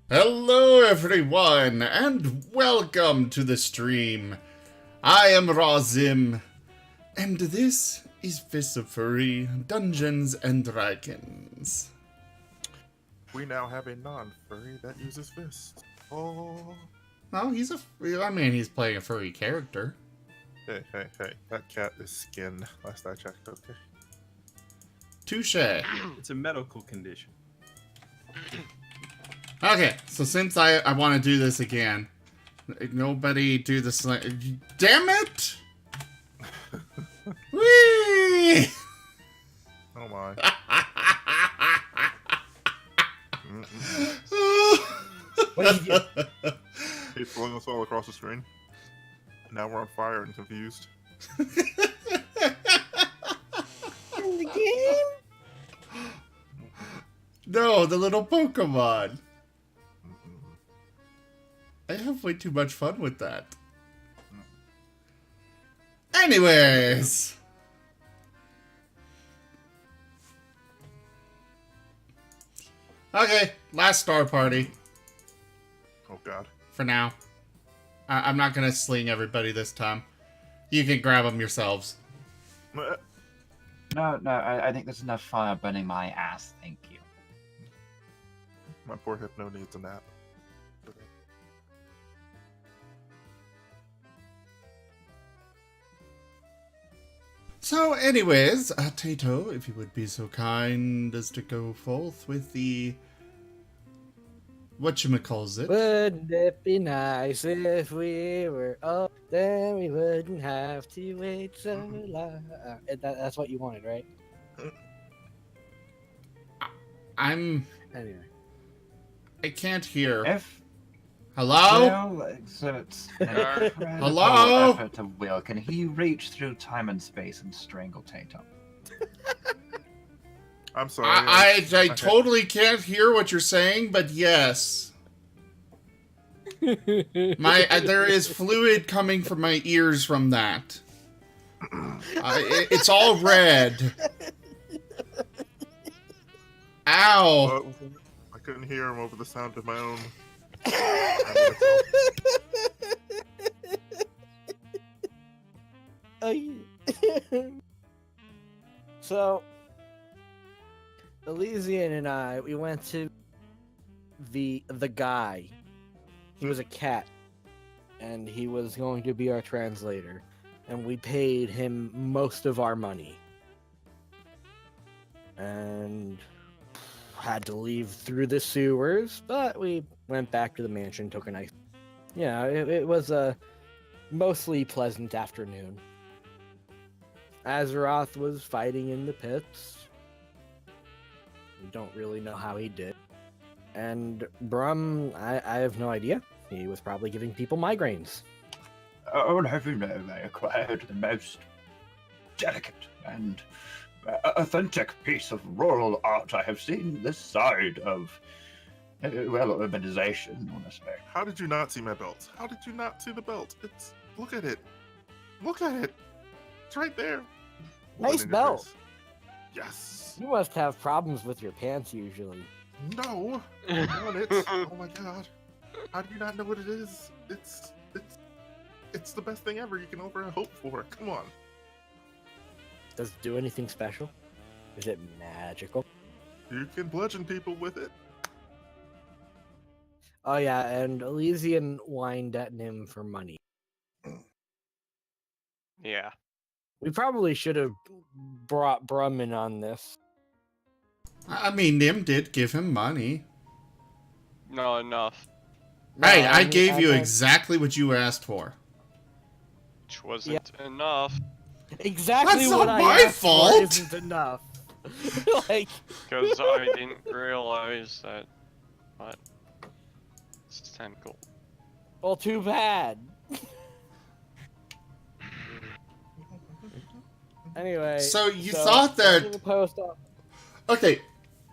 Hello everyone, and welcome to the stream. I am Razim, and this is Fist of Furry, Dungeons and Dragons. We now have a non-furry that uses fists. Oh. Well, he's playing a furry character. Hey, that cat is skin, last I checked, okay. Touche. It's a medical condition. Okay, so since I want to do this again, nobody do the slam. Damn it! Whee! Oh my. What did you do? He's throwing us all across the screen. Now we're on fire and confused. In the game? No, the little Pokemon. I have way too much fun with that. Anyways. Okay, last star party. Oh god. For now. I'm not gonna sling everybody this time. You can grab them yourselves. Uh, No, I think there's enough fire burning my ass, thank you. My poor Hypno needs a nap. So anyways, Tayto, if you would be so kind as to go forth with the... whatchamacallit? Wouldn't it be nice if we were up? Then we wouldn't have to wait so long. That's what you wanted, right? I'm... Anyway. I can't hear. If Hello? Will exerts Hello? effort of will, can he reach through time and space and strangle Tayto? I'm sorry. I okay. totally can't hear what you're saying, but yes. There is fluid coming from my ears from that. It's all red. Ow. I couldn't hear him over the sound of my own. So, Elysian and I, we went to the guy. He was a cat, and he was going to be our translator, and we paid him most of our money. And had to leave through the sewers, but we went back to the mansion, took a nice... Yeah, it was a mostly pleasant afternoon. Azeroth was fighting in the pits. We don't really know how he did. And Brum, I have no idea. He was probably giving people migraines. I would have you know I acquired the most delicate and authentic piece of rural art I have seen this side of, well, urbanization, honestly. How did you not see my belt? How did you not see the belt? It's... Look at it. Look at it. It's right there. Nice Right in your belt. face. Yes. You must have problems with your pants usually. No. I want it. Oh my god. How do you not know what it is? It's the best thing ever you can ever hope for. Come on. Does it do anything special? Is it magical? You can bludgeon people with it. Oh yeah, and Elysian whined at Nim for money. Yeah. We probably should have brought Brum in on this. I mean, Nim did give him money. Not enough. Hey, No, I gave you think- exactly what you asked for. Which wasn't enough. Exactly That's what not I my asked for fault. isn't enough. Like, Because I didn't realize that. What? It's 10 gold. well, too bad. Anyway. So you thought that- to the post office. Okay,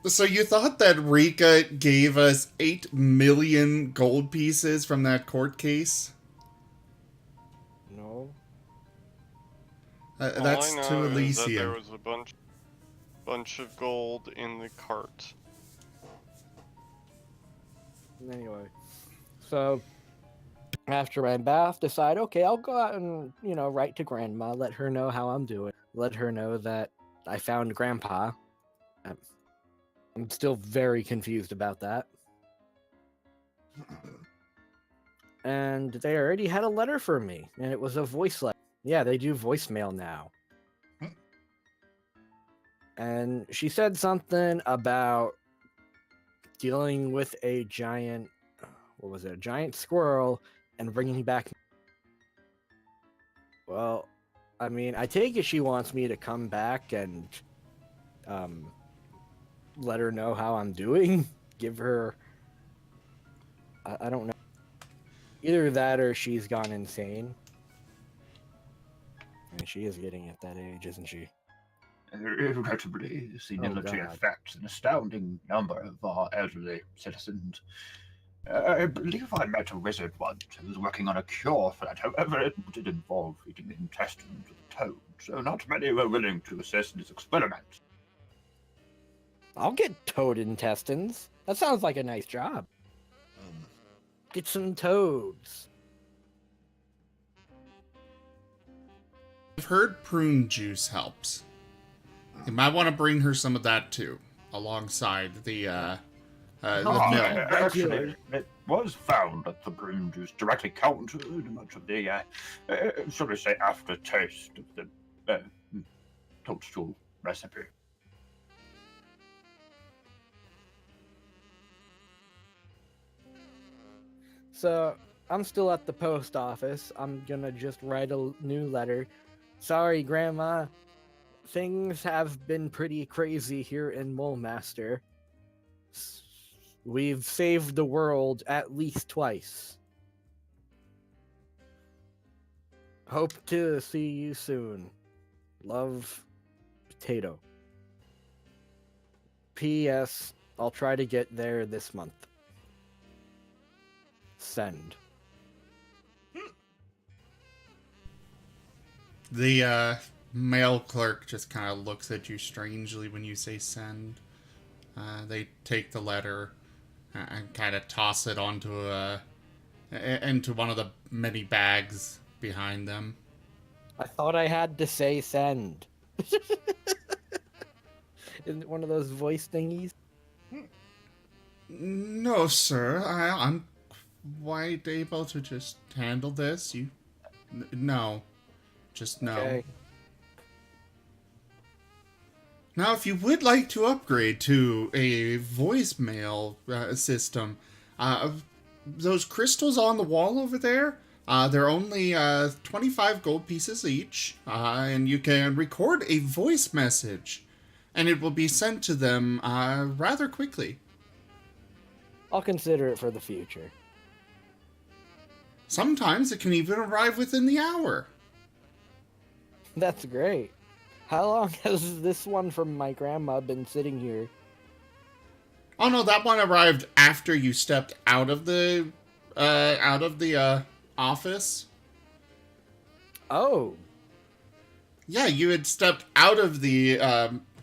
so you thought that Rika gave us 8 million gold pieces from that court case? No. That's All I to know is that there Elysium. was a bunch of gold in the cart. Anyway, so after my bath, decide, okay, I'll go out and, write to Grandma, let her know how I'm doing, let her know that I found Grandpa. I'm still very confused about that. And they already had a letter for me, and it was a voice letter. Yeah, they do voicemail now. And she said something about dealing with a giant, a giant squirrel and bringing back. Well, I mean, I take it she wants me to come back and let her know how I'm doing. Give her, I don't know. Either that or she's gone insane. I mean, she is getting at that age, isn't she? Regrettably, senility God. affects an astounding number of our elderly citizens. I believe I met a wizard once who was working on a cure for that. However, it did involve eating the intestines of a toad, so not many were willing to assist in this experiment. I'll get toad intestines. That sounds like a nice job. Get some toads. I've heard prune juice helps. You might want to bring her some of that too, alongside the milk. Actually, it was found that the prune juice directly countered much of the, shall we say, aftertaste of the toadstool recipe. So, I'm still at the post office. I'm gonna just write a new letter. Sorry, Grandma. Things have been pretty crazy here in Mulemaster. We've saved the world at least twice. Hope to see you soon. Love, Tayto. P.S. I'll try to get there this month. Send. The mail clerk just kind of looks at you strangely when you say send. They take the letter and kind of toss it onto into one of the many bags behind them. I thought I had to say send. Isn't it one of those voice thingies? No, sir. I'm quite able to just handle this. No. Just no. Okay. Now, if you would like to upgrade to a voicemail system, those crystals on the wall over there, they're only 25 gold pieces each, and you can record a voice message, and it will be sent to them rather quickly. I'll consider it for the future. Sometimes it can even arrive within the hour. That's great. How long has this one from my grandma been sitting here? Oh no, that one arrived after you stepped out of the office. Oh. Yeah, you had stepped out of the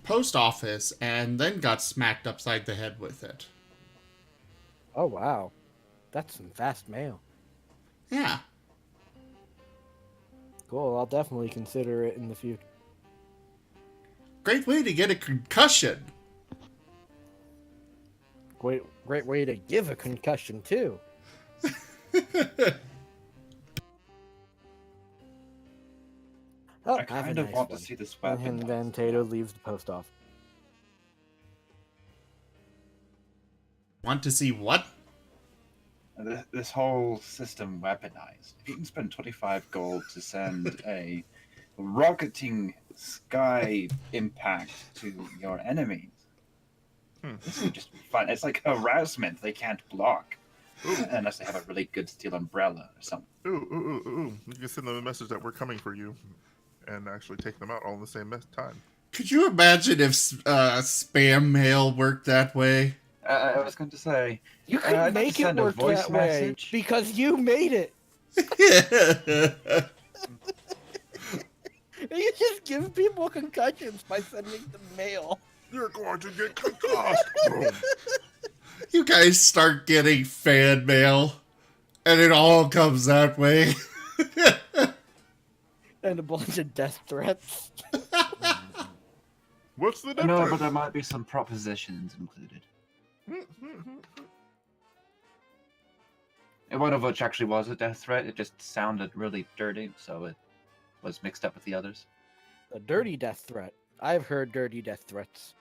post office and then got smacked upside the head with it. Oh, wow. That's some fast mail. Yeah. Cool, I'll definitely consider it in the future. Great way to get a concussion. Great way to give a concussion, too. Oh, I kind of want to see this weapon. And then Tayto leaves the post office. Want to see what? This whole system weaponized. If you can spend 25 gold to send a rocketing sky impact to your enemies, this would just be fun. It's like harassment. They can't block. Unless they have a really good steel umbrella or something. Ooh. You can send them a message that we're coming for you and actually take them out all in the same time. Could you imagine if spam mail worked that way? I was going to say... You can make it work that way because you made it. You just give people concussions by sending them mail. You're going to get concussed. You guys start getting fan mail, and it all comes that way. And a bunch of death threats. What's the No, but difference? there might be some propositions included. And one of which actually was a death threat. It just sounded really dirty, so it was mixed up with the others. A dirty death threat. I've heard dirty death threats.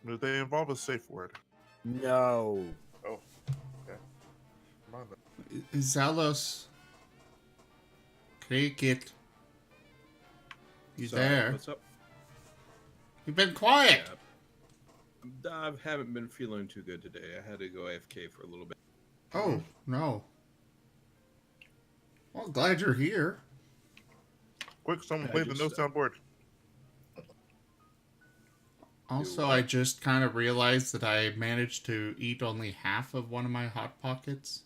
Do they involve a safe word? No. Oh, okay. Come on then. Zalos. Cricket. You Sorry, there? What's up? You've been quiet. Yeah. I haven't been feeling too good today. I had to go AFK for a little bit. Oh, no. Well, glad you're here. Quick, someone I play the just, no sound board. Also, what? I just kind of realized that I managed to eat only half of one of my Hot Pockets.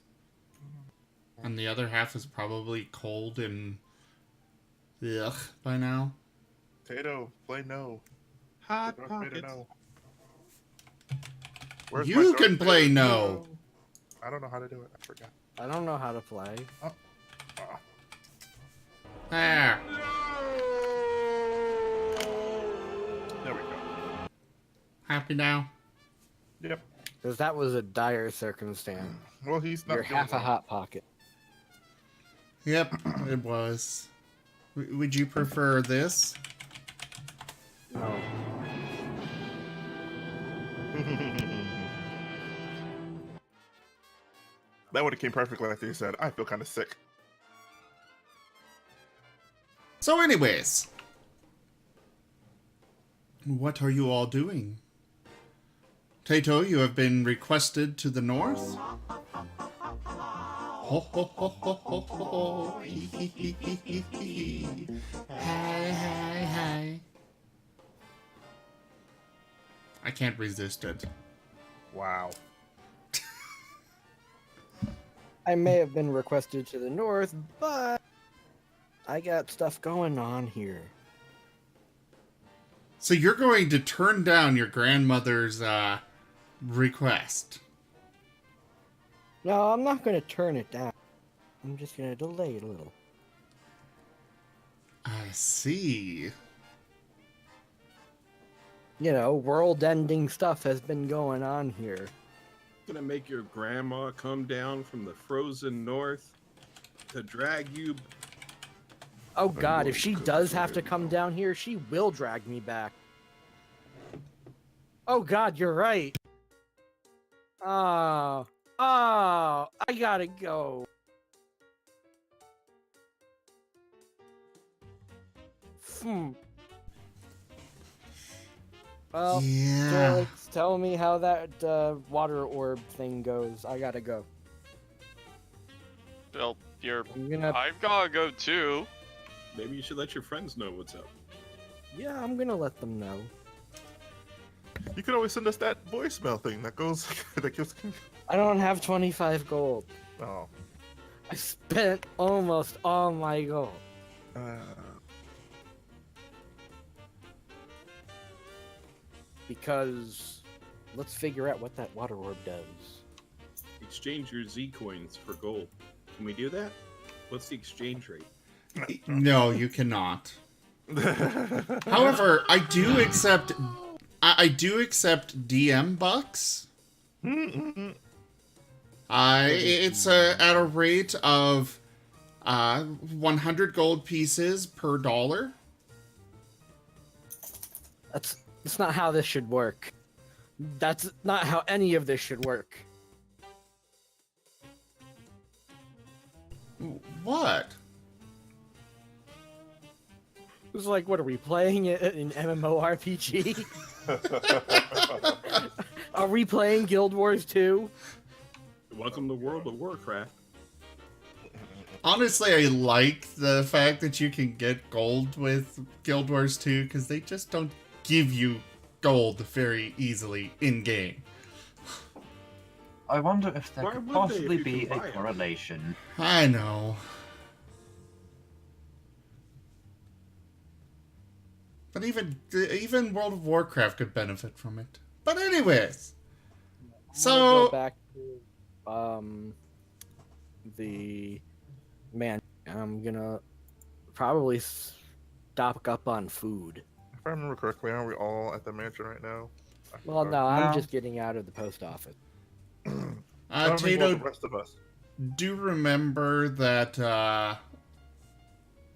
And the other half is probably cold and ugh by now. Tayto, play no. Hot Darth Vader, pockets. no. Where's You my Darth can play Vader? no. I don't know how to do it. I forgot. I don't know how to play. Ah. There. There we go. Happy now? Yep. Because that was a dire circumstance. Well, he's not. You're doing half a well. hot pocket. Yep, it was. Would you prefer this? No. That would have came perfectly after you said, I feel kind of sick. So anyways. What are you all doing? Tayto, you have been requested to the north? Ho ho ho ho ho ho. Hee hee hee hee hee hee. Hi hi hi. I can't resist it. Wow. I may have been requested to the north, but I got stuff going on here. So you're going to turn down your grandmother's request. No, I'm not going to turn it down. I'm just going to delay it a little. I see. You know, world-ending stuff has been going on here. Gonna make your grandma come down from the frozen north to drag you. Oh god, if she does have to come down here, she will drag me back. Oh god, you're right. Oh, I gotta go. Well, Yeah. Alex, tell me how that water orb thing goes. I gotta go. Well, I'm gonna, I've gotta go too. Maybe you should let your friends know what's up. yeah, I'm gonna let them know. You can always send us that voicemail thing that goes, that goes. I don't have 25 gold. Oh. I spent almost all my gold. Because let's figure out what that water orb does. Exchange your Z coins for gold. Can we do that? What's the exchange rate? No, you cannot. However, I do accept. I do accept DM bucks. It's at a rate of 100 gold pieces per dollar. That's not how this should work. That's not how any of this should work. What? It's like, what are we playing in MMORPG? Are we playing Guild Wars 2? Welcome to World of Warcraft. Honestly, I like the fact that you can get gold with Guild Wars 2 because they just don't give you gold very easily in game. I wonder if there Why could would they if possibly you be can a buy 'em? correlation. I know. But even World of Warcraft could benefit from it. But anyways, I'm gonna go so back to the man. I'm gonna probably stock up on food. If I remember correctly, aren't we all at the mansion right now? Well, no, I'm No. just getting out of the post office. Well, the Tato, rest of us. do remember that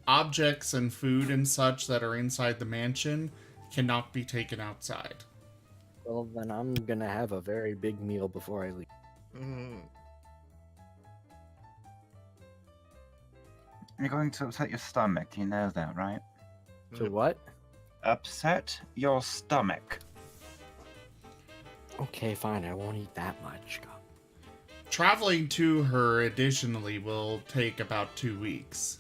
objects and food and such that are inside the mansion cannot be taken outside. Well, then I'm gonna have a very big meal before I leave. Mm, You're going to upset your stomach, you know that, right? So Yep. what? Upset your stomach. Okay, fine. I won't eat that much. Traveling to her additionally will take about 2 weeks.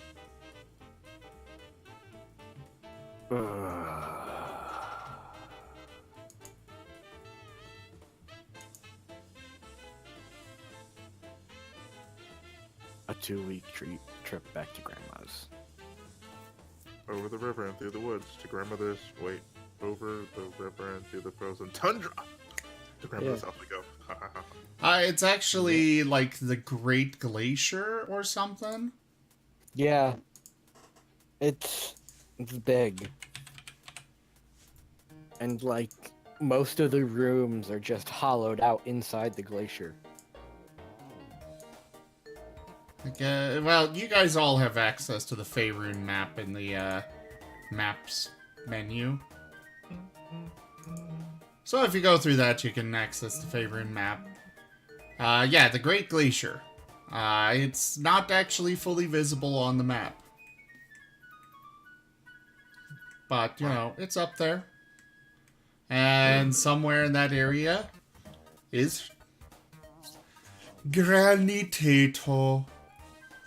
A 2-week trip back to grandma's. over the river and through the woods to grandmother's. Wait, over the river and through the frozen tundra to grandmother's house we go. Ha, ha, ha. It's actually like the Great Glacier or something. Yeah, it's big, and like most of the rooms are just hollowed out inside the glacier. Well, you guys all have access to the Faerun map in the maps menu. So if you go through that, you can access the Faerun map. Yeah, the Great Glacier. It's not actually fully visible on the map. But, you know, it's up there. And somewhere in that area is Granny Tayto.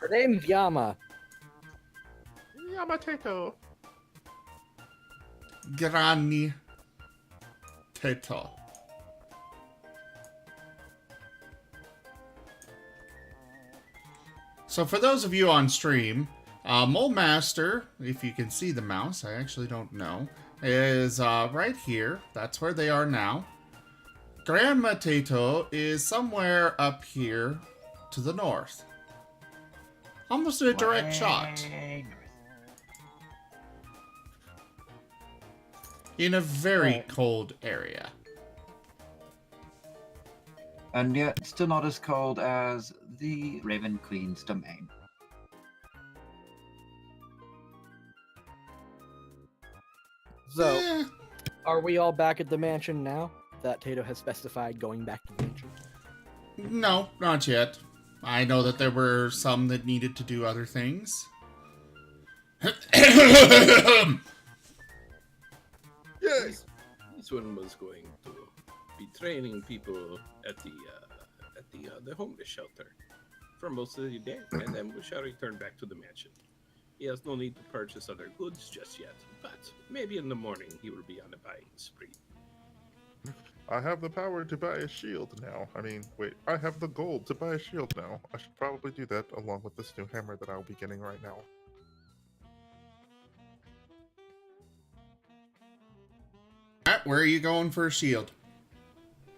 Her name's Yama. Yamateto. Granny Tayto. So for those of you on stream, Mole Master, if you can see the mouse, I actually don't know, is right here. That's where they are now. Grandma Tayto is somewhere up here to the north. Almost a direct shot. In a very Right. cold area. And yet, still not as cold as the Raven Queen's domain. So, Eh, are we all back at the mansion now? That Tato has specified going back to the mansion. no, not yet. I know that there were some that needed to do other things. Yes. This one was going to be training people at the homeless shelter for most of the day, and then we shall return back to the mansion. He has no need to purchase other goods just yet, but maybe in the morning he will be on a buying spree. I have the power to buy a shield now. I mean, wait, I have the gold to buy a shield now. I should probably do that along with this new hammer that I'll be getting right now. Alright, where are you going for a shield?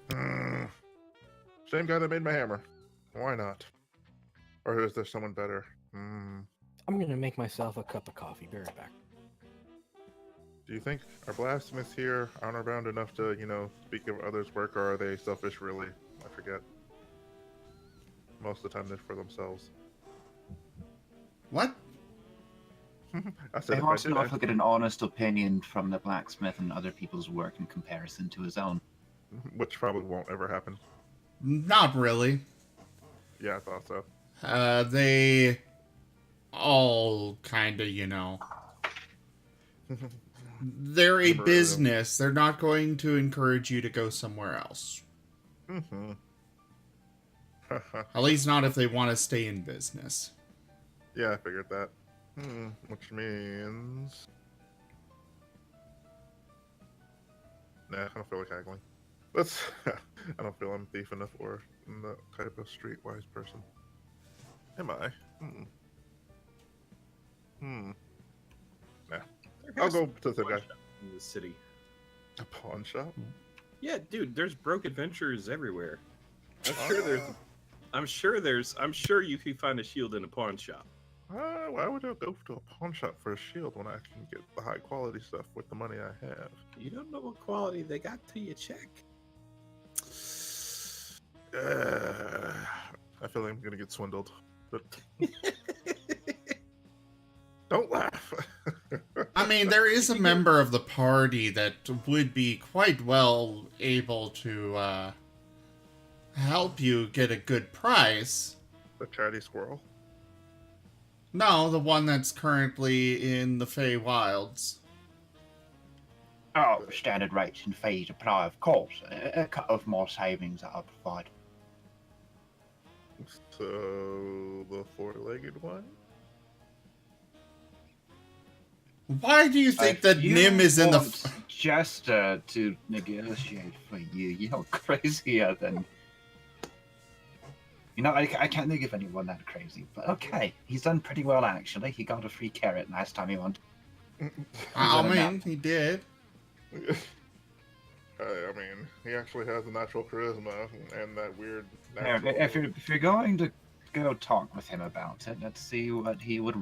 Same guy that made my hammer. Why not? Or is there someone better? I'm gonna make myself a cup of coffee. Be right back. Do you think our blacksmiths here honor bound enough to, speak of others' work, or are they selfish really? I forget. Most of the time they're for themselves. What? I said He if I wants did, to know if he'll get an honest opinion from the blacksmith and other people's work in comparison to his own. which probably won't ever happen. Not really. Yeah, I thought so. They all kind of, they're a Never business. They're not going to encourage you to go somewhere else. Mm-hmm. At least not if they want to stay in business. Yeah, I figured that. Which means... Nah, I don't feel like haggling. Let's... I don't feel I'm thief enough or the type of streetwise person. Am I? Nah. There I'll has go be to the one guy. shop in the city. A pawn shop? Yeah, dude, there's broke adventurers everywhere. I'm Ah. sure there's. I'm sure you can find a shield in a pawn shop. Why would I go to a pawn shop for a shield when I can get the high quality stuff with the money I have? You don't know what quality they got till you check. I feel like I'm gonna get swindled. But don't laugh. I mean, there is a member of the party that would be quite well able to help you get a good price. The chatty squirrel. No, the one that's currently in the Fey Wilds. Oh, standard rates and fees apply, of course. A cut of more savings that I provide. So the four-legged one. Why do you think If that you Nim is in the... want Jester to negotiate for you, you're crazier than... You know, I can't think of anyone that crazy, but okay. He's done pretty well, actually. He got a free carrot last time he won. I mean, he did. I mean, he actually has a natural charisma and that weird. Now, Natural... if you're going to go talk with him about it, let's see what he would...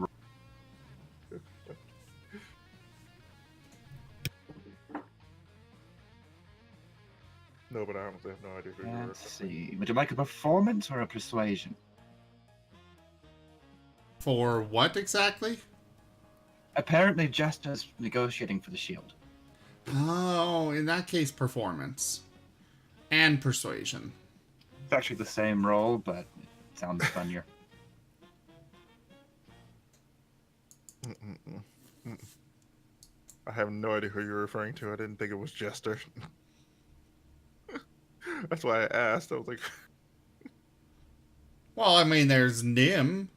No, but I honestly have no idea who you are. Let's see. Would you like a performance or a persuasion? For what exactly? Apparently, Jester's negotiating for the shield. Oh, in that case, performance. And persuasion. It's actually the same role, but it sounds funnier. I have no idea who you're referring to. I didn't think it was Jester. That's why I asked. I was like, Well, I mean, there's Nim,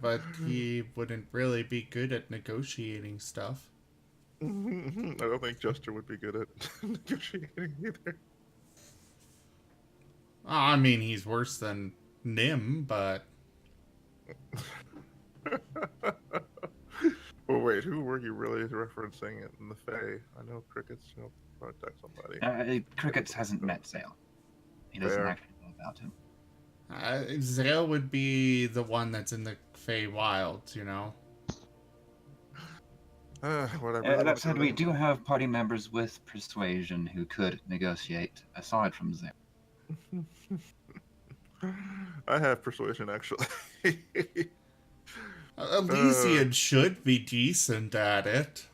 but he wouldn't really be good at negotiating stuff. I don't think Jester would be good at negotiating either. I mean, he's worse than Nim, but... Well, wait, who were you really referencing in the Fae? I know Crickets, protect somebody. Crickets hasn't met Zale. He doesn't Fair. actually know about him. Zale would be the one that's in the Fey Wilds, you know? Whatever. That said, we do have party members with persuasion who could negotiate aside from Zale. I have persuasion, actually. Elysian should be decent at it.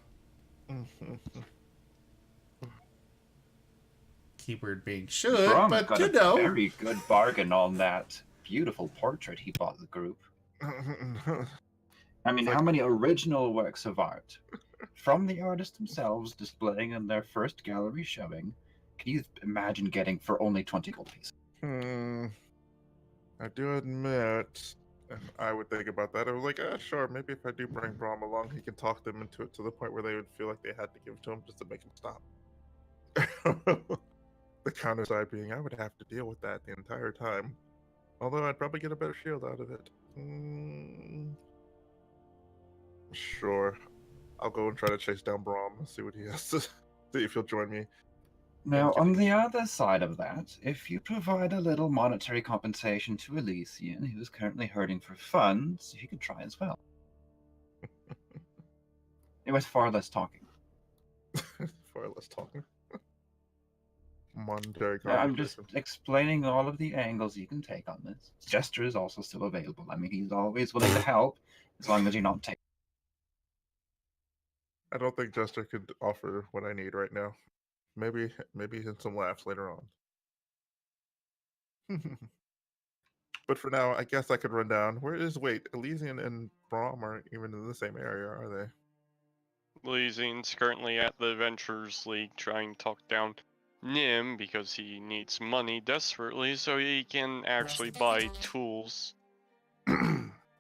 Keyword being should, Brom but got you a know. very good bargain on that beautiful portrait he bought the group. I mean, how many original works of art from the artists themselves displaying in their first gallery showing can you imagine getting for only 20 gold pieces? I do admit, I would think about that. I was like, sure, maybe if I do bring Brahm along, he can talk them into it to the point where they would feel like they had to give it to him just to make him stop. The counter side being, I would have to deal with that the entire time. Although I'd probably get a better shield out of it. Sure. I'll go and try to chase down Brahm and see what he has to see if he'll join me. Now, on the other side of that, if you provide a little monetary compensation to Elysian, who is currently hurting for funds, he could try as well. It was far less talking. Far less talking. Monetary I'm just compensation. explaining all of the angles you can take on this. Jester is also still available. I mean, he's always willing to help, as long as you're not taking. I don't think Jester could offer what I need right now. Maybe some laughs later on. But for now, I guess I could run down. Wait, Elysian and Brahm aren't even in the same area, are they? Elysian's currently at the Adventurers League trying to talk down Nim because he needs money desperately so he can actually buy tools.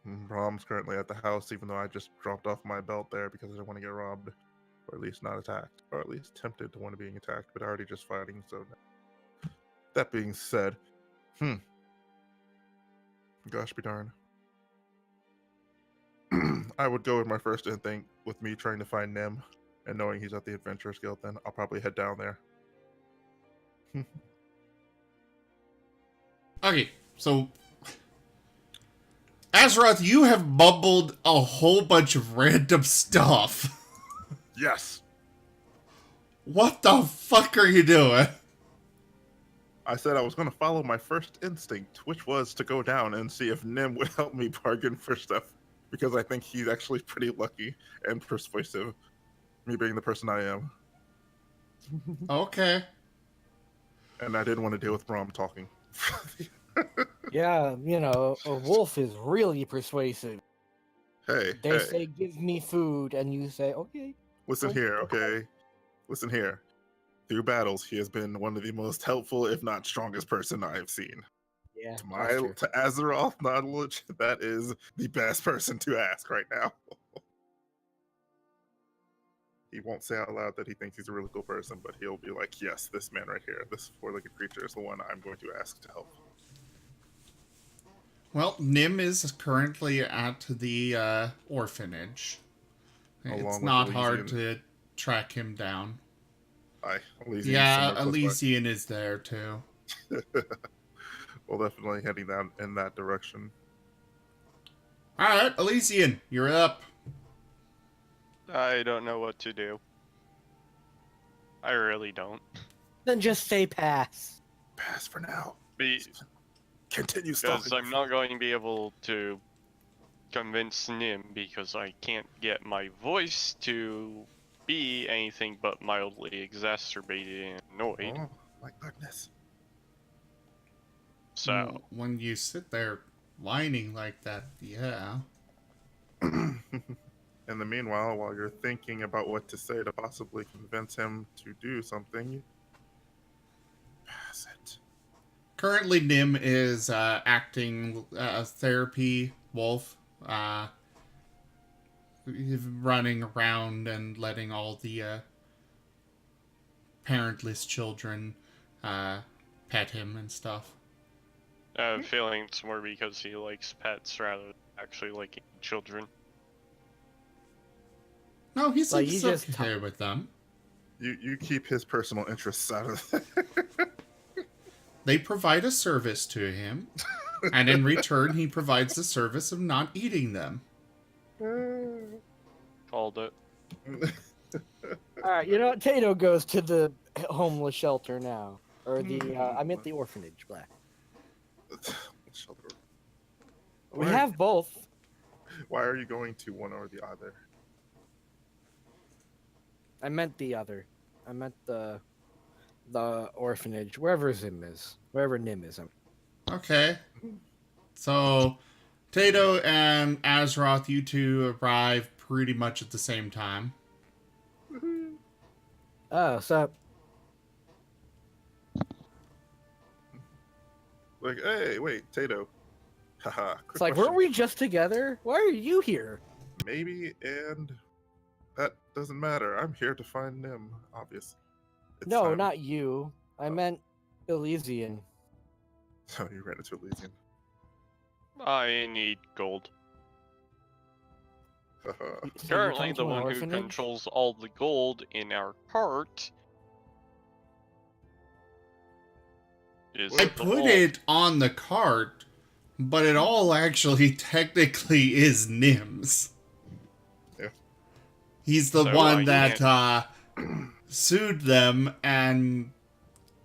Brahm's currently at the house, even though I just dropped off my belt there because I didn't want to get robbed. Or at least not attacked. Or at least tempted to want to being attacked, but already just fighting, so... That being said... Gosh be darn. I would go with my first instinct with me trying to find Nim, and knowing he's at the Adventurers Guild, then I'll probably head down there. Okay, so Azeroth, you have mumbled a whole bunch of random stuff. Yes. What the fuck are you doing? I said I was going to follow my first instinct, which was to go down and see if Nim would help me bargain for stuff, because I think he's actually pretty lucky and persuasive, me being the person I am. Okay. And I didn't want to deal with Brom talking. Yeah, you know, a wolf is really persuasive. Hey, They hey, say, "Give me food," and you say, "Okay." listen here, okay? Listen here. Through battles, he has been one of the most helpful, if not strongest person I have seen. Yeah, To Azeroth knowledge, that is the best person to ask right now. He won't say out loud that he thinks he's a really cool person, but he'll be like, yes, this man right here, this four-legged creature is the one I'm going to ask to help. Well, Nim is currently at the orphanage. Along It's with not hard Elysian. to track him down. Aye, Elysian Yeah, somewhere close by. Elysian is there too. Well, definitely heading down in that direction. Alright, Elysian, you're up. I don't know what to do. I really don't. Then just say pass. Pass for now. Be- Continue Because stalking. I'm not going to be able to convince Nim because I can't get my voice to be anything but mildly exacerbated and annoyed. Oh, my goodness. So, When you sit there whining like that, yeah. In the meanwhile, while you're thinking about what to say to possibly convince him to do something, pass it. Currently, Nim is acting therapy wolf, running around and letting all the parentless children pet him and stuff. I have a feeling it's more because he likes pets rather than actually liking children. No, he Like, seems he just okay with them. You keep his personal interests out of it. They provide a service to him, and in return, he provides the service of not eating them. Called it. All right, you know what? Tayto goes to the homeless shelter now, or the I meant the orphanage. Black. Shelter. We Why- have both. Why are you going to one or the other? I meant the other. I meant the orphanage, wherever Zim is, wherever Nim is. Okay. So, Tayto and Azeroth, you two arrive pretty much at the same time. Oh, so Like, hey, wait, Tayto. Haha. it's like, weren't we just together? Why are you here? Maybe, and that doesn't matter. I'm here to find Nim, obvious. It's No, time. not you. I meant Elysian. So you ran into Elysian. I need gold. Haha. So you're Currently, going the to an one who orphanage? controls all the gold in our cart is I the put wolf. it on the cart, but it all actually technically is Nim's. Yeah. He's the So one I that sued them, and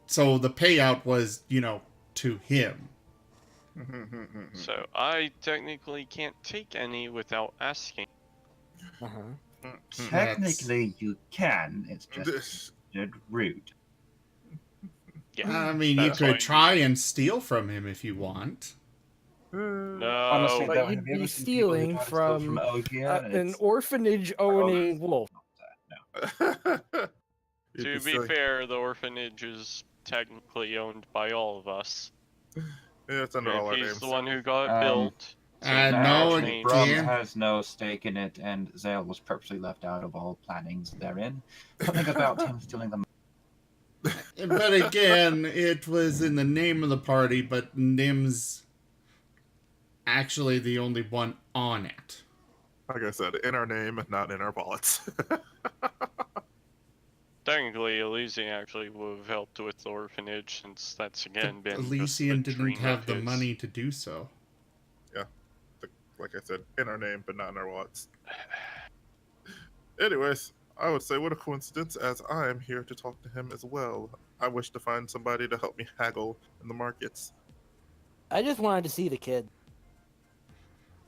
so the payout was, to him. So I technically can't take any without asking. Uh-huh. Technically, you can. It's just This- considered rude. Yeah. I mean, you That's could fine. try and steal from him if you want. No. Honestly, But though, you'd have you be ever seen people who stealing try to steal from, Ogia? an It's orphanage owning wolf. You'd To be silly. fair, the orphanage is technically owned by all of us. Yeah, it's under all our If he's names. the one who got it Um, built, so no, now it names- Brom can't. has no stake in it, and Zale was purposely left out of all plannings therein. Something about him stealing the But again, it was in the name of the party, but Nim's actually the only one on it. Like I said, in our name, not in our wallets. technically, Elysian actually would have helped with the orphanage, since that's again been just Elysian a didn't dream have of the his. money to do so. Like I said, in our name, but not in our wallets. Anyways, I would say what a coincidence, as I am here to talk to him as well. I wish to find somebody to help me haggle in the markets. I just wanted to see the kid.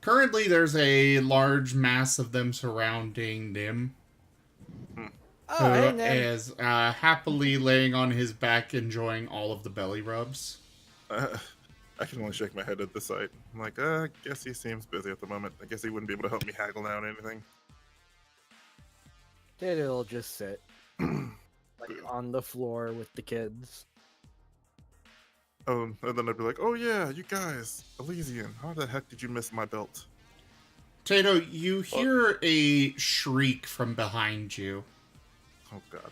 Currently, there's a large mass of them surrounding Nim, Oh, who hey, Nim. is happily laying on his back, enjoying all of the belly rubs. I can only shake my head at the sight. I'm like, I guess he seems busy at the moment. I guess he wouldn't be able to help me haggle down anything. Tayto will just sit like on the floor with the kids. And then I'd be like, oh yeah, you guys, Elysian, how the heck did you miss my belt? Tayto, you hear a shriek from behind you. Oh god.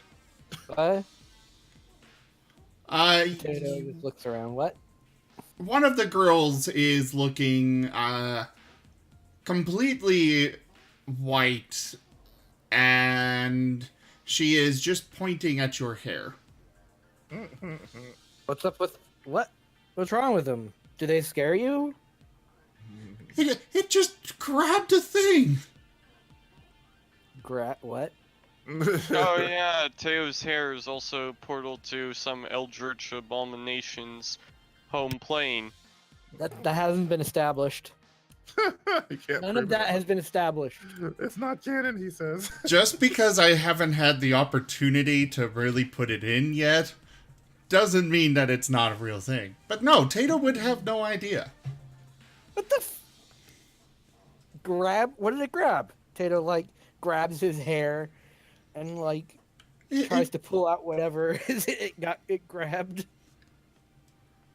What? Tayto You- just looks around. What? one of the girls is looking completely white, and she is just pointing at your hair. What's up with what? What's wrong with them? Do they scare you? It just grabbed a thing. What? Oh yeah, Teo's hair is also a portal to some eldritch abomination's home plane. That hasn't been established. You can't None prove of that it. has been established. It's not canon, he says. Just because I haven't had the opportunity to really put it in yet, doesn't mean that it's not a real thing. But no, Tayto would have no idea. What the? Grab? What did it grab? Tayto like grabs his hair, and like tries to pull out whatever it grabbed.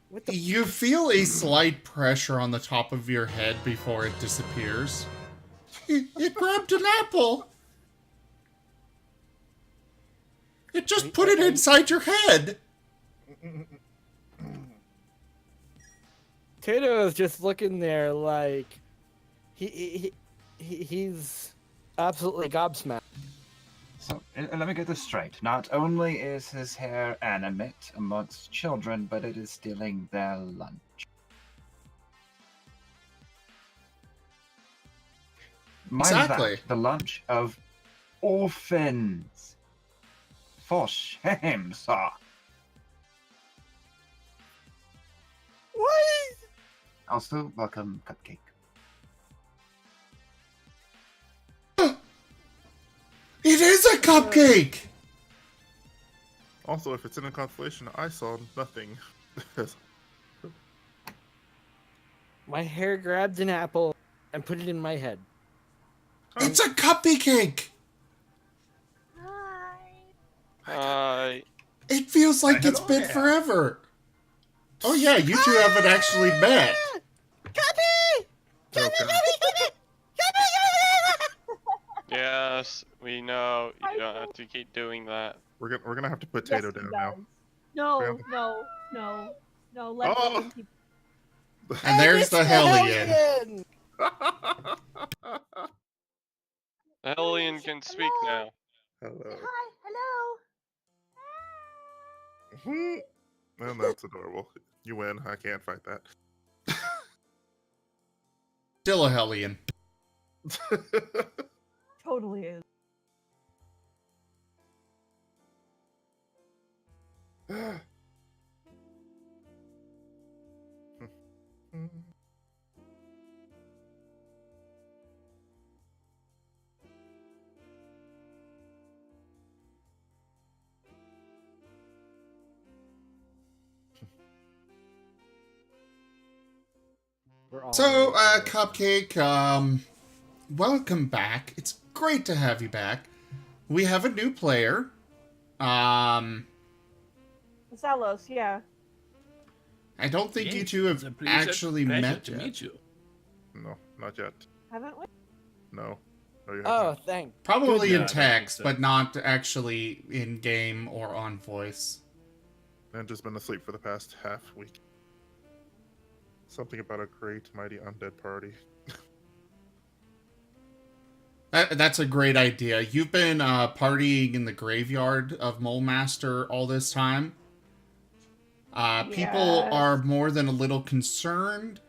What the? You feel a slight pressure on the top of your head before it disappears. It grabbed an apple. It just put it inside your head. Tayto is just looking there like he's absolutely gobsmacked. So let me get this straight. Not only is his hair animate amongst children, but it is stealing their lunch. Mind Exactly. that, the lunch of orphans. For shame, sir. What? Also, welcome, Cupcake. It is a cupcake! Also, if it's in a constellation, I saw nothing. My hair grabbed an apple and put it in my head. It's a cupcake! Hi. It feels like it's Hello been there. forever. Oh yeah, you two haven't actually met. Okay. Yes, we know. You don't have to keep doing that. We're gonna have to put Yes, Tayto he down now. does. No, Grab- no, no, no. Let Oh! me keep. And there's it's the Hellion. Hellion! The Hellion can speak now. Hello. Hi, hello. And that's adorable. You win. I can't fight that. Still a Hellion. Totally is. We're all So, really Cupcake, welcome back. It's great to have you back. We have a new player. Salos, yeah. I don't think you Yes, two it's have a pleasure actually to met yet. meet you. No, not yet. Haven't we? No. No, you Oh, haven't. thank. Probably Yeah, I in don't think text, so. but not actually in game or on voice. I've just been asleep for the past half week. Something about a great, mighty undead party. That's a great idea. You've been partying in the graveyard of Mole Master all this time. People are Yes. more than a little concerned,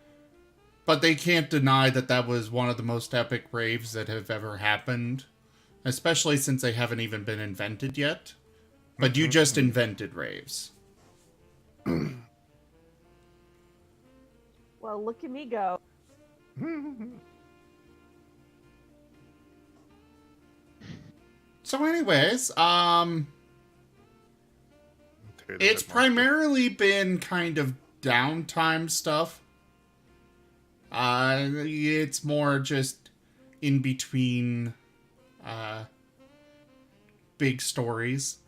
but they can't deny that that was one of the most epic raves that have ever happened, especially since they haven't even been invented yet. But you just invented raves. Well, look at me go. So anyways, Tato it's hit monster. primarily been kind of downtime stuff. It's more just in between big stories.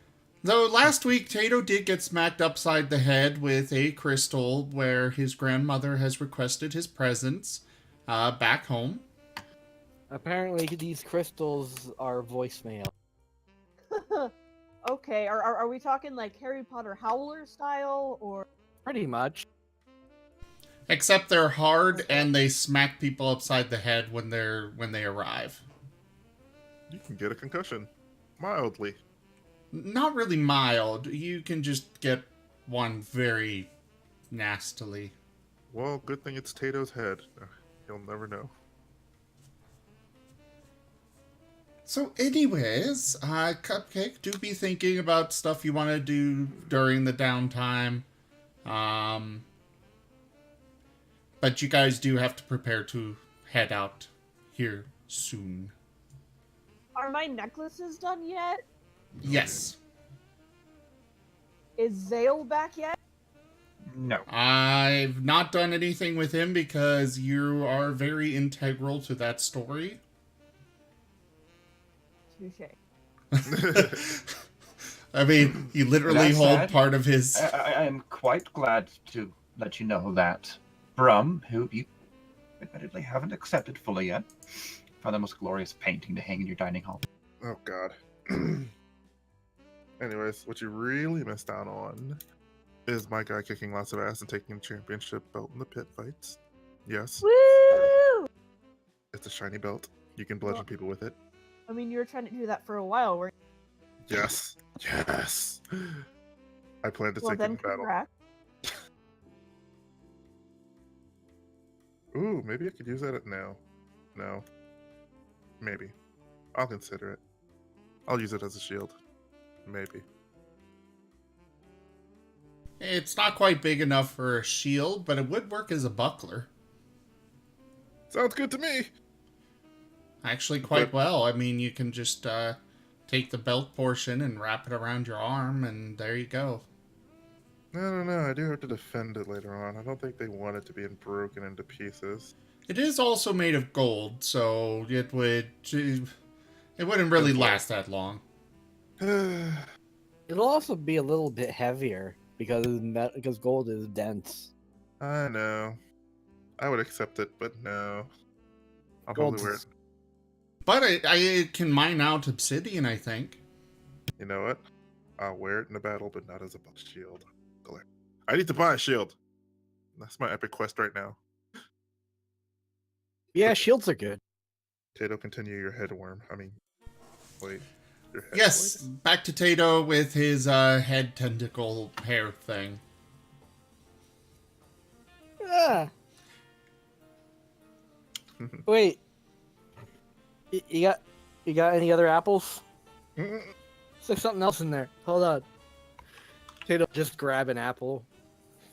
Though last week, Tayto did get smacked upside the head with a crystal where his grandmother has requested his presence back home. Apparently, these crystals are voicemail. Okay, are we talking like Harry Potter Howler style, or Pretty much. Except they're hard and they smack people upside the head when they arrive. You can get a concussion. Mildly. Not really mild. You can just get one very nastily. Well, good thing it's Tato's head. You'll never know. So anyways, Cupcake, do be thinking about stuff you want to do during the downtime. But you guys do have to prepare to head out here soon. are my necklaces done yet? Yes. Is Zale back yet? No. I've not done anything with him because you are very integral to that story. Touche. I mean, you literally That hold said, part of his... I am quite glad to let you know that Brum, who you admittedly haven't accepted fully yet, found the most glorious painting to hang in your dining hall. Oh, God. Anyways, what you really missed out on is my guy kicking lots of ass and taking the championship belt in the pit fights. Yes, Woo! it's a shiny belt. You can bludgeon people with it. I mean, you were trying to do that for a while, weren't Yes. Yes. I plan to you? Well, take it then in battle. congrats. Ooh, maybe I could use that now. No. Maybe. I'll consider it. I'll use it as a shield. Maybe. It's not quite big enough for a shield, but it would work as a buckler. Sounds good to me! Actually, quite well. I mean, you can just take the belt portion and wrap it around your arm, and there you go. No. I do have to defend it later on. I don't think they want it to be broken into pieces. It is also made of gold, so it wouldn't really last that long. It'll also be a little bit heavier because gold is dense. I know. I would accept it, but no. I'll Gold's- probably wear it. But it can mine out obsidian, I think. You know what? I'll wear it in a battle, but not as a shield. I need to buy a shield. That's my epic quest right now. Yeah, shields are good. Tato, continue your head worm. I mean, wait. Your head Yes, back to Tayto with his head tentacle hair thing. Ah. Wait. You got any other apples? voice. There's something else in there. Hold on. Tato, just grab an apple.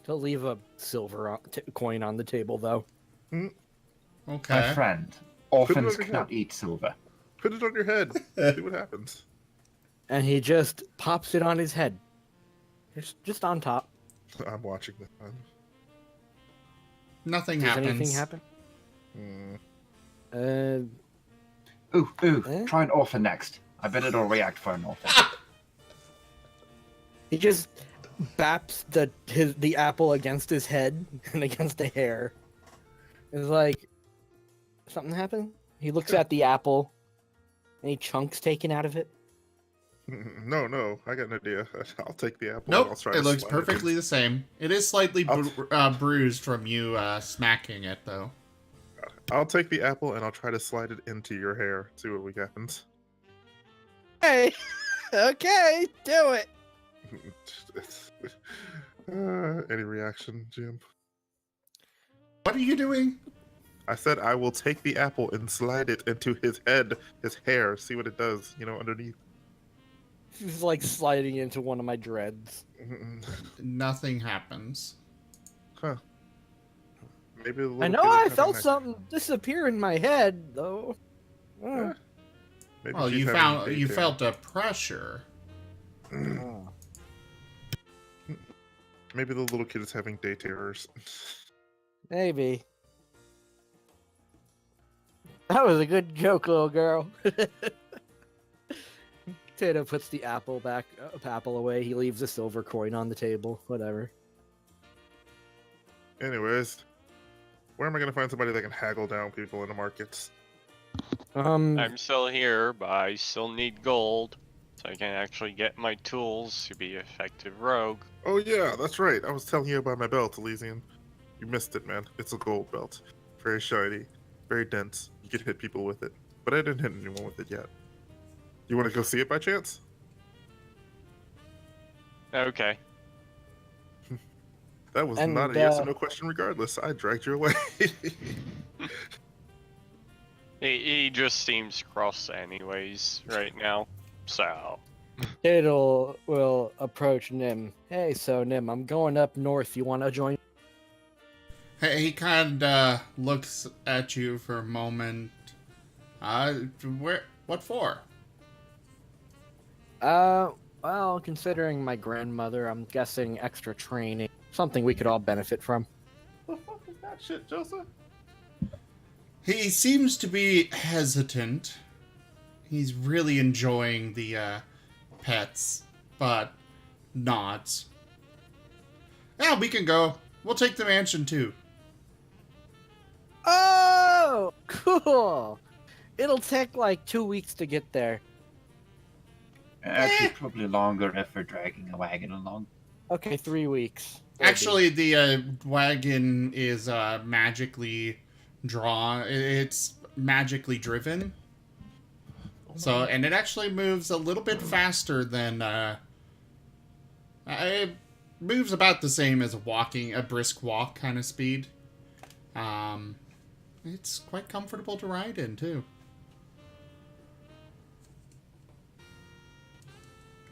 He'll leave a silver coin on the table, though. My Okay. friend, Put it orphans over here. cannot eat silver. Put it on your head. See what happens. And he just pops it on his head. Just on top. I'm watching this one. Nothing Does happens. anything happen? Mm. Ooh, Eh? try an orphan next. I bet it'll react for an orphan. He just baps the apple against his head and against the hair. It's like, something happened? He looks at the apple. Any chunks taken out of it? No, I got an idea. I'll take the apple. and Nope, I'll try it to looks slide perfectly the same. It is slightly I'll- bruised from you smacking it, though. I'll take the apple and I'll try to slide it into your hair. See what happens. Hey, okay, do it. Any reaction, Jim? What are you doing? I said I will take the apple and slide it into his head, his hair. See what it does, underneath. He's like sliding into one of my dreads. Nothing happens. Huh. Maybe the little I know kid is I having felt that- something disappear in my head, though. Yeah. Maybe Well, she's you having you daycare. felt a pressure. Oh. Maybe the little kid is having day terrors. Maybe. That was a good joke, little girl. Tayto puts the apple away. He leaves a silver coin on the table. Whatever. Anyways, where am I gonna find somebody that can haggle down people in the markets? I'm still here, but I still need gold, so I can actually get my tools to be effective rogue. Oh yeah, that's right. I was telling you about my belt, Elysian. You missed it, man. It's a gold belt. Very shiny, very dense. You can hit people with it. But I didn't hit anyone with it yet. You want to go see it by chance? Okay. That was And, not a yes or no question regardless. I dragged you away. He just seems cross anyways right now, so... Tayto will approach Nim. Hey, so Nim, I'm going up north. You want to join? Hey, he kind of looks at you for a moment. What for? Well, considering my grandmother, I'm guessing extra training. Something we could all benefit from. The fuck is that shit, Joseph? He seems to be hesitant. He's really enjoying the pets, but not. Yeah, we can go. We'll take the mansion too. Oh, cool. It'll take like 2 weeks to get there. Actually, probably longer if we're dragging a wagon along. Okay, 3 weeks. Maybe. Actually, the wagon is magically drawn. It's magically driven. So, and it actually moves a little bit faster than. It moves about the same as a brisk walk kind of speed. It's quite comfortable to ride in too.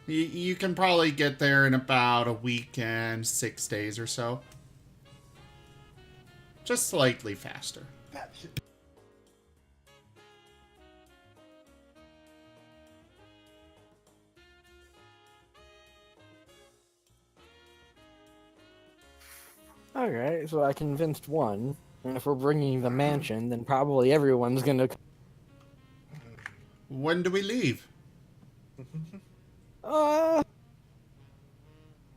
You can probably get there in about a week and 6 days or so. Just slightly faster. Alright, so I convinced one. And if we're bringing the mansion, then probably everyone's gonna. When do we leave?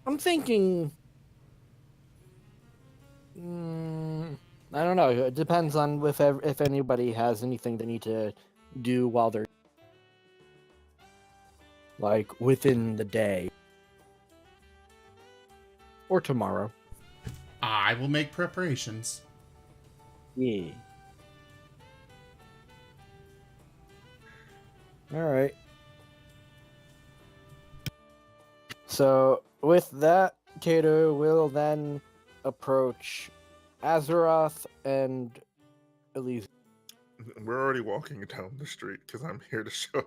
I'm thinking. I don't know. It depends on if anybody has anything they need to do while they're. Like, within the day. Or tomorrow. I will make preparations. Yeah. Alright. So, with that, Tayto will then approach Azeroth and Elise. We're already walking down the street because I'm here to show.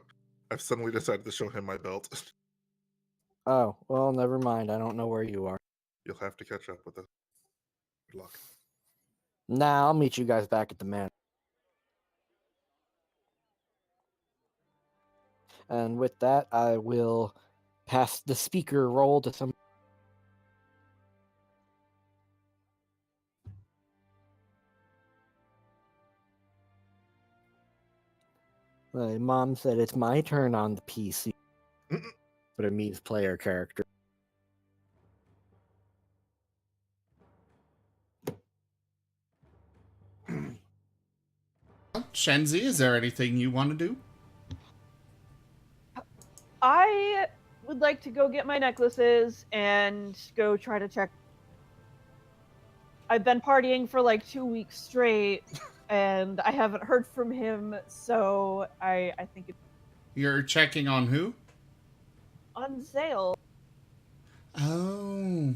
I've suddenly decided to show him my belt. Oh, well, never mind. I don't know where you are. You'll have to catch up with us. Good luck. Nah, I'll meet you guys back at the man. And with that, I will pass the speaker role to some. My mom said it's my turn on the PC, but it means player character. Shenzi, is there anything you want to do? I would like to go get my necklaces and go try to check. I've been partying for like 2 weeks straight, and I haven't heard from him, so I think it's You're checking on who? on sale. Oh.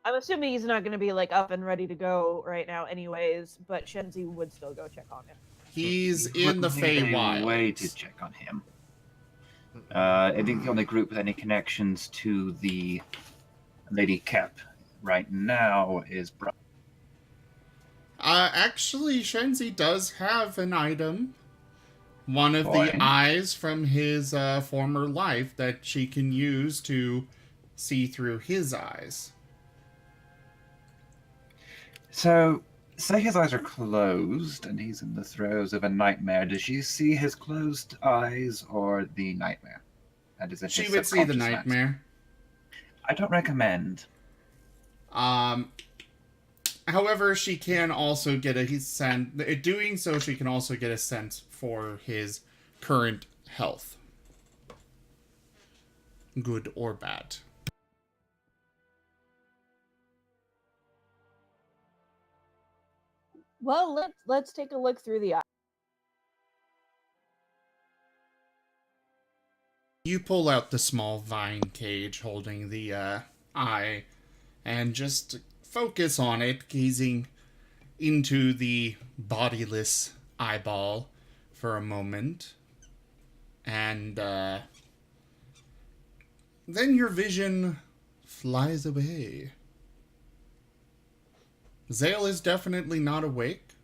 I'm assuming he's not going to be like up and ready to go right now, anyways. But Shenzi would still go check on him. He's You in the would need a way to Feywilds. check on him. I think the only group with any connections to the Lady Kep right now is Brian. Actually, Shenzi does have an item. One of Boy. the eyes from his former life that she can use to see through his eyes. So, say his eyes are closed and he's in the throes of a nightmare. Does she see his closed eyes or the nightmare? And is it She his would see the subconscious eyes? nightmare. I don't recommend. However, she can also get a sense. Doing so, she can also get a sense for his current health, good or bad. Well, let's take a look through the eye. You pull out the small vine cage holding the eye, and just focus on it, gazing into the bodiless eyeball for a moment. And then your vision flies away. Zale is definitely not awake.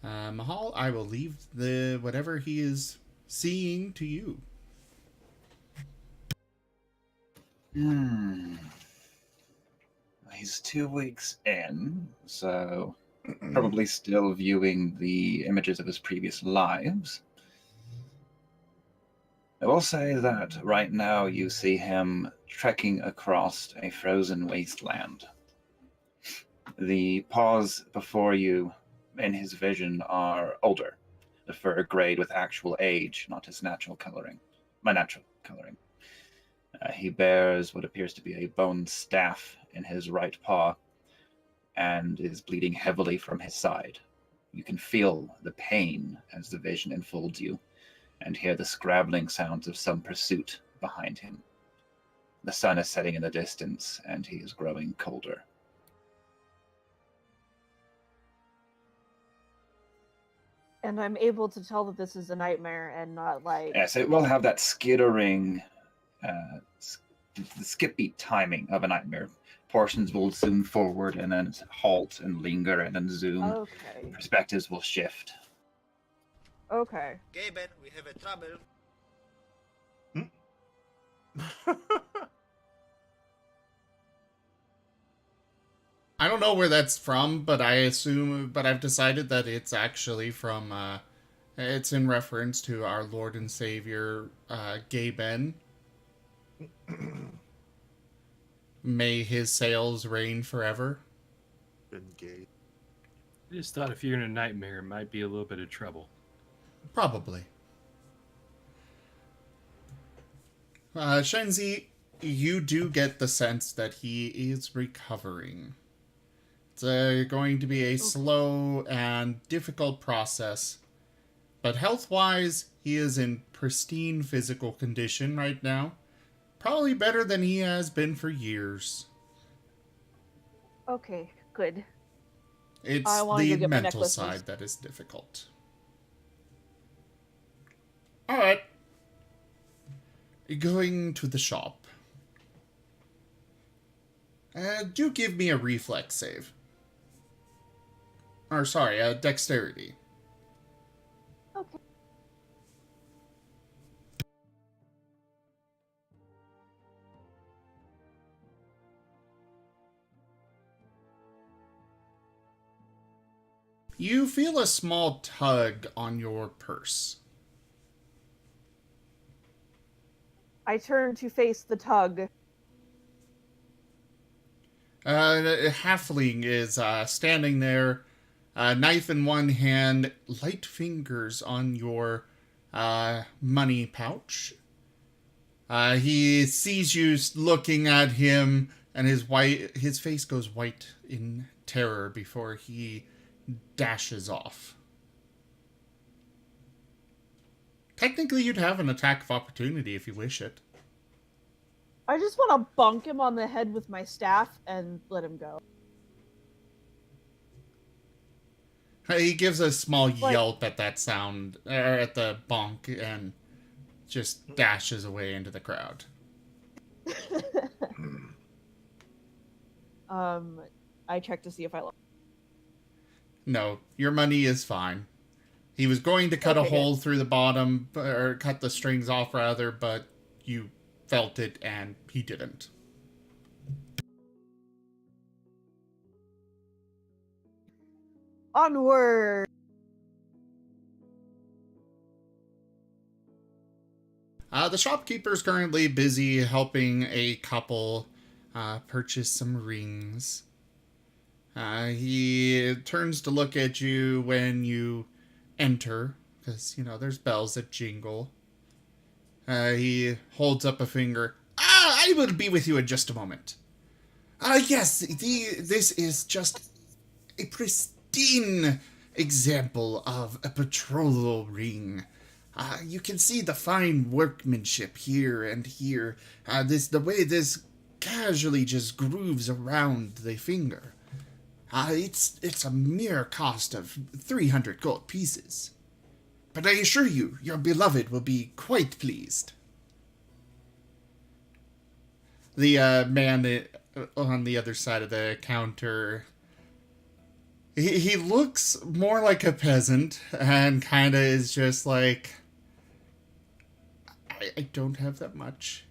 Mahal, I will leave the whatever he is seeing to you. He's 2 weeks in, so probably still viewing the images of his previous lives. I will say that right now you see him trekking across a frozen wasteland. The paws before you in his vision are older, the fur grayed with actual age, not his natural coloring. My natural coloring. He bears what appears to be a bone staff in his right paw and is bleeding heavily from his side. You can feel the pain as the vision enfolds you and hear the scrabbling sounds of some pursuit behind him. The sun is setting in the distance and he is growing colder. And I'm able to tell that this is a nightmare and not like... Yes, it will have that skittering, the skip beat timing of a nightmare. Portions will zoom forward and then halt and linger and then zoom. Okay. Perspectives will shift. Okay. Gaben, we have a trouble. I don't know where that's from, but I've decided that it's actually from, it's in reference to our Lord and Savior, Gaben. May his sails reign forever. Been gay. I just thought if you're in a nightmare, it might be a little bit of trouble. Probably. Shenzi, you do get the sense that he is recovering. It's going to be a slow and difficult process. But health-wise, he is in pristine physical condition right now. Probably better than he has been for years. Okay, good. It's I wanna the go get my mental necklaces. side that is difficult. Alright. Going to the shop. Do give me a reflex save. Or sorry, dexterity. Okay. You feel a small tug on your purse. I turn to face the tug. A halfling is standing there, knife in one hand, light fingers on your money pouch. He sees you looking at him, and his face goes white in terror before he dashes off. Technically, you'd have an attack of opportunity if you wish it. I just want to bonk him on the head with my staff and let him go. He gives a small yelp at that sound, or at the bonk, and just dashes away into the crowd. I check to see if I lost. No, your money is fine. He was going to cut a Okay, hole through the bottom, or cut the strings off rather, but you felt it and he didn't. Onward! The shopkeeper is currently busy helping a couple purchase some rings. He turns to look at you when you enter, because, there's bells that jingle. He holds up a finger. I will be with you in just a moment. Yes, this is just a pristine example of a betrothal ring. You can see the fine workmanship here and here. The way this casually just grooves around the finger. It's a mere cost of 300 gold pieces. But I assure you, your beloved will be quite pleased. The man on the other side of the counter, he looks more like a peasant and kind of is just like, I don't have that much.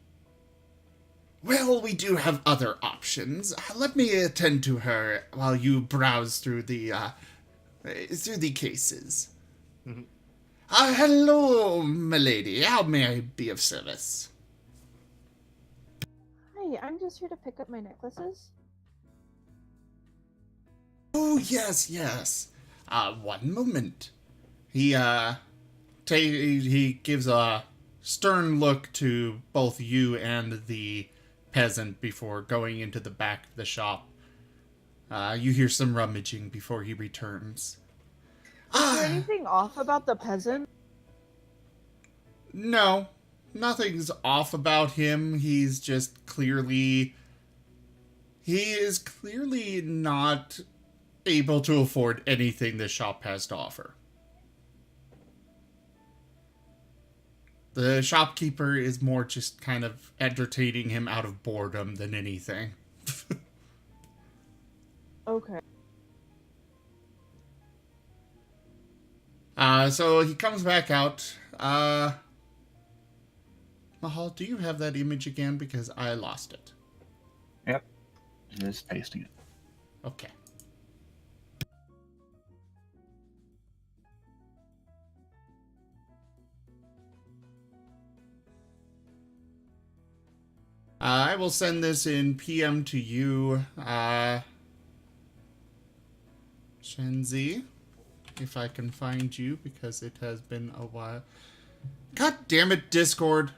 Well, we do have other options. Let me attend to her while you browse through the cases. Mm-hmm. Hello, milady. How may I be of service? Hi, I'm just here to pick up my necklaces. Oh, yes. One moment. He gives a stern look to both you and the peasant before going into the back of the shop. You hear some rummaging before he returns. Is there anything off about the peasant? No, nothing's off about him. He is clearly not able to afford anything the shop has to offer. The shopkeeper is more just kind of entertaining him out of boredom than anything. Okay. So he comes back out. Mahal, do you have that image again? Because I lost it. Yep. Just pasting it. Okay. I will send this in PM to you, Shenzi, if I can find you, because it has been a while. God damn it, Discord.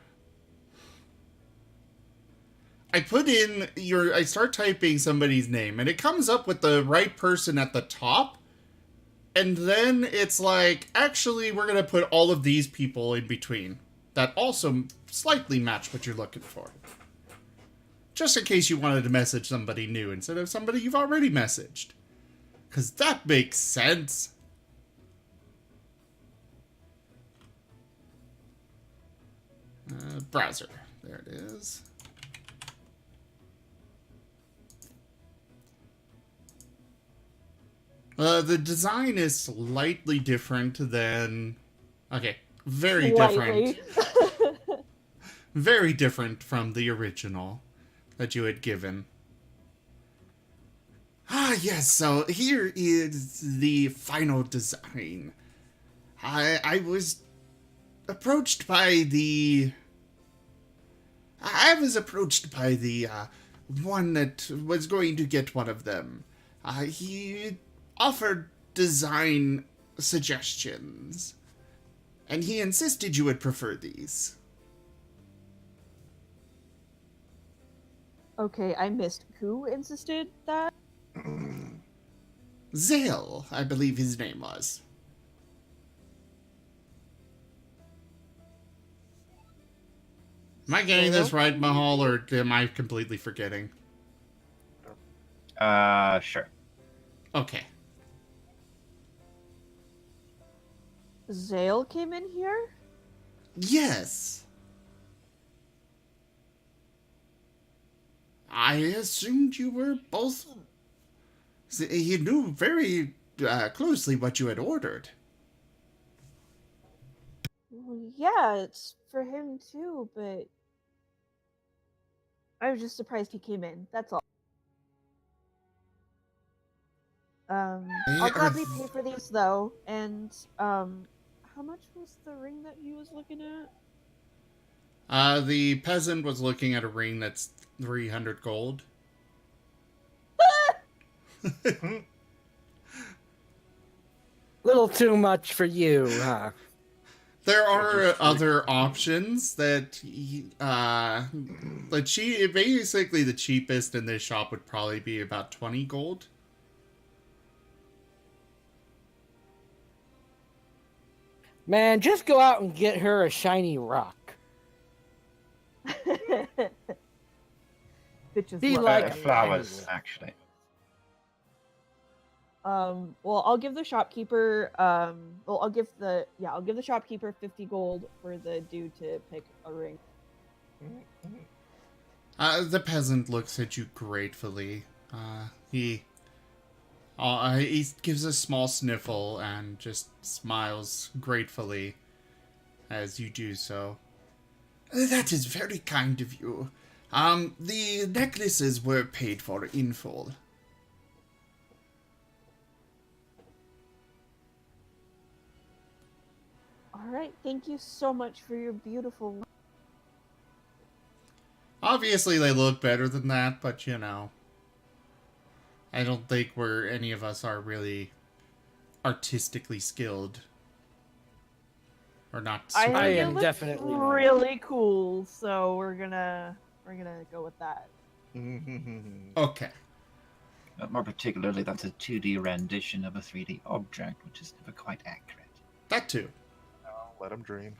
I start typing somebody's name, and it comes up with the right person at the top, and then it's like, actually, we're going to put all of these people in between that also slightly match what you're looking for. Just in case you wanted to message somebody new instead of somebody you've already messaged. Because that makes sense. Browser. There it is. The design is slightly different than... Okay, very different. Very different from the original that you had given. Yes, so here is the final design. I was approached by the one that was going to get one of them. He offered design suggestions, and he insisted you would prefer these. Okay, I missed. Who insisted that? Zale, I believe his name was. Am I getting this right, Mahal, or am I completely forgetting? Sure. Okay. Zale came in here? Yes. I assumed you were both... He knew very closely what you had ordered. Well, yeah, it's for him too, but I was just surprised he came in. That's all. I'll gladly pay for these though. And how much was the ring that he was looking at? The peasant was looking at a ring that's 300 gold. Little too much for you, huh? There are other options that basically the cheapest in this shop would probably be about 20 gold. Man, just go out and get her a shiny rock. Bitches He love like shiny flowers, rocks. actually. Well, I'll give the shopkeeper. I'll give the shopkeeper 50 gold for the dude to pick a ring. The peasant looks at you gratefully. He gives a small sniffle and just smiles gratefully as you do so. That is very kind of you. The necklaces were paid for in full. All right, thank you so much for your beautiful. Obviously, they look better than that, but you know, I don't think any of us are really artistically skilled, or not. I I think it am looks definitely not. really cool, so we're gonna go with that. Okay. More particularly, that's a 2D rendition of a 3D object, which is never quite accurate. That too. Let him dream.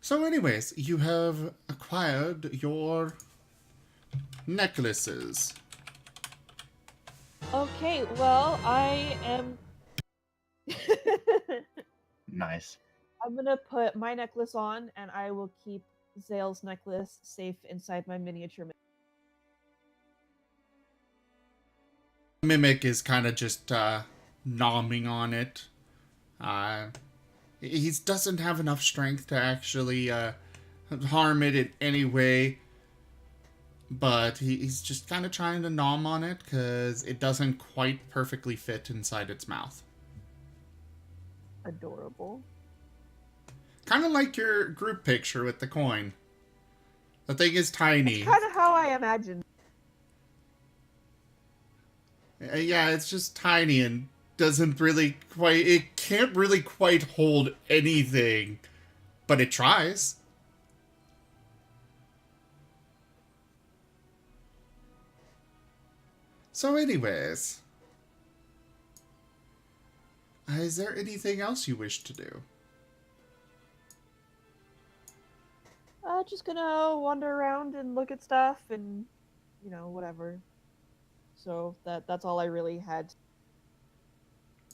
So anyways, you have acquired your necklaces. Okay, well, I am. Nice. I'm gonna put my necklace on, and I will keep Zale's necklace safe inside my miniature. Mimic is kind of just nomming on it. He doesn't have enough strength to actually harm it in any way, but he's just kind of trying to nom on it because it doesn't quite perfectly fit inside its mouth. Adorable. Kind of like your group picture with the coin. The thing is tiny. That's kind of how I imagined. Yeah, it's just tiny and doesn't really quite... It can't really quite hold anything, but it tries. So anyways, is there anything else you wish to do? Just gonna wander around and look at stuff and, whatever. So that's all I really had.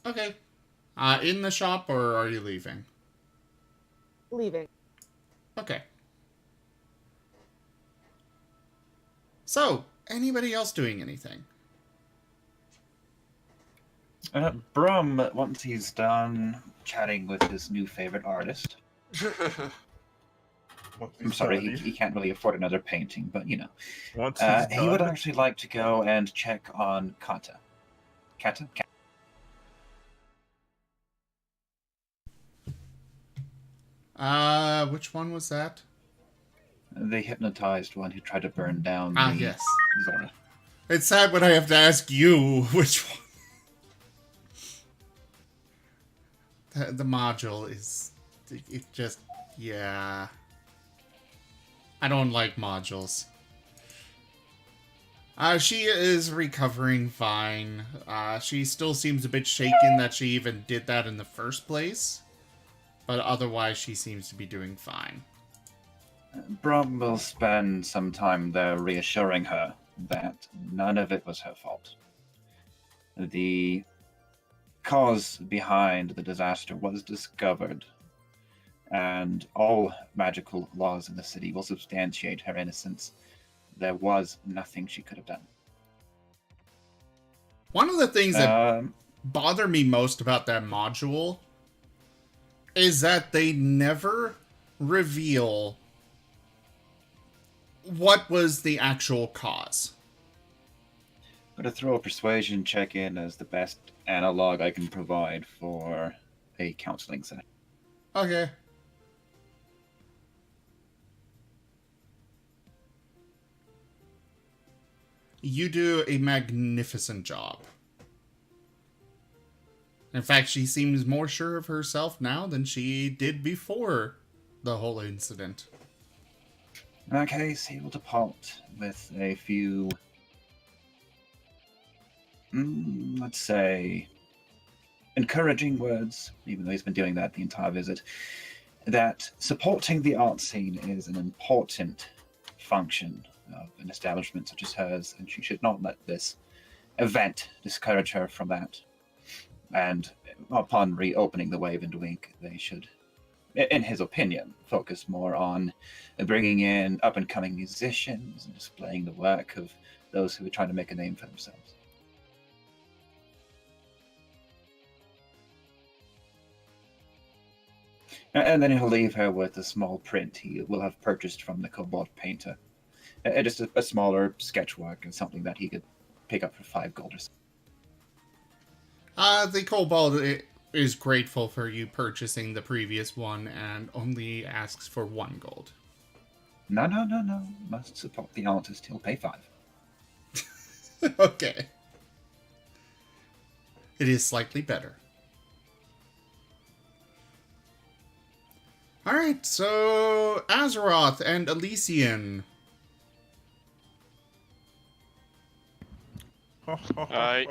Okay. In the shop, or are you leaving? Leaving. Okay. So, anybody else doing anything? Brum, once he's done chatting with his new favorite artist. I'm sorry, he can't really afford another painting, but Once he's he would done- actually like to go and check on Kata. Kata? Which one was that? The hypnotized one who tried to burn down Ah, the yes. Zora. It's sad when I have to ask you which one. The module is... It just... Yeah. I don't like modules. She is recovering fine. She still seems a bit shaken that she even did that in the first place. But otherwise, she seems to be doing fine. Brom will spend some time there reassuring her that none of it was her fault. The cause behind the disaster was discovered, and all magical laws in the city will substantiate her innocence. There was nothing she could have done. One of the things that bother me most about that module is that they never reveal what was the actual cause. I'm going to throw a persuasion check in as the best analog I can provide for a counseling session. Okay. You do a magnificent job. In fact, she seems more sure of herself now than she did before the whole incident. In that case, he will depart with a few, let's say, encouraging words, even though he's been doing that the entire visit, that supporting the art scene is an important function of an establishment such as hers, and she should not let this event discourage her from that. And upon reopening the Wave and Wink, they should, in his opinion, focus more on bringing in up-and-coming musicians and displaying the work of those who are trying to make a name for themselves. And then he'll leave her with a small print he will have purchased from the Kobold painter. Just a smaller sketchwork and something that he could pick up for 5 gold or so. The Kobold is grateful for you purchasing the previous one and only asks for 1 gold. No. Must support the artist. He'll pay 5. Okay. It is slightly better. Alright, so Azeroth and Elysian. Alright.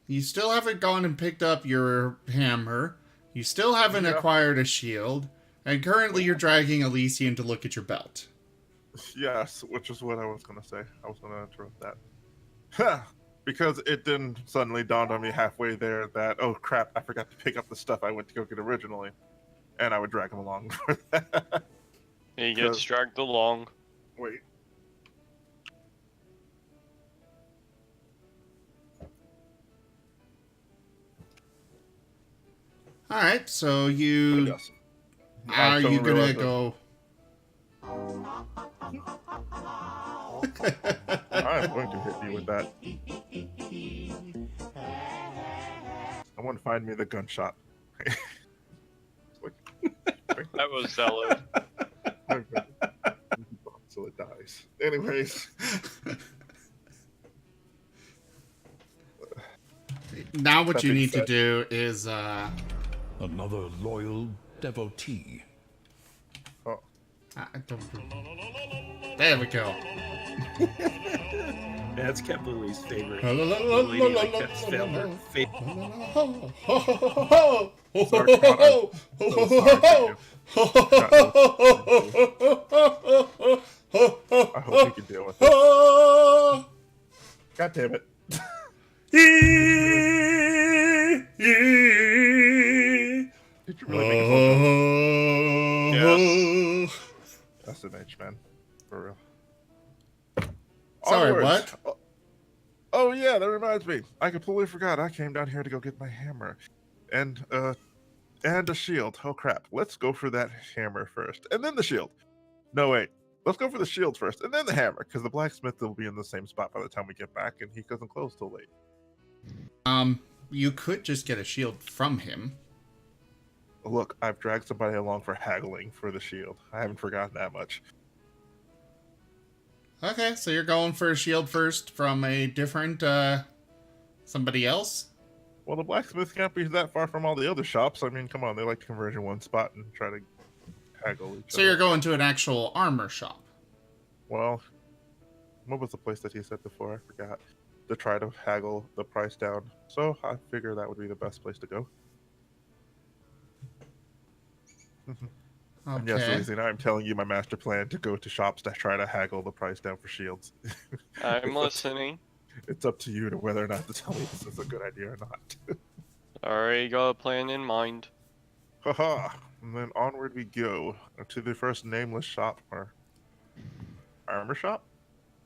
You still haven't gone and picked up your hammer. You still haven't acquired a shield. And currently you're dragging Elysian to look at your belt. Yes, which is what I was going to say. I was going to interrupt that. Because it then suddenly dawned on me halfway there that, oh crap, I forgot to pick up the stuff I went to go get originally. And I would drag him along for that. He gets dragged along. Wait. Alright, so you... Yes. Are you gonna go... I'm going to hit you with that. I want to find me the gunshot. That was valid. So it dies. Anyways. Now what you That being need to said- do is, Another loyal devotee. Oh. There we go. That's Cat Bluey's favorite. Lady like that spelled her I hope we can deal with it. God damn it. Did you really make a phone call? That's an H, man. For real. Sorry, Onwards. what? Oh yeah, that reminds me. I completely forgot. I came down here to go get my hammer. And a shield. Oh crap. Let's go for that hammer first. And then the shield. No, wait. Let's go for the shield first, and then the hammer, because the blacksmith will be in the same spot by the time we get back, and he doesn't close till late. You could just get a shield from him. Look, I've dragged somebody along for haggling for the shield. I haven't forgotten that much. Okay, so you're going for a shield first from a different, somebody else? Well, the blacksmith can't be that far from all the other shops. I mean, come on, they like to converge in one spot and try to haggle each So other. you're going to an actual armor shop. Well, what was the place that he said before? I forgot. To try to haggle the price down. So I figure that would be the best place to go. And yes, Okay. Louisiana, I'm telling you my master plan to go to shops to try to haggle the price down for shields. I'm listening. It's up to you to whether or not to tell me this is a good idea or not. Already got a plan in mind. Haha. And then onward we go to the first nameless shop, or armor shop?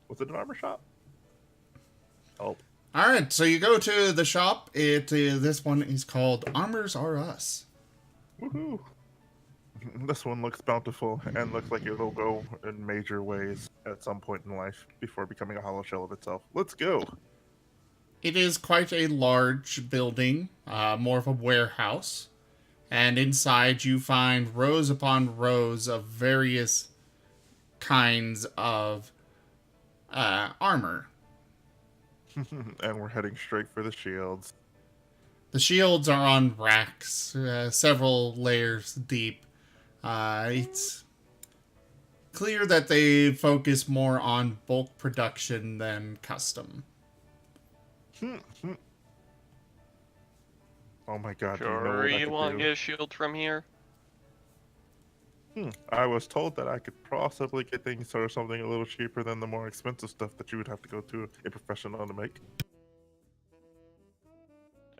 Was it an armor shop? Oh. All right, so you go to the shop. This one is called Armors Are Us. Woohoo! This one looks bountiful and looks like it'll go in major ways at some point in life before becoming a hollow shell of itself. Let's go! It is quite a large building, more of a warehouse. And inside you find rows upon rows of various kinds of armor. And we're heading straight for the shields. The shields are on racks, several layers deep. It's clear that they focus more on bulk production than custom. Oh my god, do Sure, you you know what I want could to do? get a shield from here? I was told that I could possibly get things for something a little cheaper than the more expensive stuff that you would have to go to a professional to make.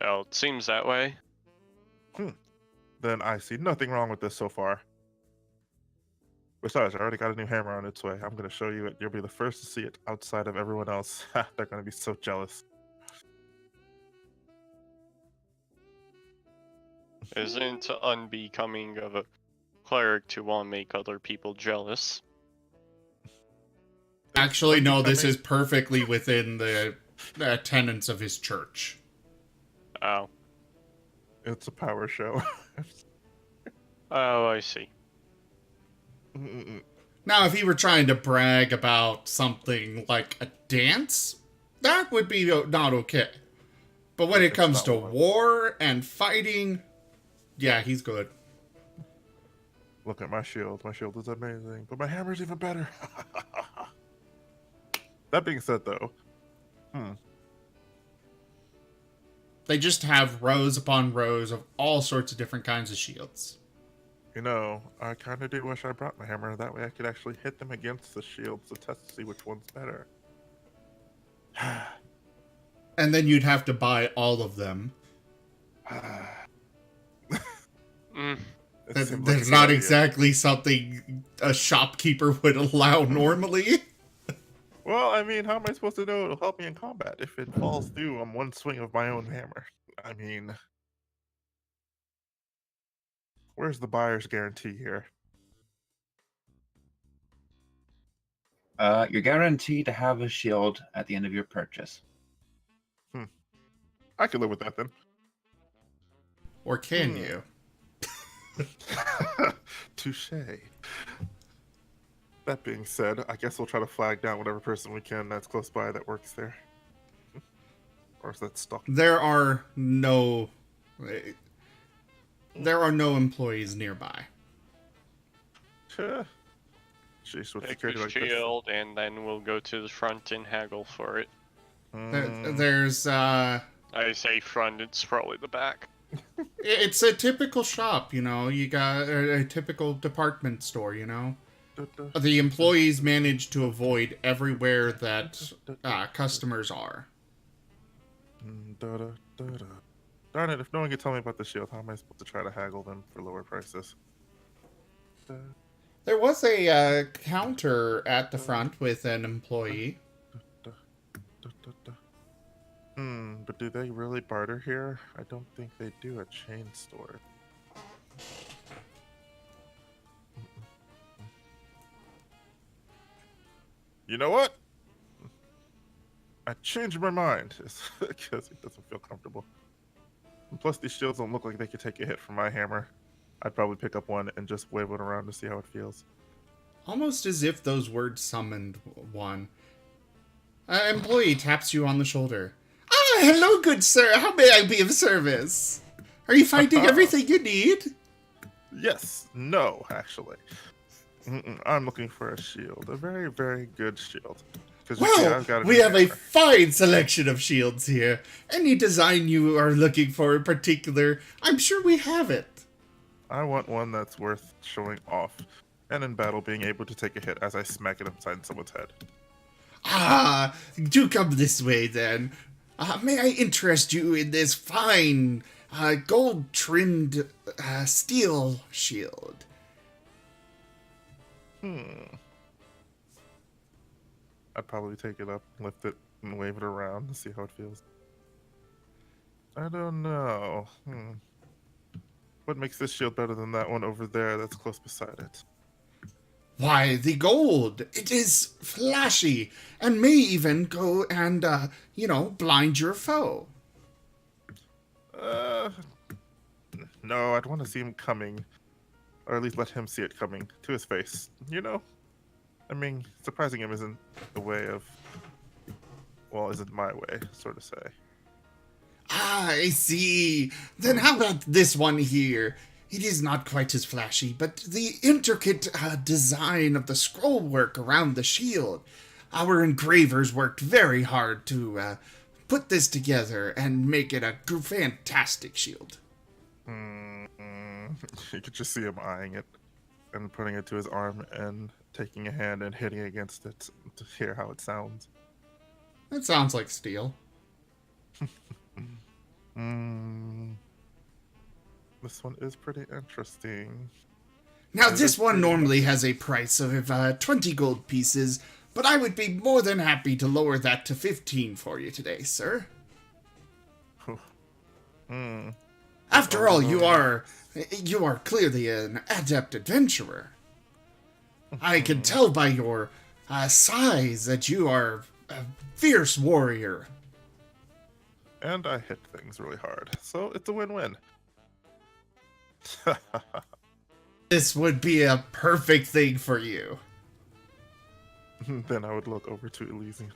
Oh, it seems that way. Then I see nothing wrong with this so far. Besides, I already got a new hammer on its way. I'm going to show you it. You'll be the first to see it outside of everyone else. They're going to be so jealous. Isn't it unbecoming of a cleric to want to make other people jealous? Actually, no, this is perfectly within the tenets of his church. Oh. It's a power show. Oh, I see. Now, if he were trying to brag about something like a dance, that would be not okay. But when it comes to war and fighting, yeah, he's good. Look at my shield. My shield is amazing, but my hammer's even better. That being said, though, They just have rows upon rows of all sorts of different kinds of shields. you know, I kind of do wish I brought my hammer. That way I could actually hit them against the shields to test to see which one's better. And then you'd have to buy all of them. It seems like a That's good not idea. exactly something a shopkeeper would allow normally. Well, I mean, how am I supposed to know it'll help me in combat if it falls through on one swing of my own hammer? I mean, where's the buyer's guarantee here? You're guaranteed to have a shield at the end of your purchase. I could live with that then. Or can you? Touche. That being said, I guess we'll try to flag down whatever person we can that's close by that works there. Or is that stuck? There are no employees nearby. Jeez, with Pick security a like this. shield, and then we'll go to the front and haggle for it. There's I say front, it's probably the back. it's a typical shop, you know. You got a typical department store, you know. The employees manage to avoid everywhere that customers are. Darn it, if no one can tell me about the shield, how am I supposed to try to haggle them for lower prices? There was a counter at the front with an employee. But do they really barter here? I don't think they do at chain store. You know what? I changed my mind. It's because it doesn't feel comfortable. And plus, these shields don't look like they could take a hit from my hammer. I'd probably pick up one and just wave it around to see how it feels. Almost as if those words summoned one. An employee taps you on the shoulder. Ah, hello, good sir. How may I be of service? Are you finding everything you need? Yes. No, actually. I'm looking for a shield. A very, very good shield. Because you see, Well, I've got a we have a hammer. fine selection of shields here. Any design you are looking for in particular, I'm sure we have it. I want one that's worth showing off, and in battle being able to take a hit as I smack it upside someone's head. Ah, do come this way then. May I interest you in this fine, gold-trimmed steel shield? I'd probably take it up, lift it, and wave it around to see how it feels. I don't know. What makes this shield better than that one over there that's close beside it? Why, the gold. It is flashy, and may even go and, blind your foe. No, I'd want to see him coming, or at least let him see it coming to his face. You know? I mean, surprising him isn't the way of, well, isn't my way, sort of say. Ah, I see. Then how about this one here? It is not quite as flashy, but the intricate design of the scroll work around the shield. Our engravers worked very hard to put this together and make it a fantastic shield. You could just see him eyeing it and putting it to his arm and taking a hand and hitting against it to hear how it sounds. That sounds like steel. This one is pretty interesting. Now, It this is one pretty normally has a price of 20 gold pieces, but I would be more than happy to lower that to 15 for you today, sir. After all, you are clearly an adept adventurer. I can tell by your size that you are a fierce warrior. And I hit things really hard, so it's a win-win. This would be a perfect thing for you. Then I would look over to Elysian.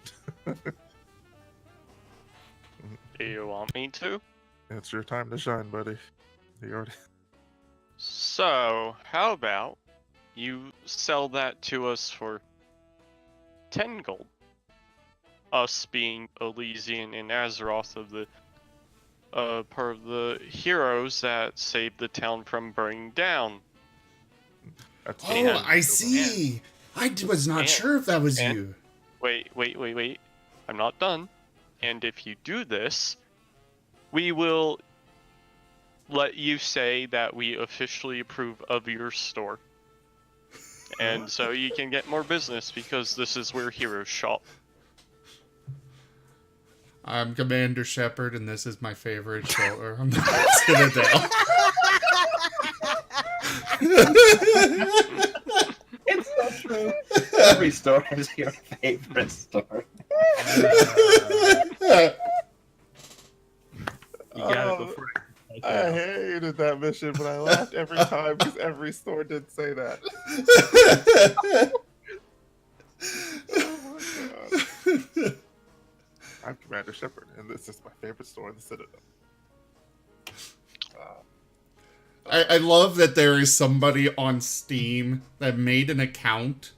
Do you want me to? It's your time to shine, buddy. You already... So, how about you sell that to us for 10 gold? Us being Elysian and Azeroth of the part of the heroes that saved the town from burning down. That's Oh, I see. I was not sure if that was you. Wait. I'm not done. And if you do this, we will let you say that we officially approve of your store. And so you can get more business because this is where heroes shop. I'm Commander Shepard, and this is my favorite shoulder on the Citadel. It's so true. Every store is your favorite store. You got it before. I hated that mission, but I laughed every time because every store did say that. Oh my god. I'm Commander Shepard, and this is my favorite store in the Citadel. I love that there is somebody on Steam that made an account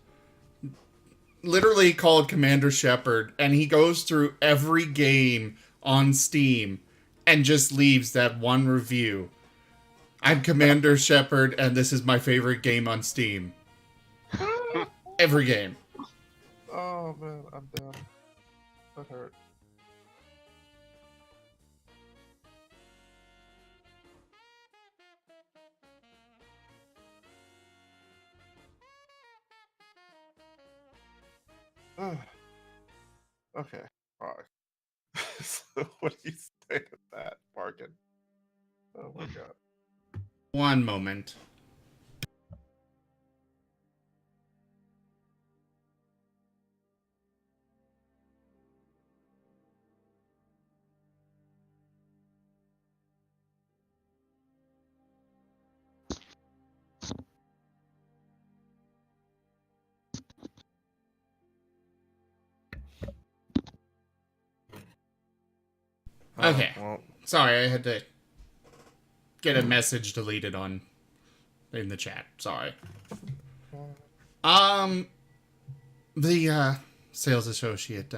literally called Commander Shepard, and he goes through every game on Steam and just leaves that one review. I'm Commander Shepard, and this is my favorite game on Steam. Every game. Oh man, I'm down. That hurt. Okay, alright. So what do you say to that bargain? Oh my god. One moment. Okay. Well, Sorry, I had to get a message deleted in the chat. Sorry. The sales associate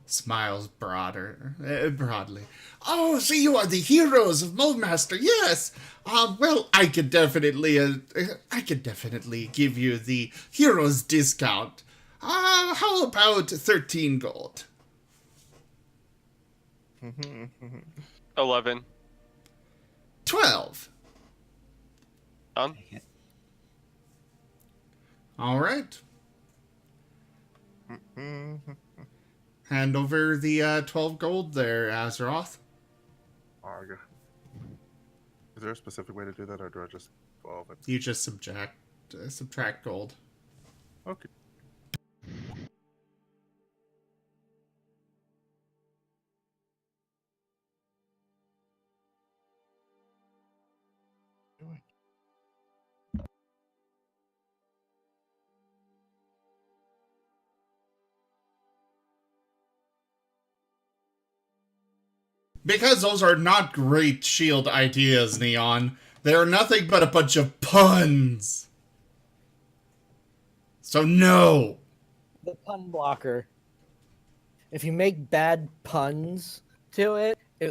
smiles broadly. Oh, so you are the heroes of Moldmaster? Yes. Well, I could definitely give you the heroes discount. How about 13 gold? 11. 12. Done. All right. Hand over the 12 gold there, Azeroth. Arg. Is there a specific way to do that, or do I just 12 it? You just subtract gold. Okay. Because those are not great shield ideas, Neon. They are nothing but a bunch of puns. So no. The pun blocker. If you make bad puns to it, you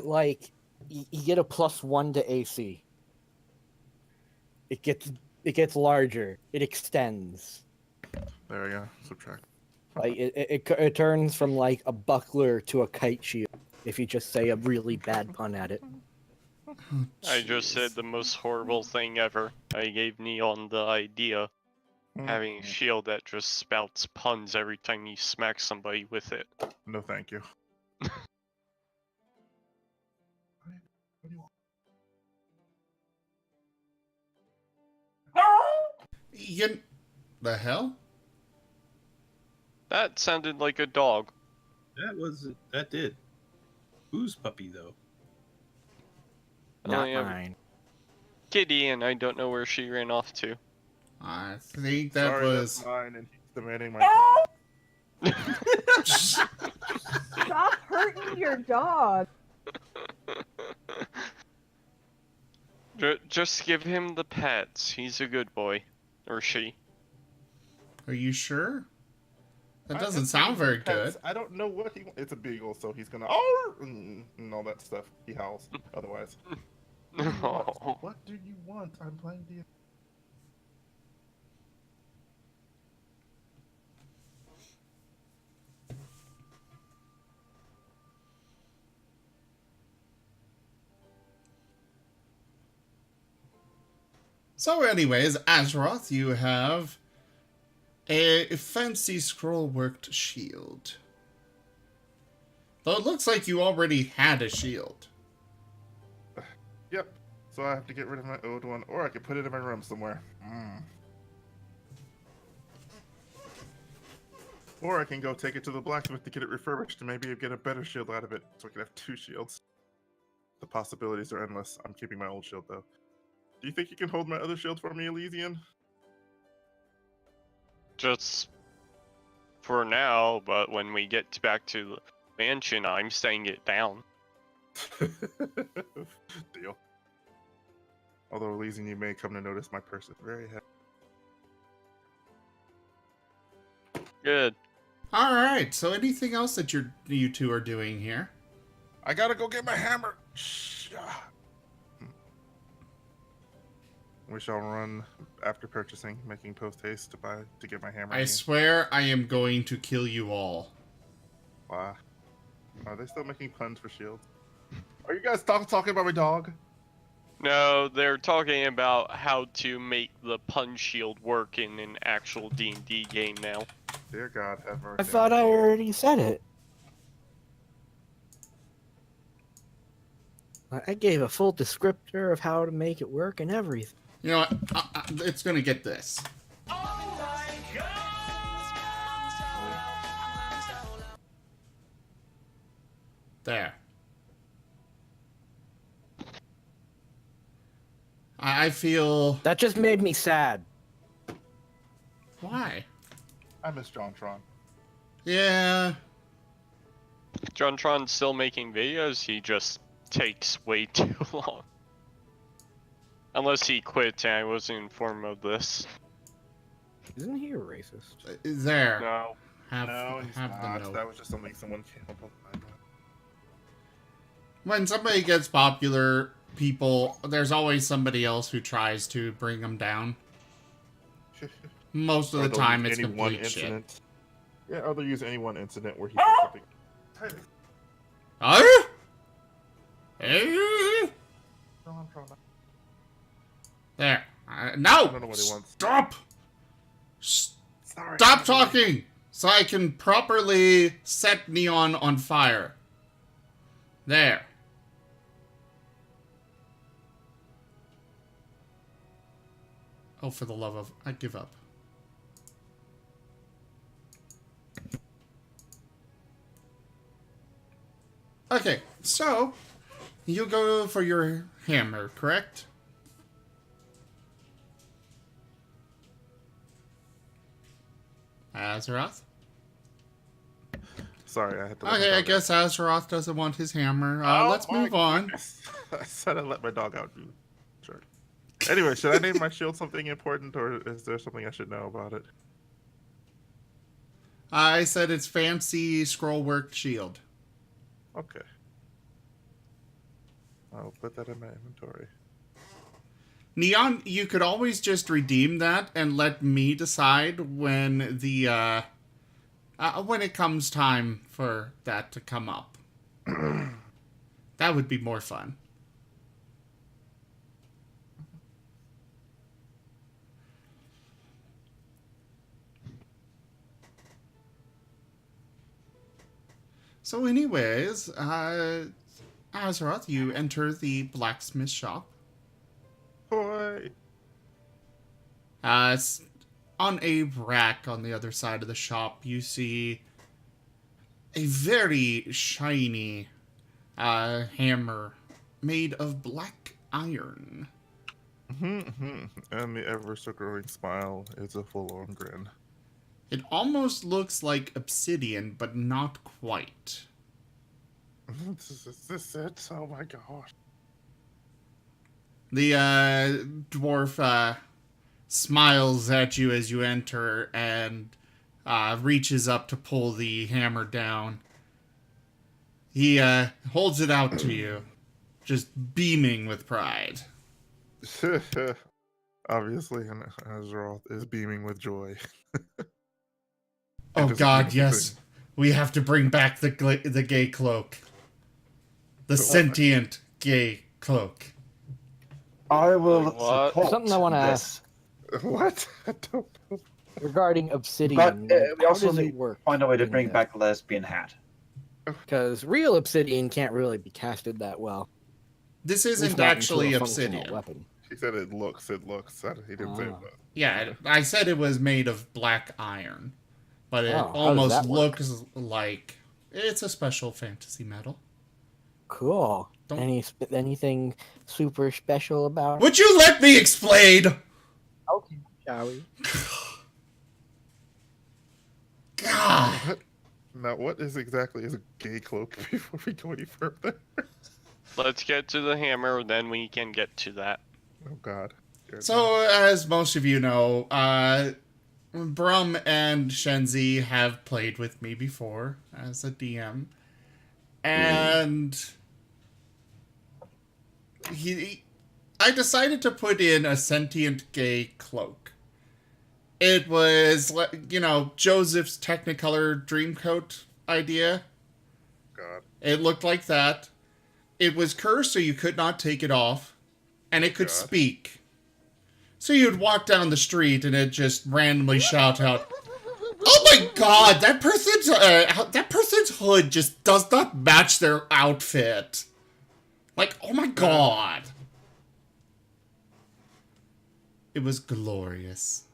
get a +1 to AC. It gets larger. It extends. There we go. Subtract. Like it turns from like a buckler to a kite shield if you just say a really bad pun at it. I just said the most horrible thing ever. I gave Neon the idea. Having a shield that just spouts puns every time you smack somebody with it. No, thank you. The hell? That sounded like a dog. That did. Whose puppy though? Not yeah. mine. Kitty, and I don't know where she ran off to. I think that Sorry, was... that's mine, and he's demanding my... Stop hurting your dog. Just give him the pets. He's a good boy. Or she. Are you sure? That doesn't sound very good. I don't know what he wants. It's a beagle, so he's gonna... Oh! And all that stuff. He howls. Otherwise. No. What do you want? I'm playing the... So anyways, Azeroth, you have a fancy scroll-worked shield. Though it looks like you already had a shield. Yep. So I have to get rid of my old one, or I could put it in my room somewhere. Or I can go take it to the blacksmith to get it refurbished and maybe get a better shield out of it, so I can have 2 shields. The possibilities are endless. I'm keeping my old shield, though. Do you think you can hold my other shield for me, Elysian? Just for now, but when we get back to the mansion, I'm staying it down. Deal. Although, Elysian, you may come to notice my purse is very heavy. Good. Alright, so anything else that you two are doing here? I gotta go get my hammer! We shall run after purchasing, making post-haste to get my hammer. I swear I am going to kill you all. Why? Are they still making puns for shields? Are you guys talking about my dog? No, they're talking about how to make the pun shield work in an actual D&D game now. Dear God, have mercy. I thought I already said it. I gave a full descriptor of how to make it work and everything. You know what? It's gonna get this. There. I feel... That just made me sad. Why? I miss JonTron. Yeah. JonTron's still making videos, he just takes way too long. Unless he quit and I wasn't informed of this. Isn't he a racist? There. No. No, he's have the not. note. That was just something someone came up with. When somebody gets popular, there's always somebody else who tries to bring them down. Most of Or the they'll time, use it's any one complete shit. incident. Yeah, or they'll use any one incident where he did something. There. I No! don't know what he wants. Stop! Sorry. Stop talking! So I can properly set Neon on fire. There. Oh, for the love of... I give up. Okay, so... You go for your hammer, correct? Azeroth? Sorry, I had to. Okay, I guess Azeroth doesn't want his hammer. Let's my move on. goodness. I said I let my dog out, dude. Sure. Anyway, should I name my shield something important, or is there something I should know about it? I said it's fancy scroll-worked shield. Okay. I'll put that in my inventory. Neon, you could always just redeem that and let me decide when the, when it comes time for that to come up. That would be more fun. So anyways, Azeroth, you enter the blacksmith shop. Boy. On a rack on the other side of the shop, you see a very shiny hammer made of black iron. And the ever so growing smile is a full-on grin. It almost looks like obsidian, but not quite. Is this it? Oh my gosh. The dwarf smiles at you as you enter and reaches up to pull the hammer down. He holds it out to you, just beaming with pride. Obviously, Azeroth is beaming with joy. Oh God, yes. We have to bring back the gay cloak. The sentient gay cloak. I will What? support Something I want to this. ask What? I don't know. regarding obsidian. But we how also does it need work? find a way to in bring this? back lesbian hat. Because real obsidian can't really be casted that well. This At least isn't not into actually a functional obsidian. Weapon. He said it looks. He didn't say it Ah. was. Yeah, I said it was made of black iron. But it Oh, how does almost that work? looks like it's a special fantasy metal. Cool. Don't- Anything super special about it? Would you let me explain? Okay, shall we? God. Now, what is exactly is a gay cloak before we go any further? Let's get to the hammer, then we can get to that. Oh God. So, as most of you know, Brum and Shenzi have played with me before as a DM. And I decided to put in a sentient gay cloak. It was, Joseph's Technicolor Dreamcoat idea. God. It looked like that. It was cursed, so you could not take it off. And it could God. speak. So you'd walk down the street and it just randomly shout out, "Oh my God, that person's hood just does not match their outfit." Like, oh my God. It was glorious.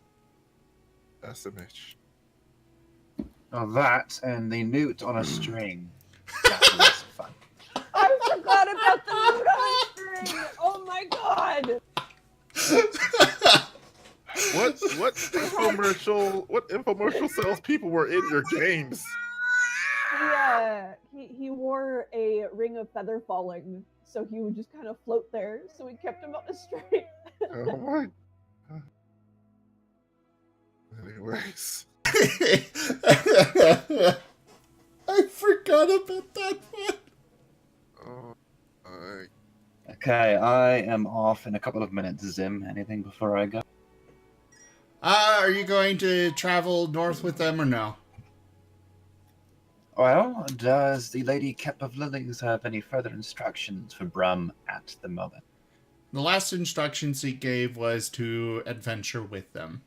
SMH. Oh, that and the newt on a string. That was lots of fun. I forgot about the mood on the string. Oh my god. What infomercial salespeople were in your games? Yeah, he wore a ring of feather falling, so he would just kind of float there. So we kept him on the string. Oh my. Anyways. I forgot about that one. Oh, Okay, I am off in a couple of minutes, Zim. Anything before I go? Are you going to travel north with them or no? Well, does the Lady Kep of Lilies have any further instructions for Brum at the moment? The last instructions he gave was to adventure with them.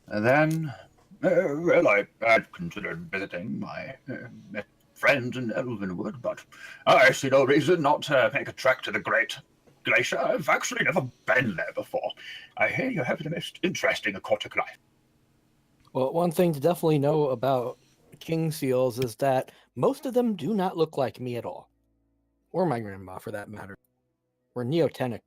Then, well, I had considered visiting my friends in Elvenwood, but I see no reason not to make a trek to the Great Glacier. I've actually never been there before. I hear you have the most interesting aquatic life. Well, one thing to definitely know about king seals is that most of them do not look like me at all. Or my grandma, for that matter. We're neotenic.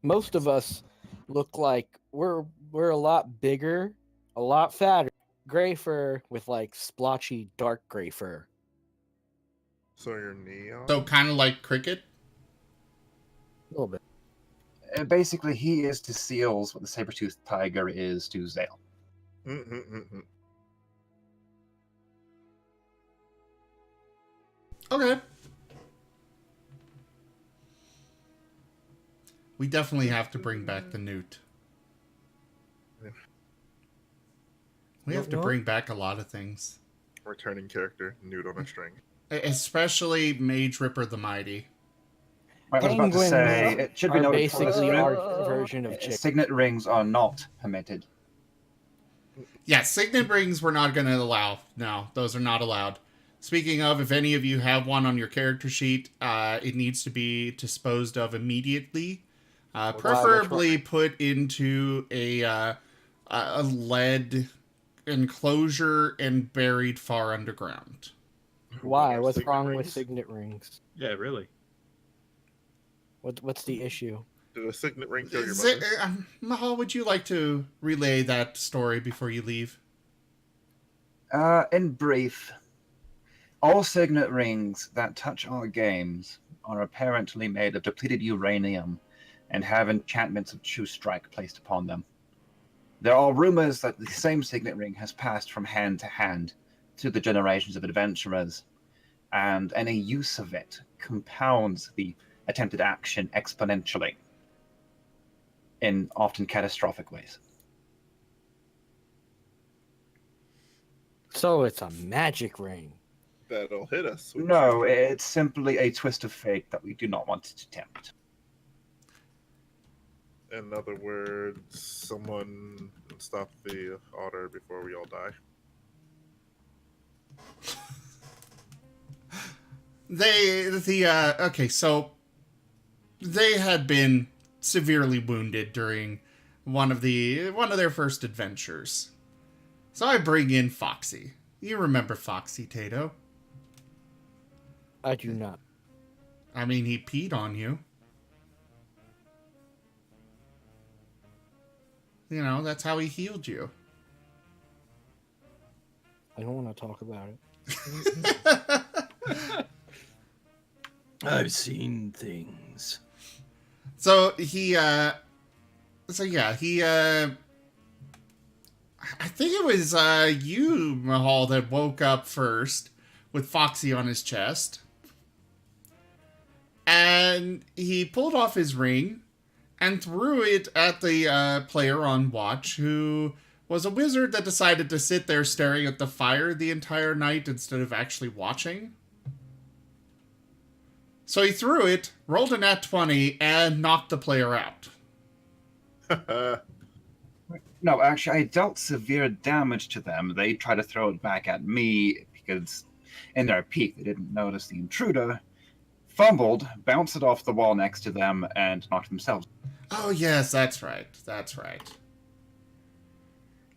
Most of us look like we're a lot bigger, a lot fatter, gray fur with like splotchy dark gray fur. so you're neon? So kind of like cricket. A little bit. Basically, he is to seals what the saber-toothed tiger is to Zale. Okay. We definitely have to bring back the newt. We have to bring back a lot of things. Returning character, nude on a string. Especially Mage Ripper the Mighty. I was about to Penguins say, it should be are noted basically our version of chicken. signet rings are not permitted. Yeah, signet rings we're not going to allow. No, those are not allowed. Speaking of, if any of you have one on your character sheet, it needs to be disposed of immediately. Preferably put into a lead enclosure and buried far underground. Why? What's Signet wrong with rings? signet rings? Yeah, really. What's the issue? Did a signet ring kill your mother? Mahal, would you like to relay that story before you leave? In brief, all signet rings that touch our games are apparently made of depleted uranium and have enchantments of true strike placed upon them. There are rumors that the same signet ring has passed from hand to hand through the generations of adventurers, and any use of it compounds the attempted action exponentially in often catastrophic ways. So it's a magic ring. That'll hit us. No, it's simply a twist of fate that we do not want to tempt. In other words, someone stop the otter before we all die. Okay, so they had been severely wounded during one of their first adventures. So I bring in Foxy. You remember Foxy, Tayto? I do not. I mean, he peed on you. You know, that's how he healed you. I don't want to talk about it. I've seen things. So I think it was you, Mahal, that woke up first with Foxy on his chest. And he pulled off his ring and threw it at the player on watch, who was a wizard that decided to sit there staring at the fire the entire night instead of actually watching. So he threw it, rolled a nat 20, and knocked the player out. No, actually, I dealt severe damage to them. They tried to throw it back at me because in their peak they didn't notice the intruder, fumbled, bounced it off the wall next to them, and knocked themselves. Oh, yes, that's right. That's right.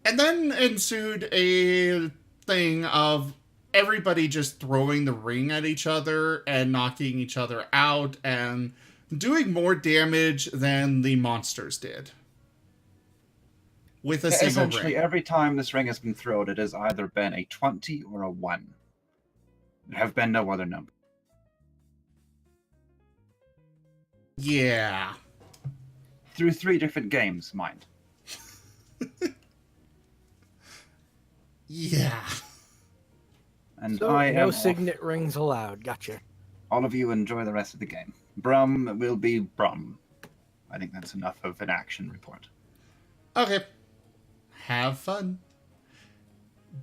And then ensued a thing of everybody just throwing the ring at each other and knocking each other out and doing more damage than the monsters did. With a single Essentially, ring. every time this ring has been thrown, it has either been a 20 or a 1. There have been no other number. Yeah. through 3 different games, mind. Yeah. And So, I no am off. signet rings allowed. Gotcha. All of you enjoy the rest of the game. Brum will be Brum. I think that's enough of an action report. Okay. Have fun.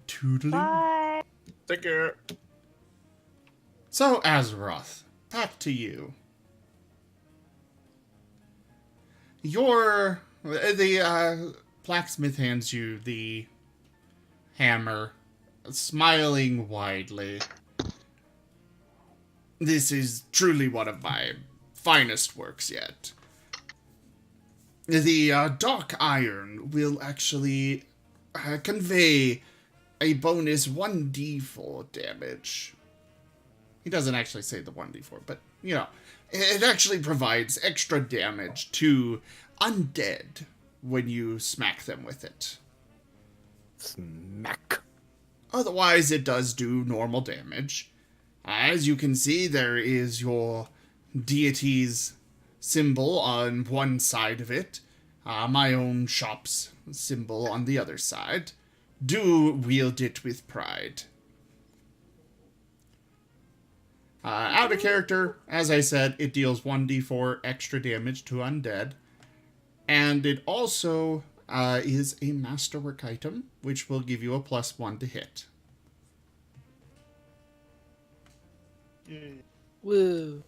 Toodaloo. Bye. Take care. So, Azeroth, back to you. The blacksmith hands you the hammer, smiling widely. This is truly one of my finest works yet. The dark iron will actually convey a bonus 1d4 damage. He doesn't actually say the 1d4, but, you know, it actually provides extra damage to undead when you smack them with it. Smack. Otherwise, it does do normal damage. As you can see, there is your deity's symbol on one side of it, my own shop's symbol on the other side. Do wield it with pride. Out of character, as I said, it deals 1d4 extra damage to undead. And it also is a masterwork item, which will give you a +1 to hit. Woo.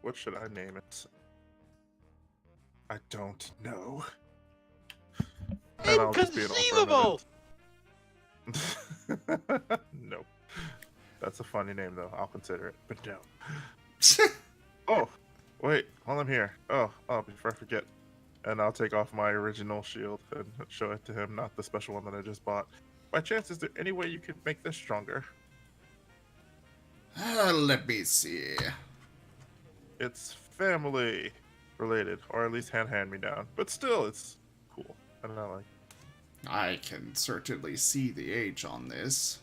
What should I name it? I don't know. And I'll just be an Inconceivable! alternative. Nope. That's a funny name, though. I'll consider it, but no. Oh, wait. While I'm here. Oh, before I forget. And I'll take off my original shield and show it to him, not the special one that I just bought. By chance, is there any way you could make this stronger? Let me see. It's family related, or at least hand me down. But still, it's cool. I don't know, like. I can certainly see the age on this.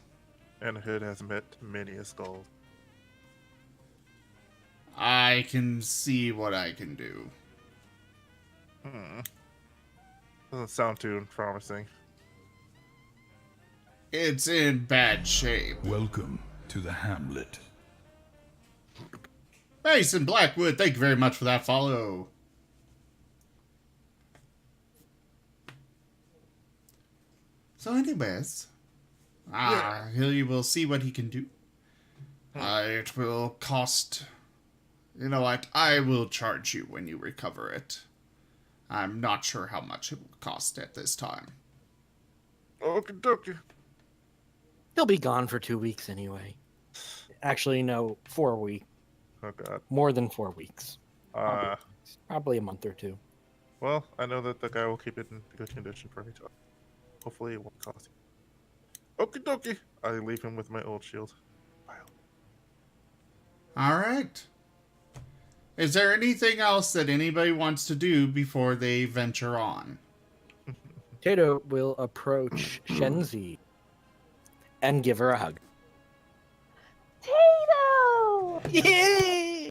And Hood has met many a skull. I can see what I can do. Doesn't sound too promising. It's in bad shape. Welcome to the hamlet. Mason Blackwood, thank you very much for that follow. So anyways, he will see what he can do. It will cost... You know what? I will charge you when you recover it. I'm not sure how much it will cost at this time. Okie dokie. He'll be gone for 2 weeks anyway. Actually, no, 4 weeks. Oh god. More than 4 weeks. Probably a month or 2. Well, I know that the guy will keep it in good condition for me to. Hopefully it won't cost him. Okie dokie. I leave him with my old shield. Alright. Is there anything else that anybody wants to do before they venture on? Tayto will approach Shenzi and give her a hug. Tayto! Yay!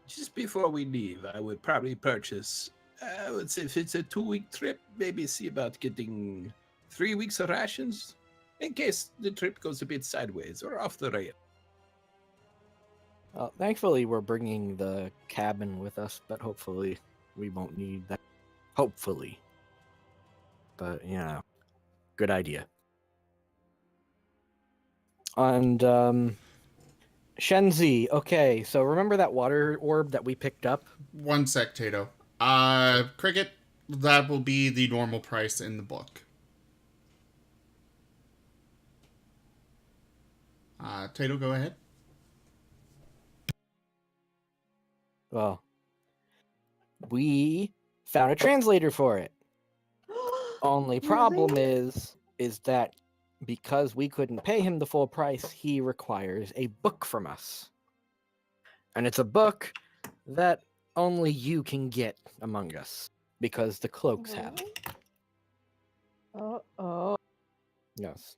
Just before we leave, I would probably purchase, I would say if it's a 2-week trip, maybe see about getting 3 weeks of rations in case the trip goes a bit sideways or off the rail. Thankfully, we're bringing the cabin with us, but hopefully we won't need that. Hopefully. But, you know, good idea. And, Shenzi, okay, so remember that water orb that we picked up? One sec, Tayto. Cricket, that will be the normal price in the book. Tayto, go ahead. Well, we found a translator for it. Only problem is that because we couldn't pay him the full price, he requires a book from us. And it's a book that only you can get among us because the cloaks have it. Uh-oh. Yes.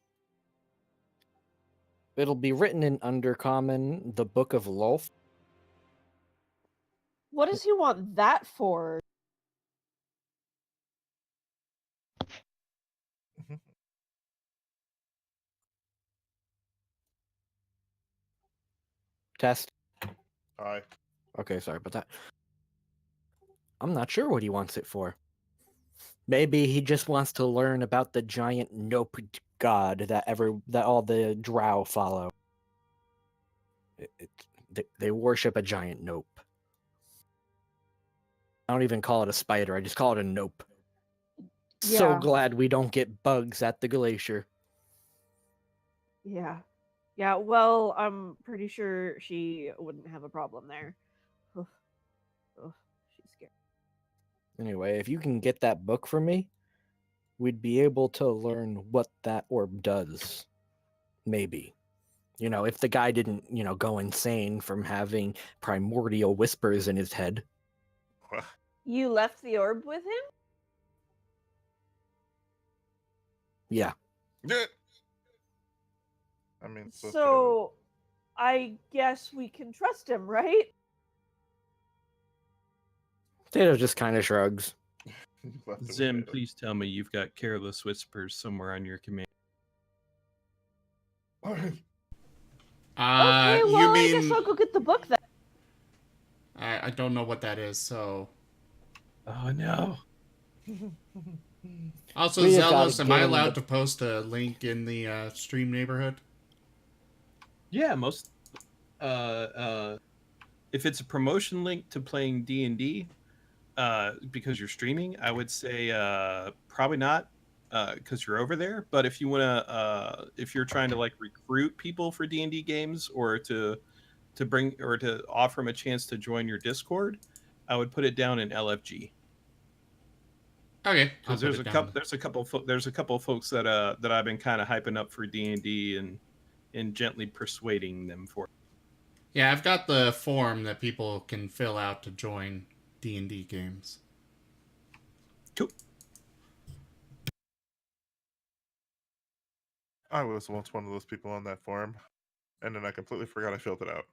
It'll be written in Undercommon, the Book of Lolth. What does he want that for? Test. Hi. Okay, sorry about that. I'm not sure what he wants it for. Maybe he just wants to learn about the giant nope god that all the drow follow. They worship a giant nope. I don't even call it a spider. I just call it a nope. So Yeah. glad we don't get bugs at the glacier. Yeah. Yeah, well, I'm pretty sure she wouldn't have a problem there. Oof. Oof. She's scared. Anyway, if you can get that book for me, we'd be able to learn what that orb does. Maybe. You know, if the guy didn't, go insane from having primordial whispers in his head. You left the orb with him? Yeah. Yeah. I mean, So, I guess we can trust him, right? Tayto just kind of shrugs. Zim, please tell me you've got careless whispers somewhere on your command. Okay, well, You I guess mean... I'll go get the book then. I don't know what that is, so... Oh no. Also, We have Zealous, got a am I game allowed to- to post a link in the stream neighborhood? Yeah, most if it's a promotion link to playing D&D because you're streaming, I would say probably not because you're over there, but if you want to if you're trying to like recruit people for D&D games or to bring or to offer them a chance to join your Discord, I would put it down in LFG. Okay, Because there's a couple of folks that that I've been kind of hyping up for D&D and gently persuading them for. Yeah, I've got the form that people can fill out to join D&D games. Cool. I was once one of those people on that forum, and then I completely forgot I filled it out.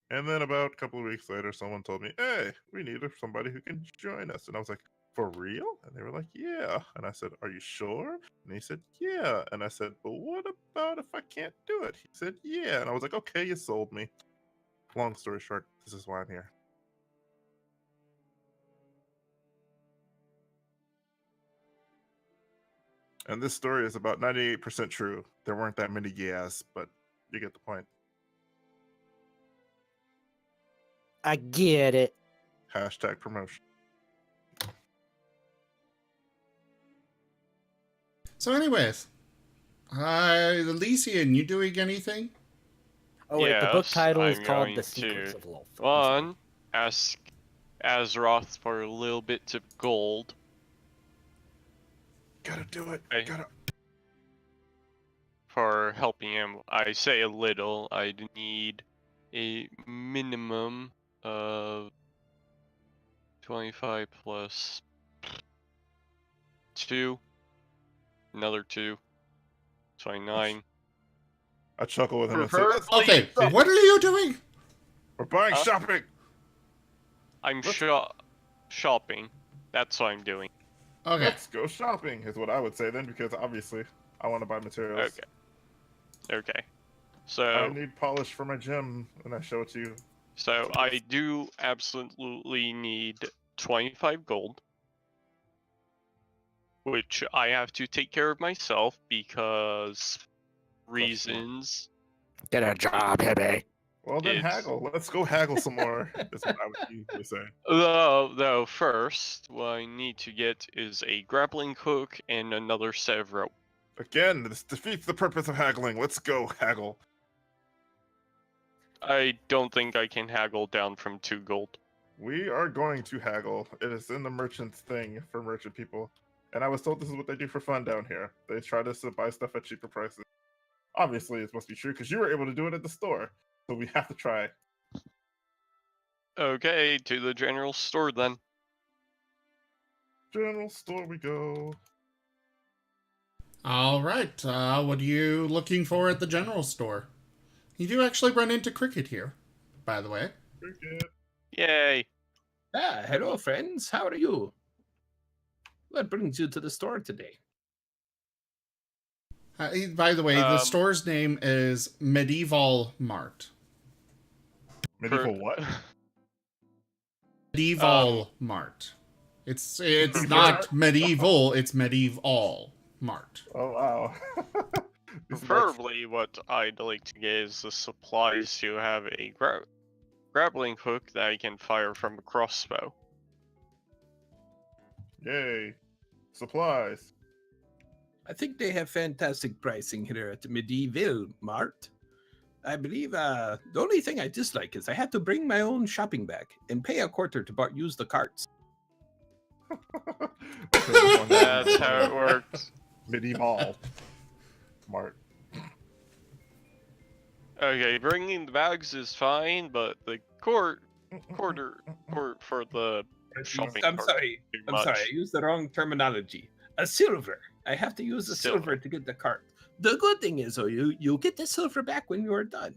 And then about a couple of weeks later, someone told me, "Hey, we need somebody who can join us." And I was like, "For real?" And they were like, "Yeah." And I said, "Are you sure?" And he said, "Yeah." And I said, "But what about if I can't do it?" He said, "Yeah." And I was like, "Okay, you sold me." Long story short, this is why I'm here. And this story is about 98% true. There weren't that many yeahs, but you get the point. I get it. Hashtag promotion. So anyways, Elysian, you doing anything? Oh wait, the book Yes, title is I'm called going The Secrets to of Lolth. I'm sorry. One, ask Azeroth for a little bit of gold. Gotta do it. Okay. Gotta. For helping him. I say a little. I'd need a minimum of 25 plus 2. Another 2. 29. I chuckle with him and say, "Let's Okay, what are you doing? we're buying shopping." I'm shopping. That's what I'm doing. Okay. Let's go shopping is what I would say then, because obviously I want to buy materials. Okay. I So need polish for my gym, and I show it to you. So I do absolutely need 25 gold, which I have to take care of myself because reasons. Get a job, hippie. Well, then It's- haggle. Let's go haggle some more. That's what I would usually say. Though first, what I need to get is a grappling hook and another set of rope. Again, this defeats the purpose of haggling. Let's go haggle. I don't think I can haggle down from 2 gold. We are going to haggle. It is in the merchant's thing for merchant people. And I was told this is what they do for fun down here. They try to buy stuff at cheaper prices. Obviously, it must be true because you were able to do it at the store. So we have to try. Okay, to the general store then. General store we go. All right. What are you looking for at the general store? You do actually run into Cricket here, by the way. Yay. Hello, friends. How are you? What brings you to the store today? By the way, the store's name is Medieval Mart. Medieval what? Medieval Mart. It's not medieval, it's medieval Mart. Oh, wow. Preferably, what I'd like to get is the supplies to have a grappling hook that I can fire from a crossbow. Yay. Supplies. I think they have fantastic pricing here at the Medieval Mart. I believe the only thing I dislike is I had to bring my own shopping bag and pay a quarter to use the carts. That's how it works. Medieval Mart. Okay, bringing the bags is fine, but the quarter for the shopping I'm cart sorry. is too I'm much. sorry. I used the wrong terminology. A silver. I have to use the silver to get the cart. The good thing is, you get the silver back when you are done.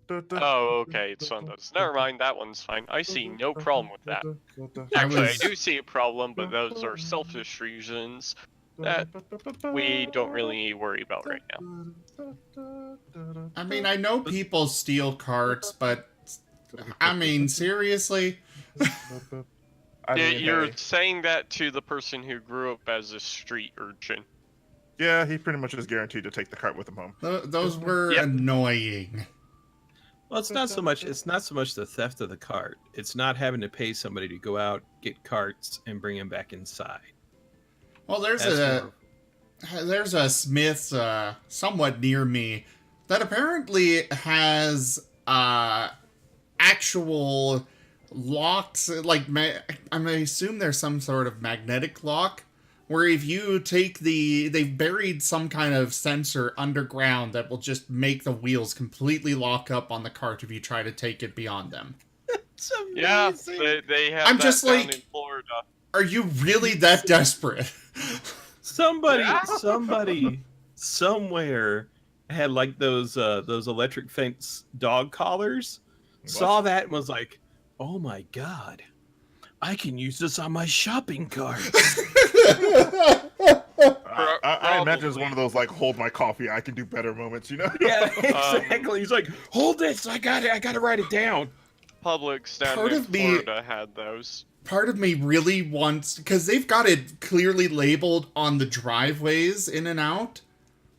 Oh, okay, it's one of those. Never mind, that one's fine. I see no problem with that. Actually, I do see a problem, but those are selfish reasons that we don't really worry about right now. I mean, I know people steal carts, but I mean, seriously? You're saying that to the person who grew up as a street urchin. Yeah, he pretty much is guaranteed to take the cart with him home. Those were annoying. Well, it's not so much the theft of the cart. It's not having to pay somebody to go out, get carts, and bring them back inside. Well, there's a Smith's somewhat near me that apparently has actual locks. Like, I assume there's some sort of magnetic lock where if you take they've buried some kind of sensor underground that will just make the wheels completely lock up on the cart if you try to take it beyond them. It's amazing. Yeah, they have I'm that just down like, in Florida. Are you really that desperate? Somebody, somewhere had like those electric fence dog collars. What? Saw that and was like, "Oh my god, I can use this on my shopping cart." I imagine it's one of those like hold my coffee, I can do better moments, you know? Yeah, exactly. He's like, "Hold this, I got it. I got to write it down." Publix down Part in of me- Florida had those. Part of me really wants, because they've got it clearly labeled on the driveways in and out,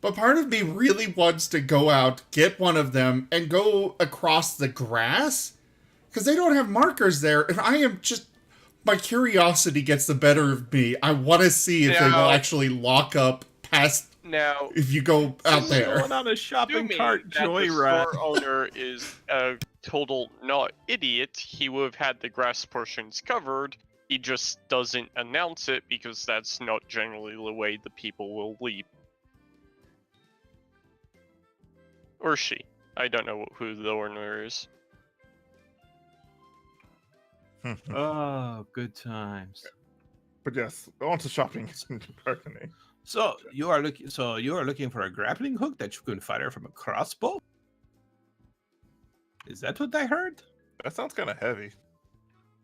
but part of me really wants to go out, get one of them, and go across the grass, because they don't have markers there, and I am just, my curiosity gets the better of me. I want to see if they will Now- actually lock up past, Now, if you go out there. Going on a shopping assuming cart that the joyride. store owner is a total not idiot, he would have had the grass portions covered. He just doesn't announce it because that's not generally the way the people will leave. Or she. I don't know who the owner is. Oh, good times. But yes, on to shopping and bargaining. So you are looking for a grappling hook that you can fire from a crossbow? Is that what I heard? That sounds kind of heavy.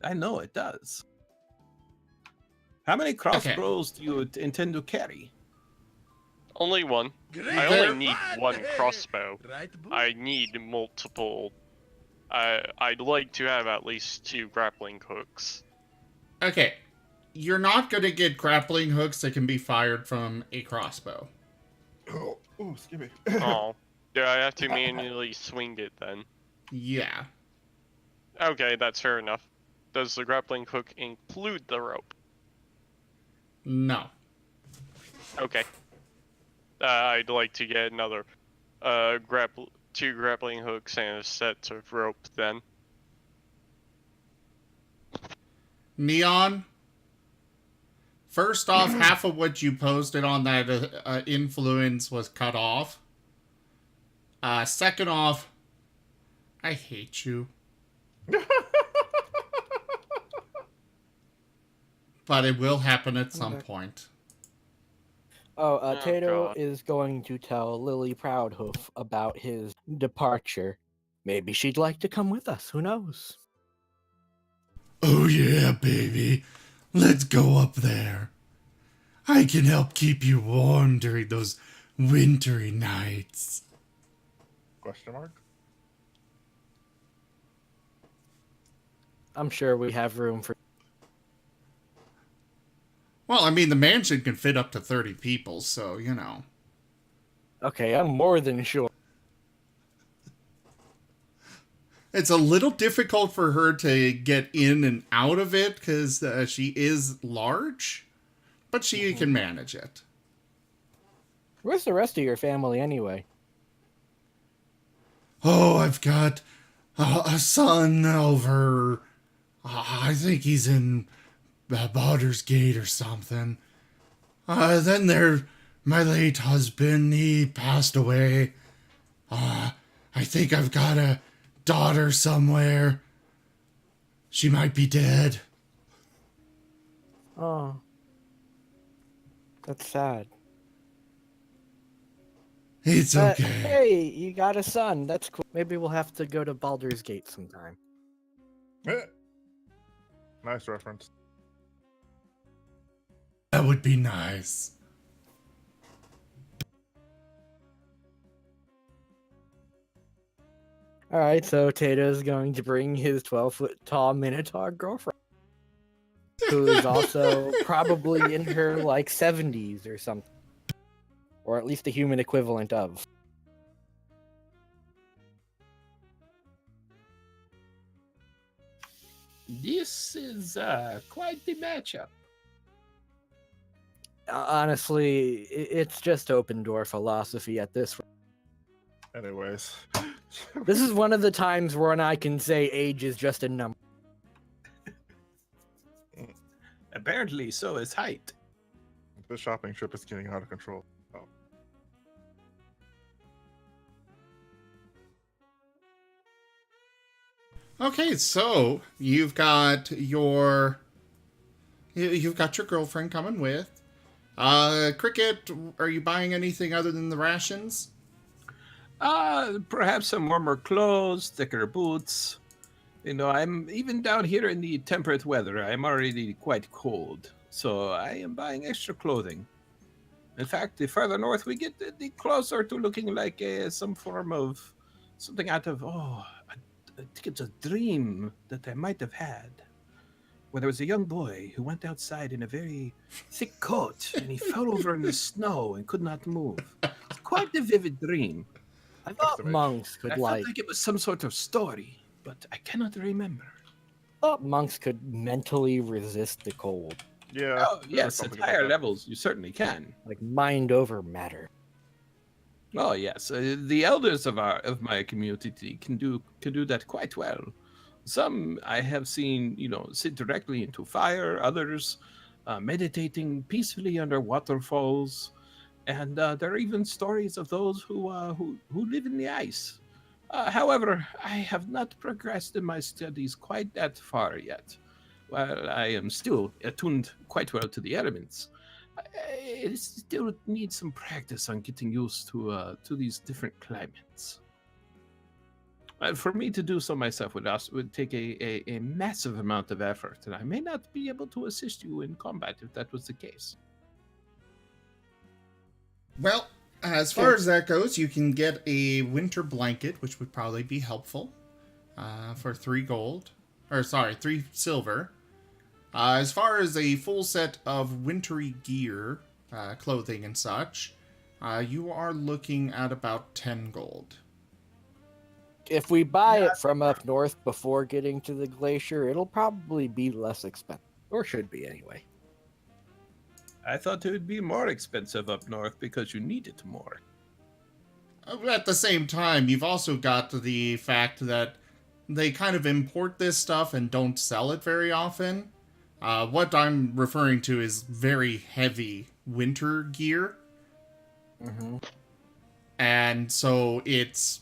I know it does. How many crossbows do you intend to carry? Only one. I only need one crossbow. I need multiple. I'd like to have at least 2 grappling hooks. Okay, you're not going to get grappling hooks that can be fired from a crossbow. Oh, excuse me. Oh, do I have to manually swing it then? Yeah. Okay, that's fair enough. Does the grappling hook include the rope? No. Okay. I'd like to get another 2 grappling hooks and a set of rope then. Neon, first off, half of what you posted on that influence was cut off. Second off, I hate you. But it will happen at some point. Tayto God. is going to tell Lily Proudhoof about his departure Maybe she'd like to come with us. Who knows? Oh yeah, baby. Let's go up there. I can help keep you warm during those wintry nights. Question mark? I'm sure we have room for. Well, I mean, the mansion can fit up to 30 people, so, you know. Okay, I'm more than sure. It's a little difficult for her to get in and out of it because she is large, but she can manage it. Where's the rest of your family anyway? Oh, I've got a son over. I think he's in Baldur's Gate or something. Then there, my late husband, he passed away. I think I've got a daughter somewhere. She might be dead. Oh. That's sad. It's But, okay. hey, you got a son. That's cool. Maybe we'll have to go to Baldur's Gate sometime. Nice reference. That would be nice. Alright, so Tayto's going to bring his 12-foot tall Minotaur girlfriend, who is also probably in her, 70s or something. Or at least the human equivalent of. This is quite the matchup. Honestly, it's just open door philosophy at this. Anyways. This is one of the times when I can say age is just a number. Apparently, so is height. The shopping trip is getting out of control. Oh. Okay, so you've got your girlfriend coming with. Cricket, are you buying anything other than the rations? Perhaps some warmer clothes, thicker boots. I'm even down here in the temperate weather. I'm already quite cold, so I am buying extra clothing. In fact, the further north we get, the closer to looking like some form of something out of I think it's a dream that I might have had. Where there was a young boy who went outside in a very thick coat and he fell over in the snow and could not move. It's quite a vivid dream. I thought monks could I felt like it was some sort of story, but I cannot remember. monks could mentally resist the cold. Yeah. Oh, yes, at higher levels, you certainly can. Like mind over matter. Oh, yes, the elders of my community can do that quite well. Some I have seen, sit directly into fire. Others meditating peacefully under waterfalls, and there are even stories of those who live in the ice. However, I have not progressed in my studies quite that far yet. While I am still attuned quite well to the elements, I still need some practice on getting used to these different climates. For me to do so myself would take a massive amount of effort, and I may not be able to assist you in combat if that was the case. Well, as far as that goes, you can get a winter blanket, which would probably be helpful, for 3 gold. Or, sorry, 3 silver. As far as a full set of wintry gear, clothing and such, you are looking at about 10 gold. If we buy it from up north before getting to the glacier, it'll probably be less expensive. Or should be, anyway. I thought it would be more expensive up north because you need it more. At the same time, you've also got the fact that they kind of import this stuff and don't sell it very often. What I'm referring to is very heavy winter gear. Mm-hmm. And so it's,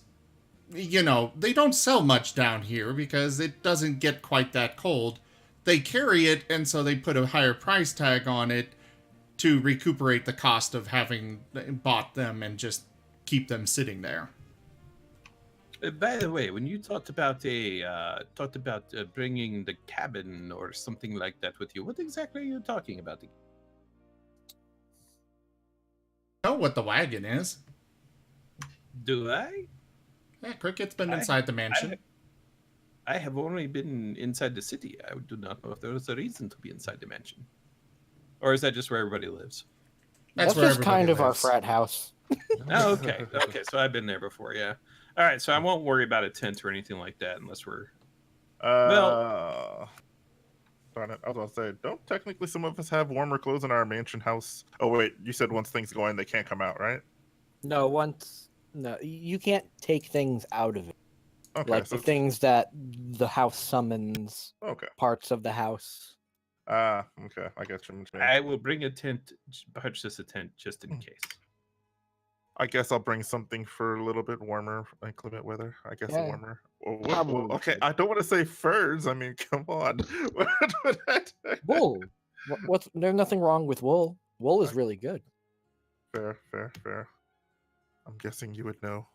they don't sell much down here because it doesn't get quite that cold. They carry it, and so they put a higher price tag on it to recuperate the cost of having bought them and just keep them sitting there. By the way, when you talked about bringing the cabin or something like that with you, what exactly are you talking about? Know what the wagon is? Do I? Yeah, Cricket's been I- inside the mansion. I have only been inside the city. I do not know if there was a reason to be inside the mansion, or is that just where everybody lives? That's That's where just everybody kind of our lives. frat house. Oh, okay. Okay, so I've been there before, yeah. All right, so I won't worry about a tent or anything like that unless we're Darn it. I was gonna say, don't technically some of us have warmer clothes in our mansion house? Oh wait, you said once things go in, they can't come out, right? No, you can't take things out of it. Okay, Like so the things that the house summons, okay. parts of the house. Okay, I get you. I will bring a tent, purchase a tent just in case. I guess I'll bring something for a little bit warmer inclement weather. I guess Yeah, warmer. probably Okay, should. I don't want to say furs. I mean, come on. Wool. What's there's nothing wrong with wool. Wool is really good. Fair. I'm guessing you would know.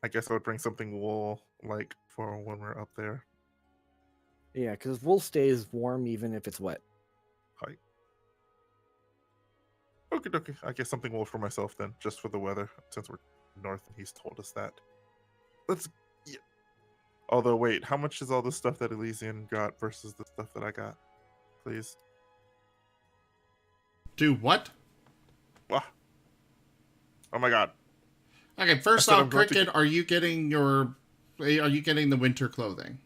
I guess I would bring something wool, like for when we're up there. Yeah, because wool stays warm even if it's wet. Hi. Okay. I guess something wool for myself then, just for the weather, since we're north and he's told us that. Yeah. Although, wait, how much is all the stuff that Elysian got versus the stuff that I got? Please. Do what? Ah. Oh my god. Okay, first I said off, I'm going to Cricket, are you getting the winter clothing?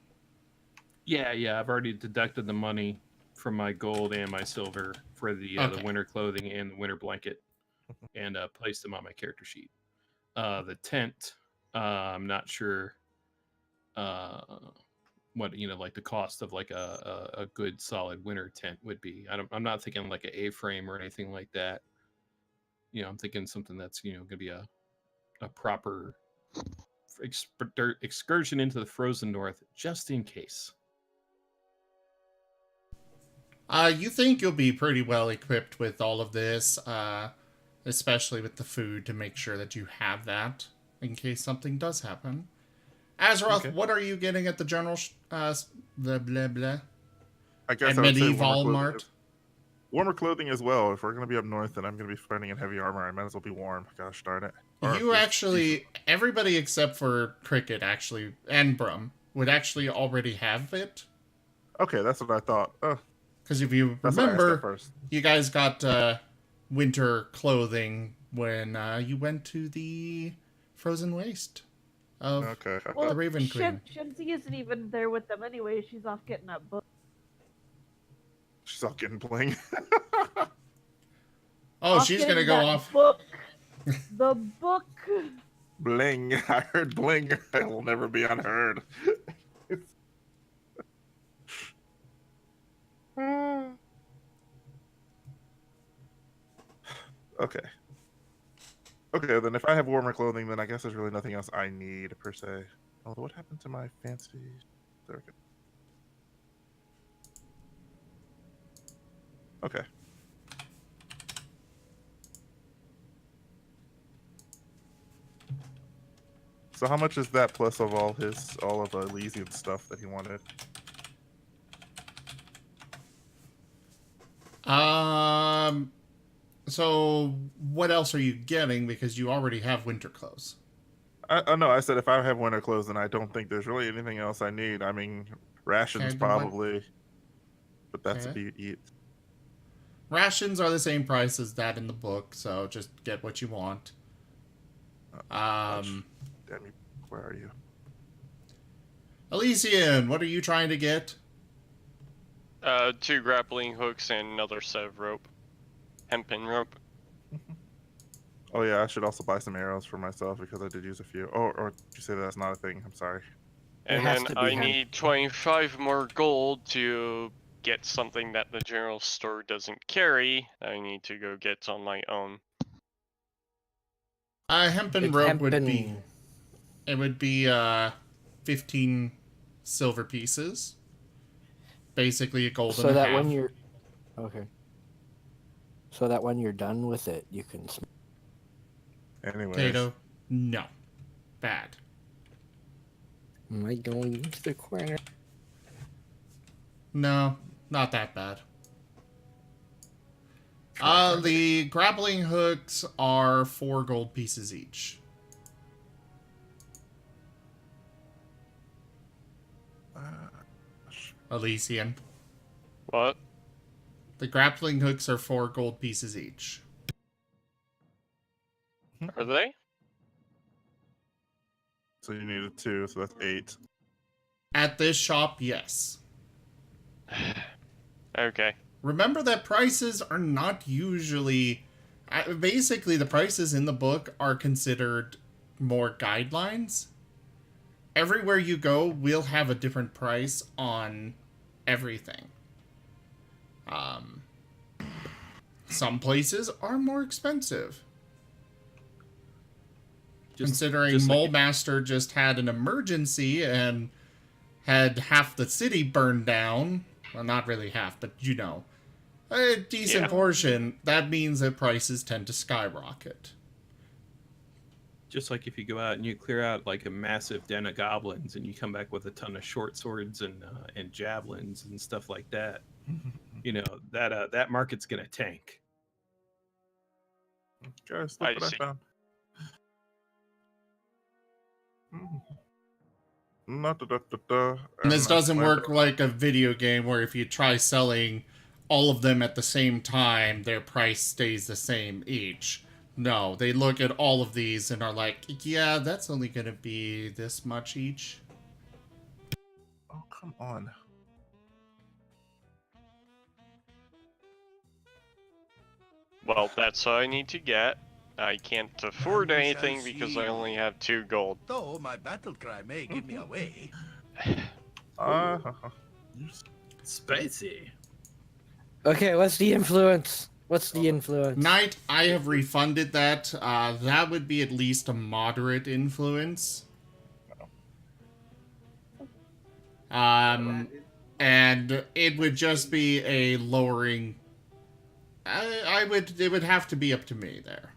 Yeah, I've already deducted the money from my gold and my silver for the Okay. winter clothing and the winter blanket, and placed them on my character sheet. The tent, I'm not sure what like the cost of like a good solid winter tent would be. I'm not thinking like an A-frame or anything like that. I'm thinking something that's going to be a proper excursion into the frozen north, just in case. You think you'll be pretty well equipped with all of this, especially with the food to make sure that you have that in case something does happen. Azeroth, Okay. what are you getting at the general blah blah blah I guess and I would say medieval mart? Warmer clothing as well. If we're going to be up north and I'm going to be fighting in heavy armor, I might as well be warm. Gosh darn it. Everybody except for Cricket and Brum would actually already have it. Okay, that's what I thought. Because if you That's what I asked at remember, first. you guys got winter clothing when you went to the frozen waste of Okay. the Raven Queen. Shenzi isn't even there with them anyway. She's off getting that book. She's all getting bling. Oh, she's getting gonna go that off. Book. The book. Bling. I heard bling. It will never be unheard. Okay. Okay, then if I have warmer clothing, then I guess there's really nothing else I need, per se. Although, what happened to my fancy... There we go. Okay. So how much is that plus of all of Elysian stuff that he wanted? So what else are you getting? Because you already have winter clothes. No, I said if I have winter clothes, then I don't think there's really anything else I need. I mean, rations Okay, then what- probably, but that's Okay. if you eat. Rations are the same price as that in the book, so just get what you want. Damn you, where are you? Elysian, what are you trying to get? 2 grappling hooks and another set of rope. Hempen rope. Oh yeah, I should also buy some arrows for myself because I did use a few. Oh, or did you say that's not a thing? I'm sorry. And has then to be I hemp. need 25 more gold to get something that the general store doesn't carry. I need to go get on my own. Hempen It's rope hempen. would be 15 silver pieces. Basically a gold So and a that half. when you're okay. So that when you're done with it, you can. Anyways, Tayto, no. Bad. Am I going into the corner? No, not that bad. The grappling hooks are 4 gold pieces each. Elysian. What? The grappling hooks are 4 gold pieces each. Are they? So you needed 2, so that's 8. At this shop, yes. Okay. Remember that prices are not usually... basically, the prices in the book are considered more guidelines. Everywhere you go will have a different price on everything. Some places are more expensive. Considering Mole Master just had an emergency and had half the city burned down. Well, not really half, but you know. A decent portion. That means that prices tend to skyrocket. Just like if you go out and you clear out like a massive den of goblins and you come back with a ton of short swords and javelins and stuff like that, you know that market's gonna tank. Guys, look what I found. And this doesn't work like a video game where if you try selling all of them at the same time, their price stays the same each. No, they look at all of these and are like, yeah, that's only going to be this much each. Oh, come on. Well, that's all I need to get. I can't afford anything because I only have 2 gold. Though my battle cry may give me away. Spicy. Okay, what's the influence? What's the influence? Knight, I have refunded that. That would be at least a moderate influence. And it would just be a lowering. It would have to be up to me there.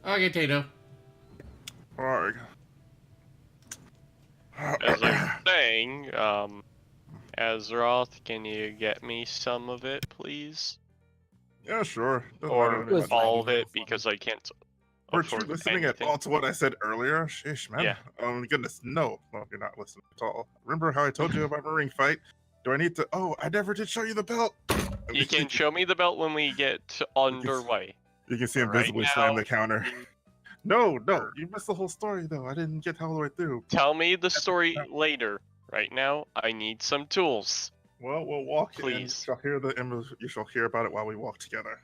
Okay, Tayto. Alright. As I'm saying, Azeroth, can you get me some of it, please? Yeah, sure. Or all of it, because I can't Weren't you afford listening anything. at all to what I said earlier? Sheesh, man. Yeah. Oh my goodness, no. No, you're not listening at all. Remember how I told you about my ring fight? Do I need to... Oh, I never did show you the belt! You can show me the belt when we get underway. You can see him Right visibly now- slam the counter. No, you missed the whole story, though. I didn't get all the way through. Tell me the story later. Right now, I need some tools. Well, we'll walk and you Please. shall hear you shall hear about it while we walk together.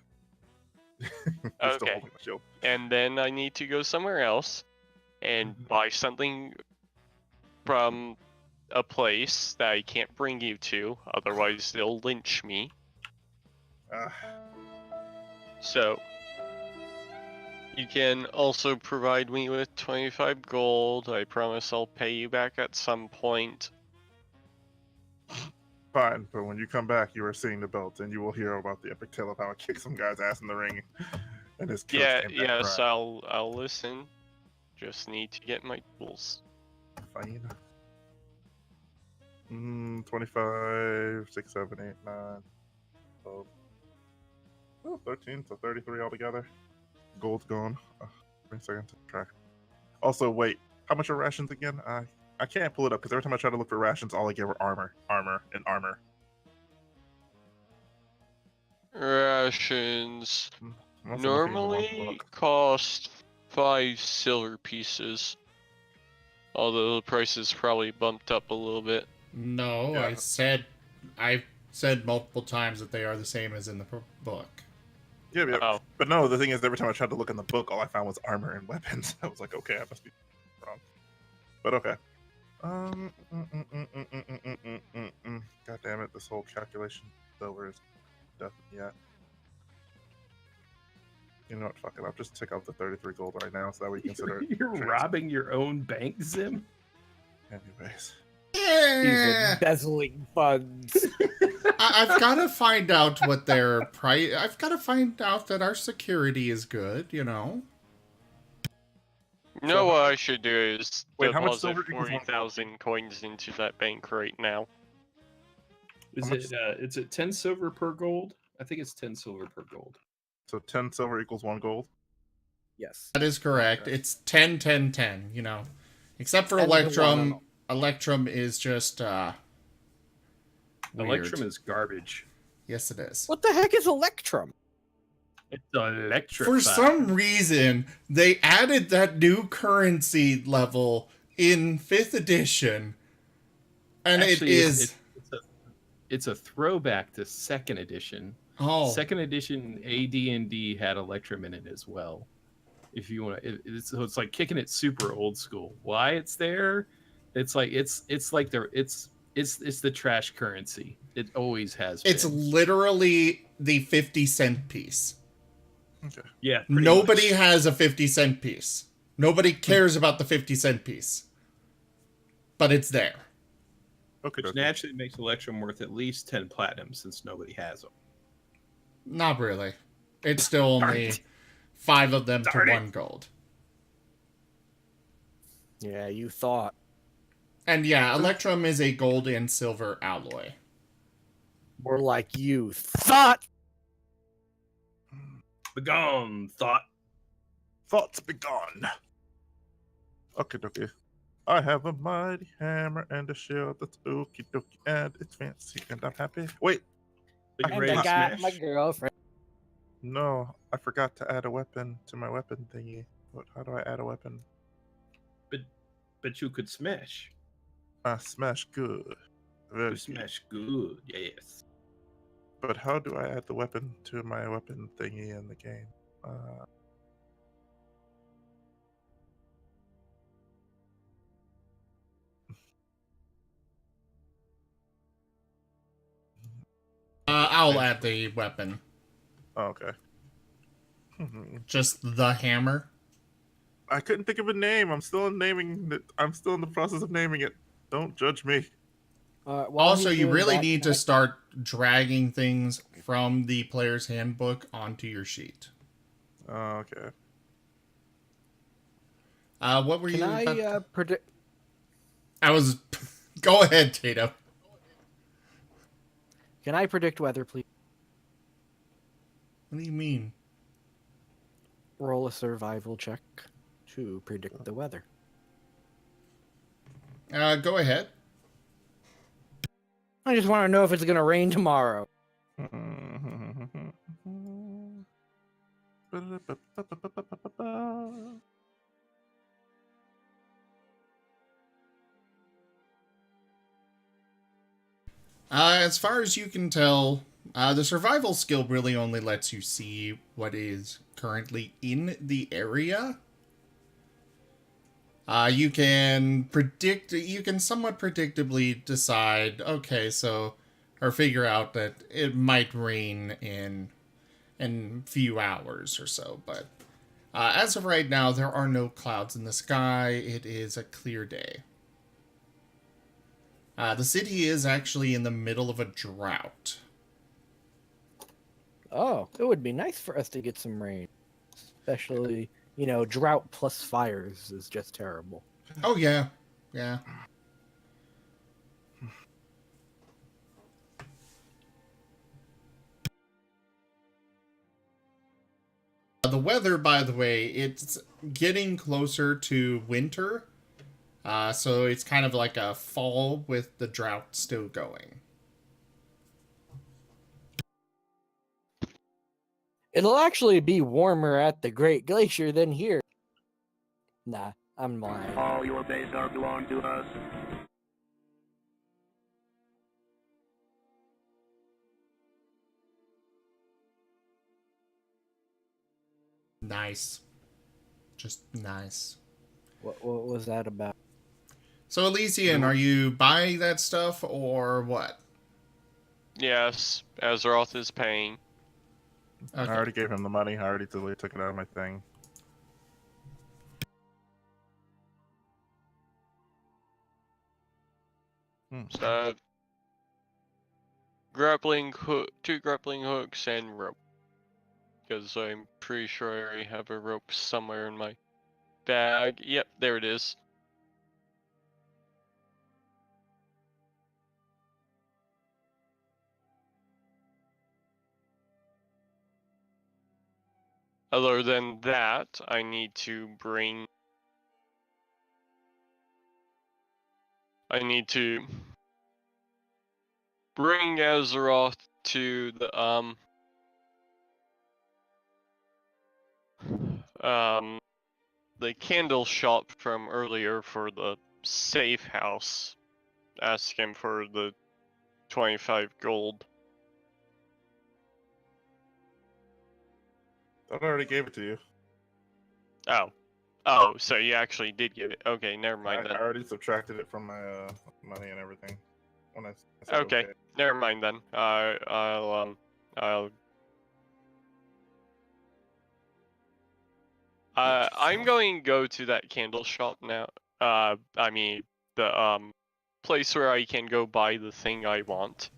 You're still Okay. holding my shield. And then I need to go somewhere else and buy something from a place that I can't bring you to, otherwise they'll lynch me. So, you can also provide me with 25 gold. I promise I'll pay you back at some point. Fine, but when you come back, you are seeing the belt, and you will hear about the epic tale of how I kicked some guy's ass in the ring, and his kills came back Yes, crying. I'll listen. Just need to get my tools. Fine. 25, 6, 7, 8, 9, 12, 13, so 33 altogether. Gold's gone. Give me a second to track. Also, wait, how much are rations again? I can't pull it up because every time I try to look for rations, all I get were armor. Rations I'm also looking in the wrong normally book. cost 5 silver pieces. Although the prices probably bumped up a little bit. No, Yeah. I've said multiple times that they are the same as in the book. Yeah, Oh. but no, the thing is, every time I tried to look in the book, all I found was armor and weapons. I was like, okay, I must be wrong. But okay. God damn it, this whole calculation silver is definitely yet. You know what, fuck it, I'll just take out the 33 gold right now, so that we consider it. You're trans- robbing your own bank, Zim? Anyways. He's embezzling funds. I've got to find out what their price... I've got to find out that our security is good, you know? You know what I should do is Wait, how much deposit silver equals 40,000 coins into that bank right now. Is How it 10 silver per gold? I think it's 10 silver per gold. So 10 silver equals 1 gold. Yes. That is correct. Okay. It's 10, 10, 10, you know. Except for And the one Electrum. and all. Electrum is just, weird. Electrum is garbage. Yes, it is. What the heck is Electrum? It's electric. For some reason, they added that new currency level in 5th edition. And Actually, it is... it's a throwback to 2nd edition. Oh. 2nd edition AD&D had Electrum in it as well. If you want to, it's like kicking it super old school. Why it's there? It's like it's the trash currency. It always has been. It's literally the 50-cent piece. Okay. Yeah. Nobody has a 50-cent piece. Nobody cares about the 50-cent piece. But it's there. Okay. Which naturally makes Electrum worth at least 10 platinum since nobody has them. Not really. It's still only 5 of them to 1 gold. Yeah, you thought. And yeah, Electrum is a gold and silver alloy. More like you thought. Begone, thought. Thoughts be gone. Okay, dokie. I have a mighty hammer and a shield that's okie dokie and it's fancy and I'm happy. Wait, Are you And ready I to got smash? my girlfriend. no, I forgot to add a weapon to my weapon thingy. How do I add a weapon? But you could smash. Smash good. Very You good. smash good, yes. But how do I add the weapon to my weapon thingy in the game? I'll add the weapon. Oh, okay. Just the hammer. I couldn't think of a name. I'm still in the process of naming it. Don't judge me. While Also, he's you doing really that, need can to start dragging things from the player's handbook onto your sheet. Oh, okay. What were Can you? I predict? I was. Go ahead, Tayto. Can I predict weather, please? What do you mean? Roll a survival check to predict the weather. Go ahead. I just want to know if it's gonna rain tomorrow. As far as you can tell, the survival skill really only lets you see what is currently in the area. You can somewhat predictably decide, okay, so, or figure out that it might rain in a few hours or so, but as of right now, there are no clouds in the sky. It is a clear day. The city is actually in the middle of a drought. Oh, it would be nice for us to get some rain. Especially, drought plus fires is just terrible. Oh, yeah. Yeah. The weather, by the way, it's getting closer to winter. So it's kind of like a fall with the drought still going. It'll actually be warmer at the Great Glacier than here. Nah, I'm lying. All your days are belong to us. Nice. Just nice. What was that about? So, Elysian, are you buying that stuff or what? Yes, Azeroth is paying. I already gave him the money. I already took it out of my thing. So, two grappling hooks and rope. Because I'm pretty sure I already have a rope somewhere in my bag. Yep, there it is. Other than that, I need to bring Azeroth to the the candle shop from earlier for the safe house. Ask him for the 25 gold. I already gave it to you. Oh, so you actually did give it. Okay, never mind I then. already subtracted it from my money and everything. When I said Okay, never mind then. I'm going to go to that candle shop now. I mean the place where I can go buy the thing I want,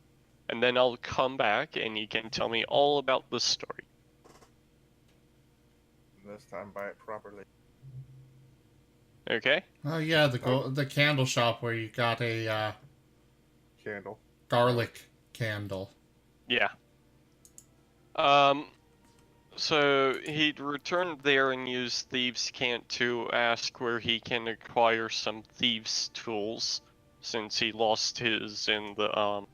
and then I'll come back and you can tell me all about the story. This time, buy it properly. Okay. Oh yeah, the candle shop where you got a Candle. garlic candle. Yeah. So he'd returned there and used Thieves' Cant to ask where he can acquire some thieves' tools, since he lost his in the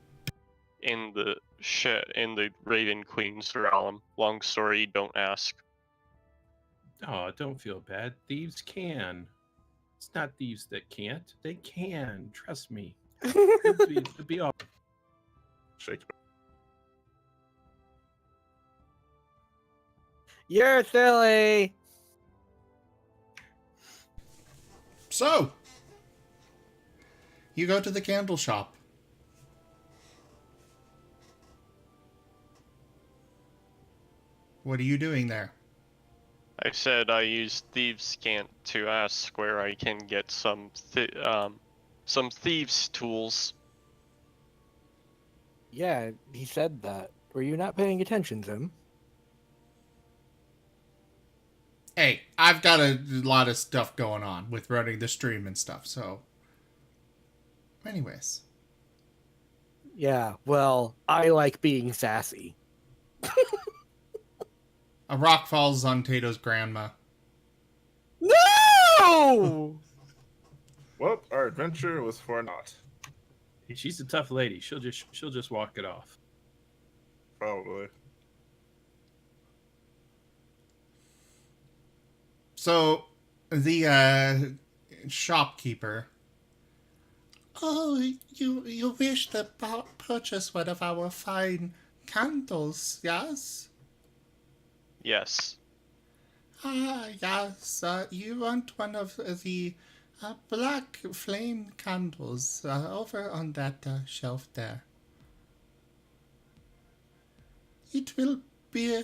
Raven Queen's realm. Long story, don't ask. Oh, don't feel bad. Thieves can. It's not thieves that can't. They can. Trust me. It'll be all. Shake. You're silly. So, you go to the candle shop. What are you doing there? I said I used Thieves' Cant to ask where I can get some thieves' tools. Yeah, he said that. Were you not paying attention, Zim? Hey, I've got a lot of stuff going on with running the stream and stuff, so... Anyways. Yeah, well, I like being sassy. A rock falls on Tayto's grandma. No! Well, our adventure was for naught. She's a tough lady. She'll just walk it off. Probably. So, the shopkeeper... Oh, you wish to purchase one of our fine candles, yes? Yes. Ah, yes. You want one of the black flame candles over on that shelf there. It will be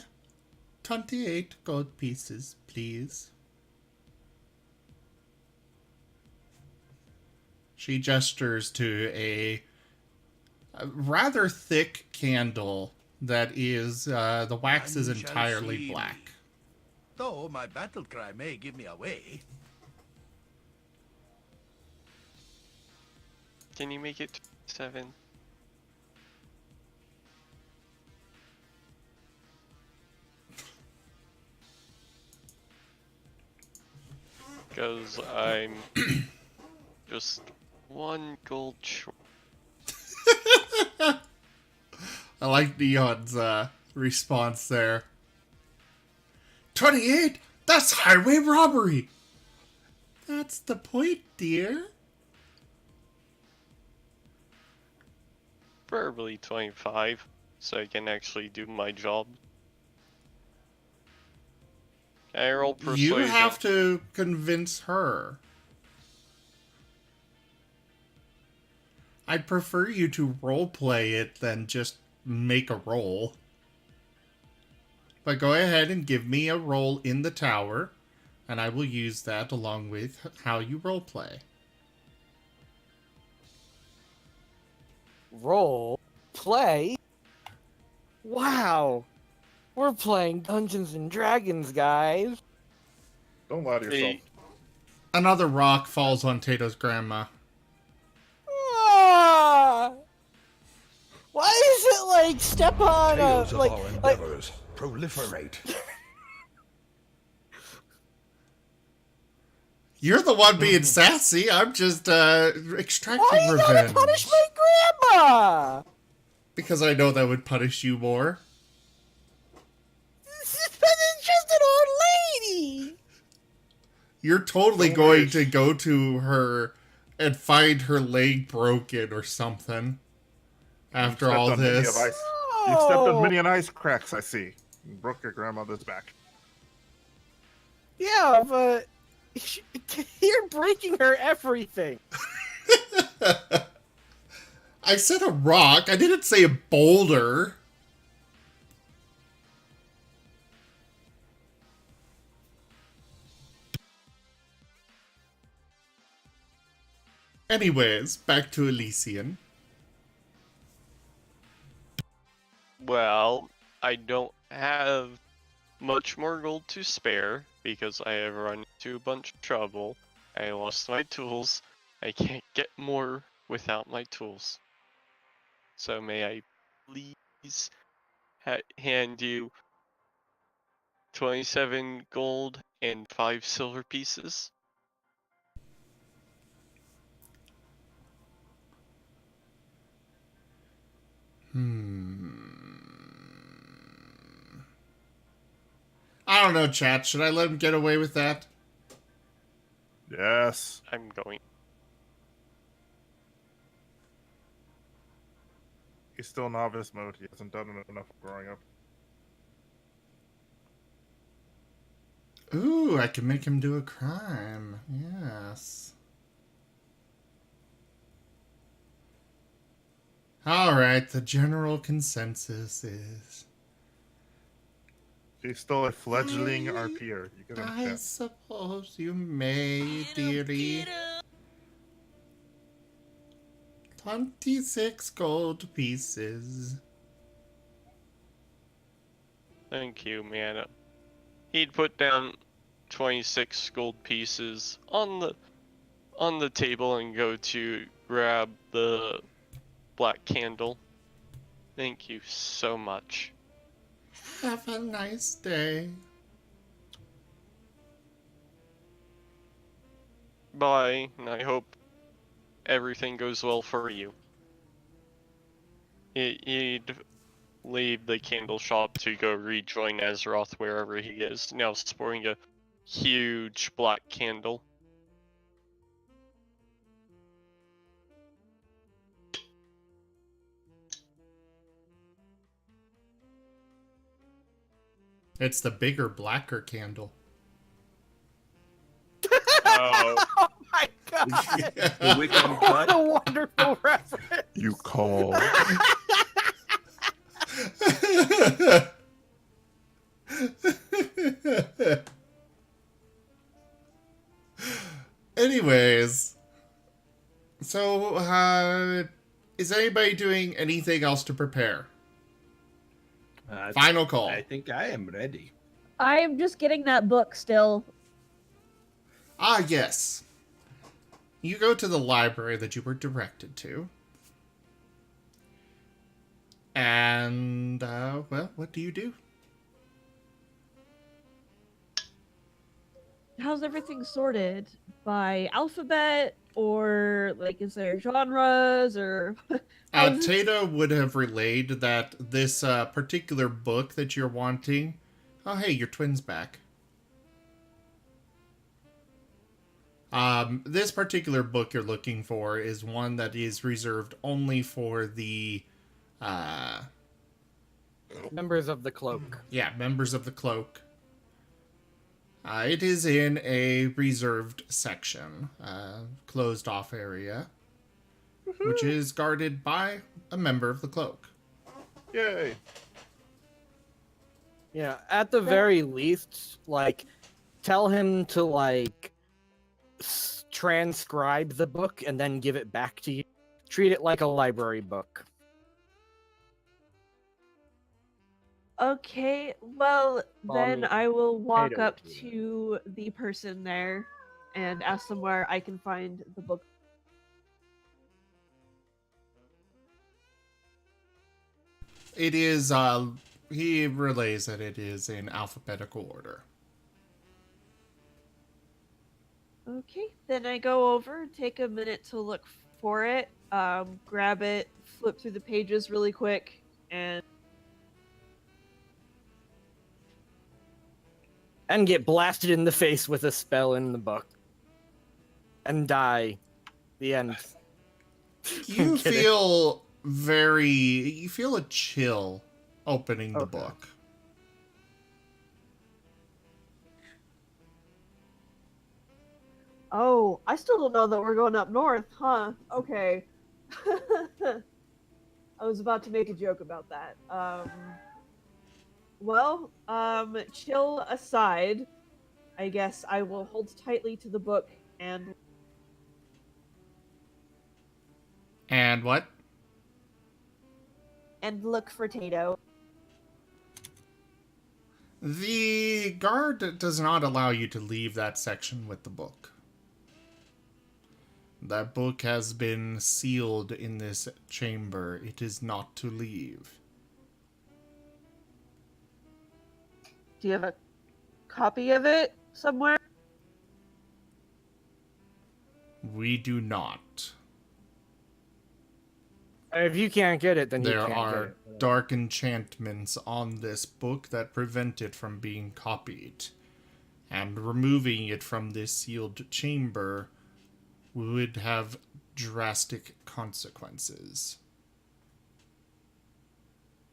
28 gold pieces, please. She gestures to a rather thick candle that is, the wax is None shall entirely see black. me. Though my battle cry may give me away. Can you make it 7? Because I'm just 1 gold short. I like Neon's response there. 28? That's highway robbery! That's the point, dear. Preferably 25, so I can actually do my job. Can I roll persuasion? You have to convince her. I'd prefer you to roleplay it than just make a roll. But go ahead and give me a roll in the tower, and I will use that along with how you roleplay. Roll, play. Wow, we're playing Dungeons and Dragons, guys. Don't lie to yourself. Another rock falls on Tato's grandma. Ah! Why is it like step on Tales of like our endeavors proliferate. You're the one being sassy. I'm just extracting why you revenge. gotta punish my grandma? Because I know that would punish you more. It's just an old lady. You're totally Don't going wish. to go to her and find her leg broken or something. After Stepped all on many of this. ice. You've stepped on many an ice cracks, I see. You broke your grandmother's back. Yeah, but you're breaking her everything. I said a rock. I didn't say a boulder. Anyways, back to Elysian. Well, I don't have much more gold to spare because I have run into a bunch of trouble. I lost my tools. I can't get more without my tools. So may I please hand you 27 gold and 5 silver pieces? I don't know, chat. Should I let him get away with that? Yes. I'm going. He's still novice mode. He hasn't done enough growing up. Ooh, I can make him do a crime. Yes. Alright, the general consensus is... He's still a fledgling RPer. You give him a I chance. suppose you may, dearie. 26 gold pieces. Thank you, man. He'd put down 26 gold pieces on the table and go to grab the black candle. Thank you so much. Have a nice day. Bye, and I hope everything goes well for you. He'd leave the candle shop to go rejoin Azeroth wherever he is, now sporting a huge black candle. It's the bigger, blacker candle. Oh, Oh my god! the Wiccan What cut. a wonderful reference. You call. Anyways, so is anybody doing anything else to prepare? Final call. I think I am ready. I'm just getting that book still. Ah, yes. You go to the library that you were directed to. And, well, what do you do? How's everything sorted? By alphabet? Or, like, is there genres? Or. Tayto would have relayed that this particular book that you're wanting... Oh, hey, your twin's back. This particular book you're looking for is one that is reserved only for the... Members of the Cloak. Yeah, members of the Cloak. It is in a reserved section, closed off area, which is guarded by a member of the Cloak. Yay. Yeah, at the very least, like, tell him to, like, transcribe the book and then give it back to you. Treat it like a library book. Okay, well, Follow then me. I will walk Tayto up would do that. to the person there and ask them where I can find the book. It is, he relays that it is in alphabetical order. Okay, then I go over, take a minute to look for it, grab it, flip through the pages really quick, and get blasted in the face with a spell in the book. And die. The end. You I'm kidding. you feel a chill opening the Okay. book. oh, I still don't know that we're going up north, huh? Okay. I was about to make a joke about that. Well, chill aside, I guess I will hold tightly to the book and And what? look for Tayto. The guard does not allow you to leave that section with the book. That book has been sealed in this chamber. It is not to leave. Do you have a copy of it somewhere? We do not. If you can't get it, then you There can't get are it. dark enchantments on this book that prevent it from being copied. And removing it from this sealed chamber would have drastic consequences.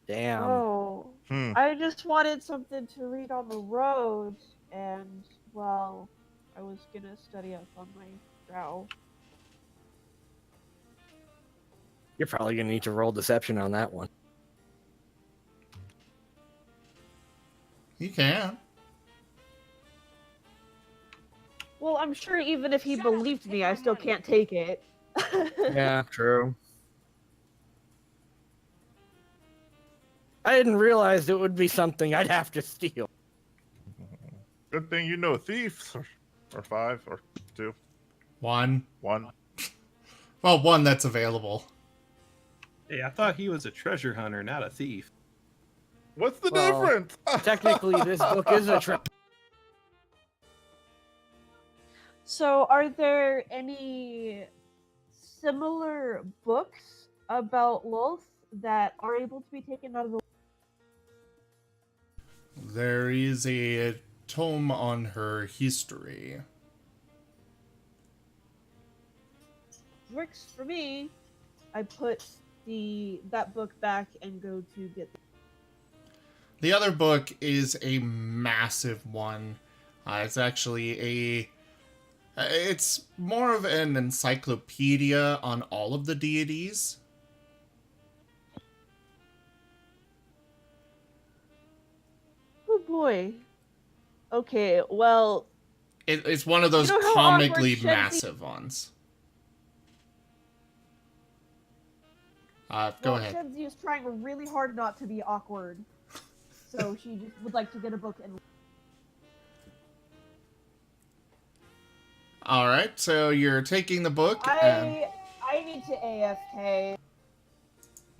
Damn. Oh, I just wanted something to read on the road, and, well, I was gonna study up on my drow. You're probably gonna need to roll deception on that one. You can. Well, I'm sure even if he believed me, I still can't take it. Yeah, true. I didn't realize it would be something I'd have to steal. Good thing you know thieves, or 5, or 2, One. 1. Well, one that's available. Hey, I thought he was a treasure hunter, not a thief. What's the Well, difference? Technically, this book is a So, are there any similar books about Lolth that are able to be taken out of the... There is a tome on her history. Works for me. I put that book back and go to get The other book is a massive one. It's actually it's more of an encyclopedia on all of the deities. Oh boy. Okay, well, It's one of those You know how awkward comically should be- massive ones. Go ahead. Shenzi is trying really hard not to be awkward. So she just would like to get a book and... Alright, so you're taking the book. And... I need to AFK.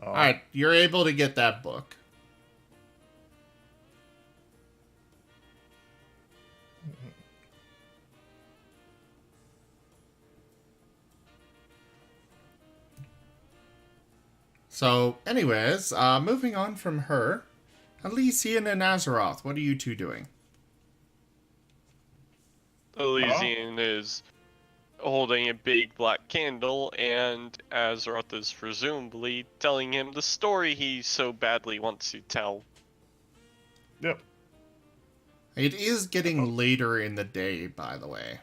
Alright, you're able to get that book. So, anyways, moving on from her, Elysian and Azeroth, what are you two doing? Elysian is holding a big black candle, and Azeroth is presumably telling him the story he so badly wants to tell. Yep. It is getting later in the day, by the way.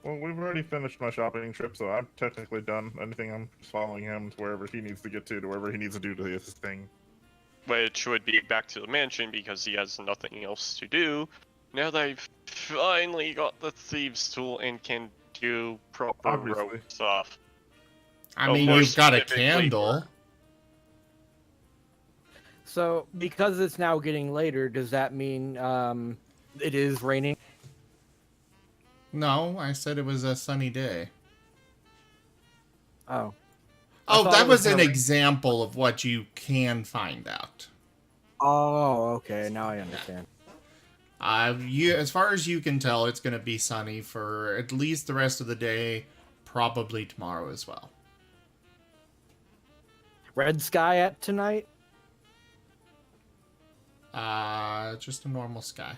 Well, we've already finished my shopping trip, so I'm technically done. Anything, I'm just following him to wherever he needs to get to wherever he needs to do to his thing. Which would be back to the mansion because he has nothing else to do. Now that I've finally got the thieves tool and can do proper Obviously. rope stuff. I Oh, mean, more you've got a specifically candle. So, because it's now getting later, does that mean it is raining? No, I said it was a sunny day. Oh. Oh, thought that it was was an gonna rain. example of what you can find out. Oh, okay. Now I understand. As far as you can tell, it's going to be sunny for at least the rest of the day, probably tomorrow as well. Red sky at tonight? Just a normal sky.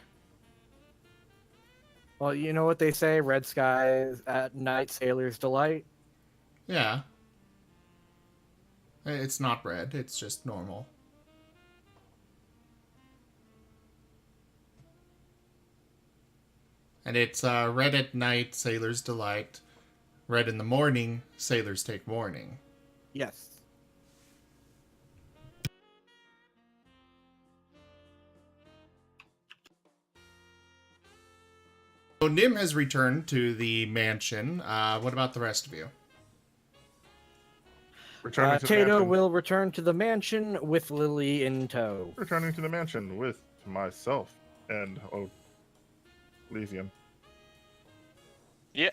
Well, you know what they say, red skies at night, sailor's delight. Yeah. It's not red, it's just normal. And it's red at night, sailor's delight. Red in the morning, sailors take warning. Yes. So Nim has returned to the mansion. What about the rest of you? Returning to the Tayto mansion. will return to the mansion with Lily in tow. Returning to the mansion with myself and Elysian. Yeah,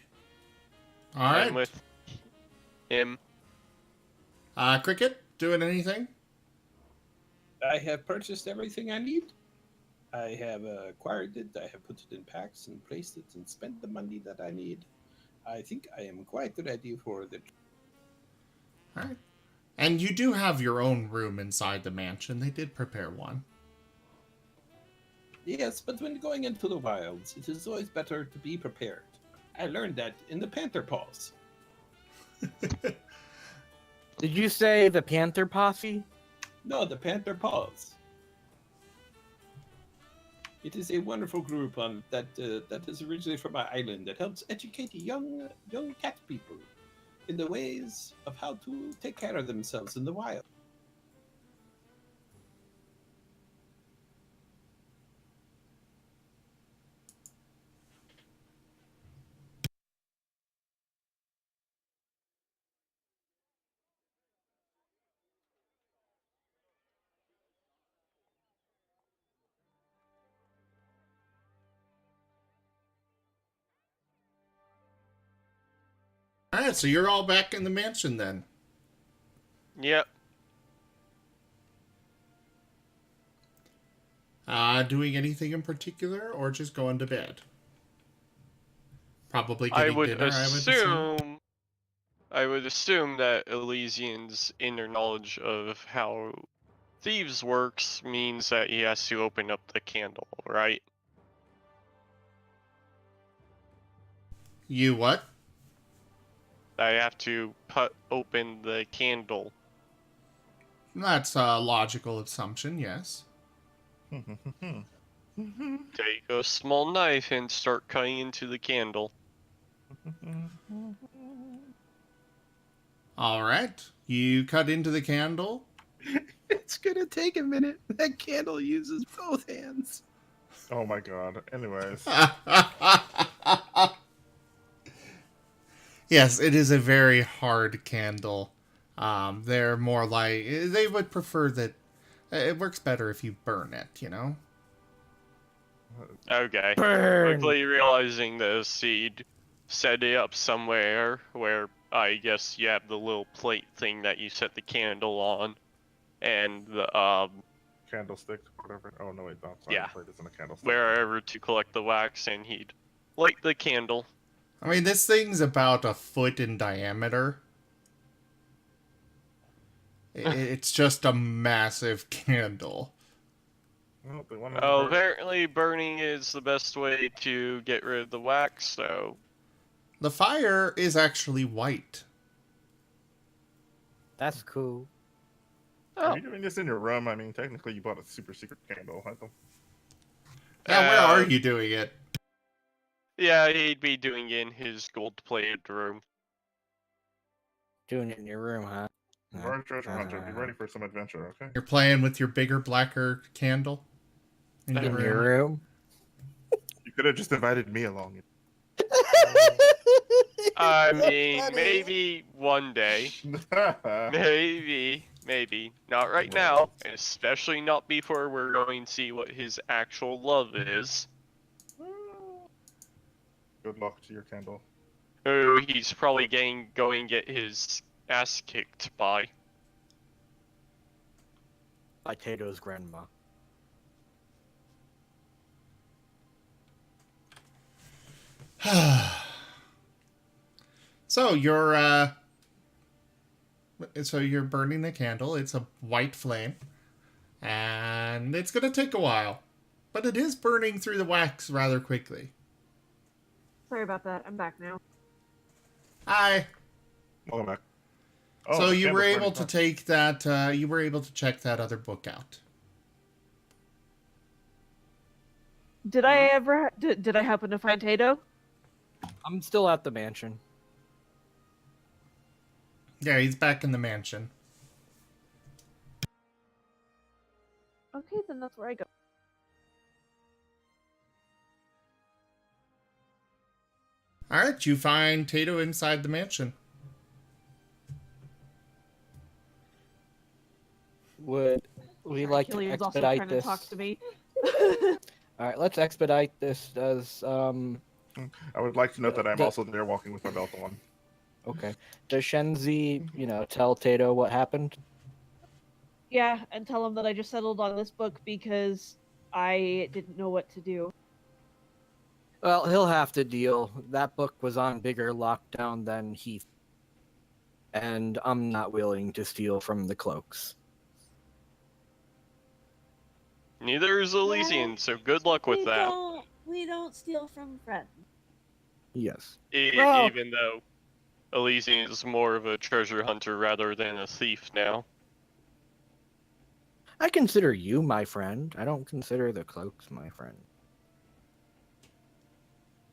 All right. I'm with him. Cricket, doing anything? I have purchased everything I need. I have acquired it. I have put it in packs and placed it and spent the money that I need. I think I am quite ready for the. All right. And you do have your own room inside the mansion. They did prepare one. Yes, but when going into the wilds, it is always better to be prepared. I learned that in the Panther Paws. Did you say the Panther Posse? No, the Panther Paws. It is a wonderful group that is originally from my island that helps educate young cat people in the ways of how to take care of themselves in the wild. All right, so you're all back in the mansion then. Yep. Doing anything in particular, or just going to bed? Probably I getting would dinner. I would assume that Elysian's inner knowledge of how thieves works means that he has to open up the candle, right? You what? I have to put open the candle. That's a logical assumption, yes. Take a small knife and start cutting into the candle. All right, you cut into the candle. It's gonna take a minute. That candle uses both hands. Oh my god. Anyways. Yes, it is a very hard candle. They're more like, they would prefer that it works better if you burn it, you know? Okay. Burn! Quickly realizing this, he'd set it up somewhere where I guess you have the little plate thing that you set the candle on, and the Candlestick, whatever. Oh no, wait, no, Yeah. Plate isn't a candlestick. wherever to collect the wax, and he'd light the candle. I mean, this thing's about a foot in diameter. It's just a massive candle. Well, they wanna Oh, burn- apparently burning is the best way to get rid of the wax, so The fire is actually white. That's cool. Are you doing this in your room? I mean, technically, you bought a super secret candle. I don't... Yeah, where are you doing it? yeah, he'd be doing it in his gold-plated room. Doing it in your room, huh? You are a treasure hunter. Be ready for some adventure, okay? You're playing with your bigger, blacker candle? In your In your room? room? You could have just invited me along. I mean, maybe one day. Maybe. Not right now. Especially not before we're going to see what his actual love is. Good luck to your candle. Oh, he's probably going to get his ass kicked by. By Tato's grandma. So you're burning the candle. It's a white flame, and it's gonna take a while, but it is burning through the wax rather quickly. Sorry about that. I'm back now. Hi. Welcome back. So the you were candle's able burning to take that. You were able to check that other book out. Did I ever? Did I happen to find Tayto? I'm still at the mansion. Yeah, he's back in the mansion. Okay, then that's where I go. All right, you find Tayto inside the mansion. Would we like to Killian's also expedite trying to this? talk to me. All right, let's expedite this. I would like to note that I'm the- also there walking with my belt on. Okay. Does Shenzi, tell Tato what happened? Yeah, and tell him that I just settled on this book because I didn't know what to do. Well, he'll have to deal. That book was on bigger lockdown than Heath. And I'm not willing to steal from the cloaks. Neither is Elysian, so good luck with that. We don't steal from friends. Yes. Well- Even though Elysian is more of a treasure hunter rather than a thief now. I consider you my friend. I don't consider the cloaks my friend.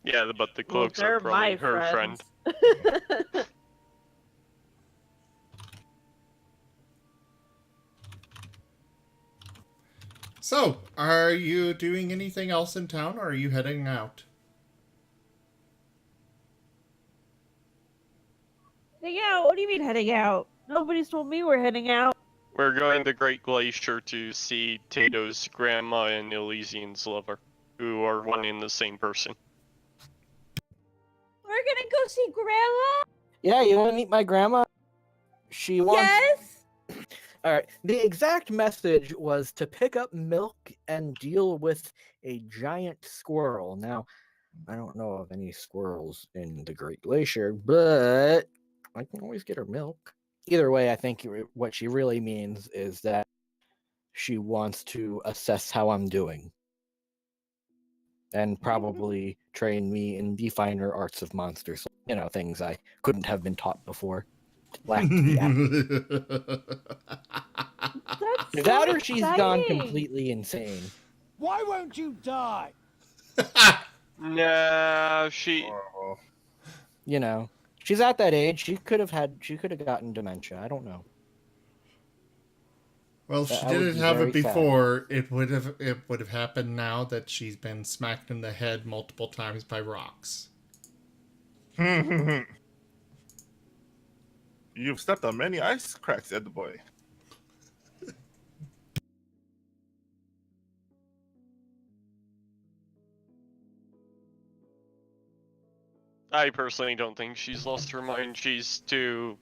Yeah, but the Well, cloaks are they're probably my her friend. friends. So, are you doing anything else in town, or are you heading out? Heading out? What do you mean heading out? Nobody's told me we're heading out. We're going to Great Glacier to see Tato's grandma and Elysian's lover, who are one and the same person. We're gonna go see Grandma? Yeah, you want to meet my grandma? She wants... Yes! All right. The exact message was to pick up milk and deal with a giant squirrel. Now, I don't know of any squirrels in the Great Glacier, but I can always get her milk. Either way, I think what she really means is that she wants to assess how I'm doing. And probably train me in the finer arts of monsters. Things I couldn't have been taught before. Lacked the That's That so or she's gone exciting. completely insane. Why won't you die? Nah, she... Horrible. She's at that age. She could have gotten dementia. I don't know. Well, if she I would didn't be have it very sad. before, it would have happened now that she's been smacked in the head multiple times by rocks. You've stepped on many ice cracks, Ed the boy. I personally don't think she's lost her mind. She's too...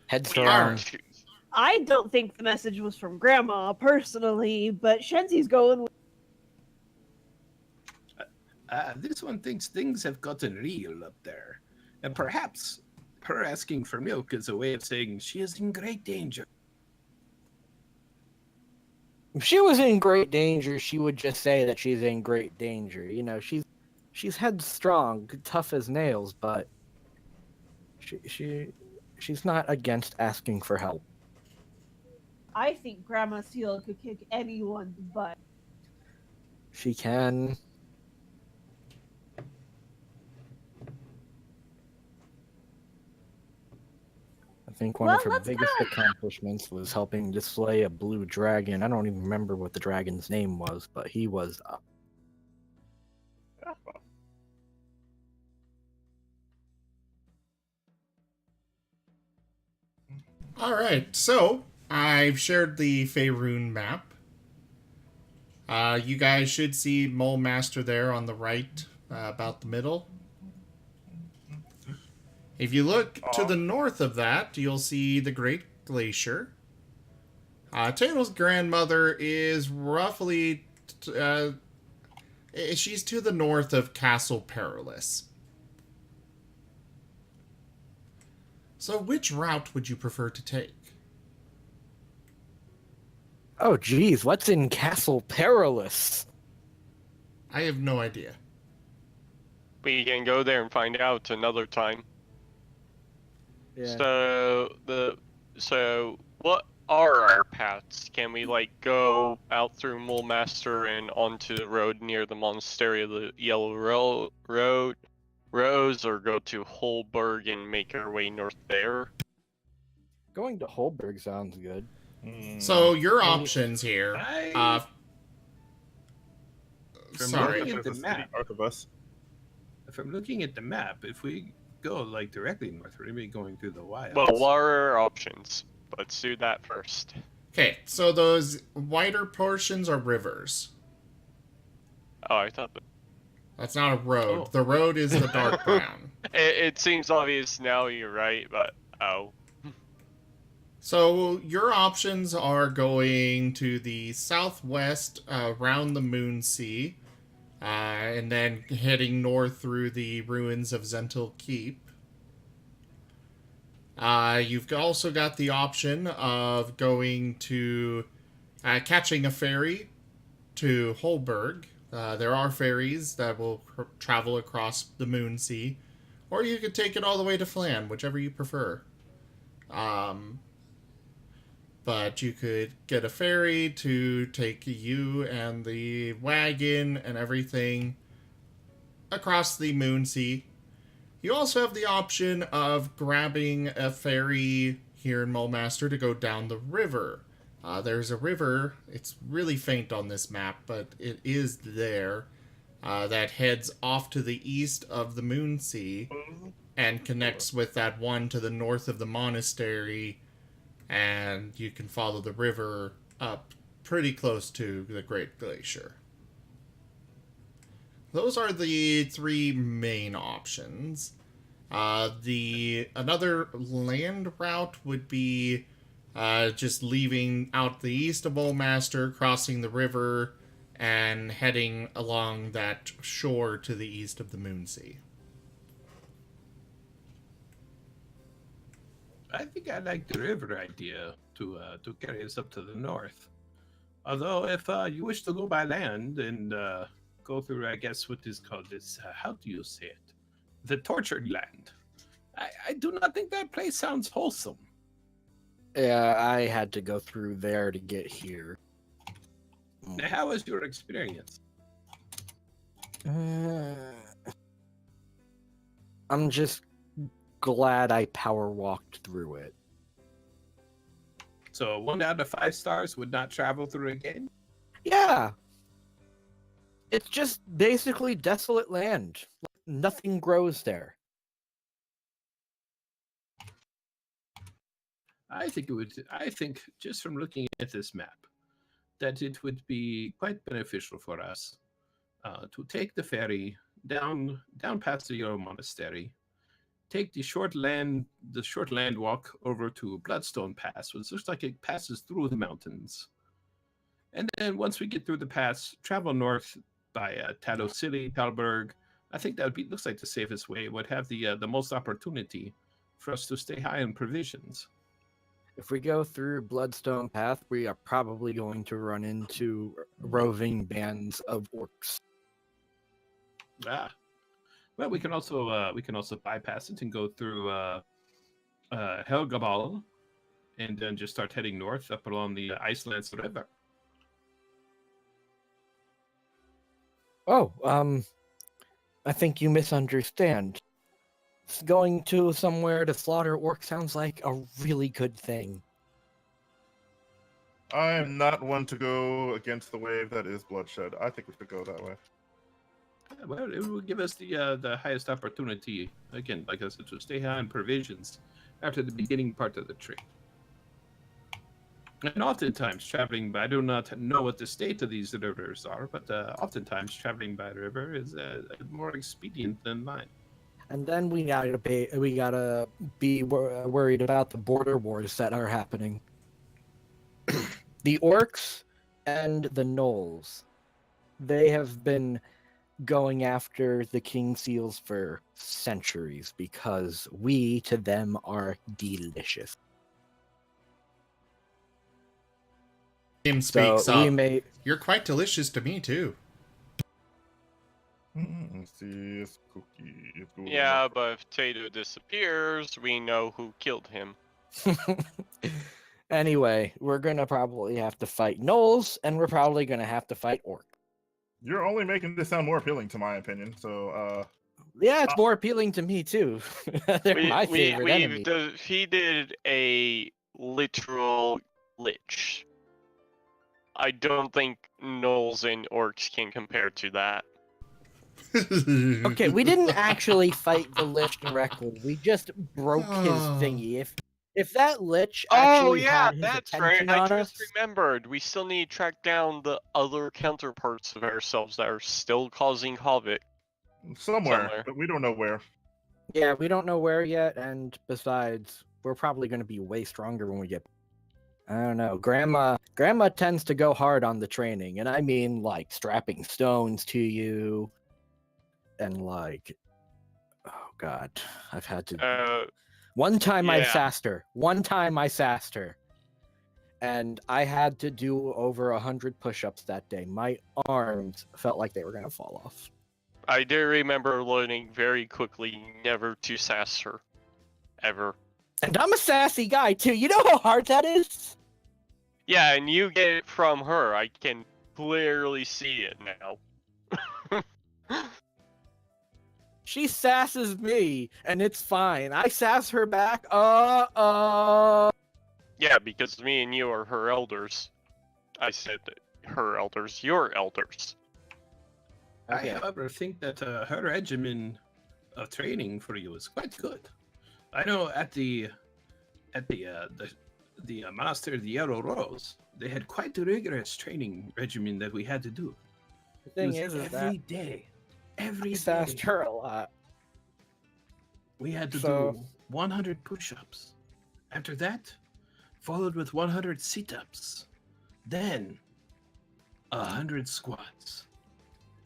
Headstrong. weird. I don't think the message was from Grandma, personally, but Shenzi's going with... This one thinks things have gotten real up there. And perhaps her asking for milk is a way of saying she is in great danger. If she was in great danger, she would just say that she's in great danger. She's headstrong, tough as nails, but she's not against asking for help. I think Grandma Seal could kick anyone's butt. She can. I think one of Well, her let's biggest go. accomplishments was helping to slay a blue dragon. I don't even remember what the dragon's name was, but he was All right, so I've shared the Faerun map. You guys should see Mole Master there on the right, about the middle. If you look to the north of that, you'll see the Great Glacier. Tayto's grandmother is roughly... she's to the north of Castle Perilous. So which route would you prefer to take? Oh, geez, what's in Castle Perilous? I have no idea. We can go there and find out another time. Yeah. So what are our paths? Can we like go out through Mole Master and onto the road near the Monastery of the Yellow Rose, or go to Holberg and make our way north there? Going to Holberg sounds good. So your options here. Sorry. looking at the There's a map. city arquebus. If I'm looking at the map, if we go like directly north, we're gonna be going through the wilds. Well, what are our options? Let's do that first. Okay, so those wider portions are rivers. Oh, I thought that. That's not a road. Oh. The road is the dark brown. It seems obvious now. You're right, but oh. So your options are going to the southwest around the Moon Sea, and then heading north through the ruins of Zentil Keep. You've also got the option of going to catching a ferry to Holberg. There are ferries that will travel across the Moon Sea, or you could take it all the way to Flan, whichever you prefer. But you could get a ferry to take you and the wagon and everything across the Moon Sea. You also have the option of grabbing a ferry here in Mulemaster to go down the river. There's a river, it's really faint on this map, but it is there, that heads off to the east of the Moon Sea and connects with that one to the north of the monastery, and you can follow the river up pretty close to the Great Glacier. Those are the three main options. Another land route would be just leaving out the east of Mulemaster, crossing the river, and heading along that shore to the east of the Moon Sea. I think I like the river idea to carry us up to the north. Although, if you wish to go by land and go through, I guess, what is called this, how do you say it? The tortured land. I do not think that place sounds wholesome. Yeah, I had to go through there to get here. Now, how was your experience? I'm just glad I power walked through it. So 1 out of 5 stars would not travel through again? Yeah. It's just basically desolate land. Nothing grows there. I think just from looking at this map, that it would be quite beneficial for us to take the ferry down past the Yellow Monastery, take the short land walk over to Bloodstone Pass, which looks like it passes through the mountains. And then once we get through the pass, travel north by Tayto City, Talberg. I think that looks like the safest way. It would have the most opportunity for us to stay high on provisions. If we go through Bloodstone Path, we are probably going to run into roving bands of orcs. Well, we can also bypass it and go through Helgabal, and then just start heading north up along the Icelands River. Oh, I think you misunderstand. Going to somewhere to slaughter orcs sounds like a really good thing. I am not one to go against the wave that is bloodshed. I think we should go that way. Well, it will give us the highest opportunity, again, like I said, to stay high on provisions after the beginning part of the trip. And oftentimes traveling by, I do not know what the state of these rivers are, but oftentimes traveling by river is more expedient than mine. And then we gotta be worried about the border wars that are happening. The orcs and the gnolls, they have been going after the king seals for centuries because we to them are delicious. Him speaks So we up. may You're quite delicious to me too. Let's see, it's cookie. It's Google Yeah, but if Tayto disappears, we know who killed him. Anyway, we're gonna probably have to fight gnolls, and we're probably gonna have to fight orcs. You're only making this sound more appealing, to my opinion. So, Yeah, it's more appealing to me too. They're my favorite we've enemy. defeated a literal lich. I don't think gnolls and orcs can compare to that. Okay, we didn't actually fight the lich directly. We just broke his Oh. thingy. If that lich Oh actually yeah, had his that's attention right. I on just us, remembered. We still need to track down the other counterparts of ourselves that are still causing havoc. somewhere, but we don't know where. yeah, we don't know where yet. And besides, we're probably going to be way stronger when we get. I don't know. Grandma tends to go hard on the training, and I mean like strapping stones to you, and like, oh god, I've had to. One time I yeah. sassed her. And I had to do over 100 push-ups that day. My arms felt like they were gonna fall off. I do remember learning very quickly never to sass her. Ever. And I'm a sassy guy too. You know how hard that is? Yeah, and you get it from her. I can clearly see it now. She sasses me, and it's fine. I sass her back. Yeah, because me and you are her elders. I said her elders, your elders. Okay. I, however, think that her regimen of training for you is quite good. I know at the Master of the Yellow Rose, they had quite a rigorous training regimen that we had to do. The thing It was is every that day, I every sassed day, her a lot. we had to So- do 100 push-ups. After that, followed with 100 sit-ups, then 100 squats,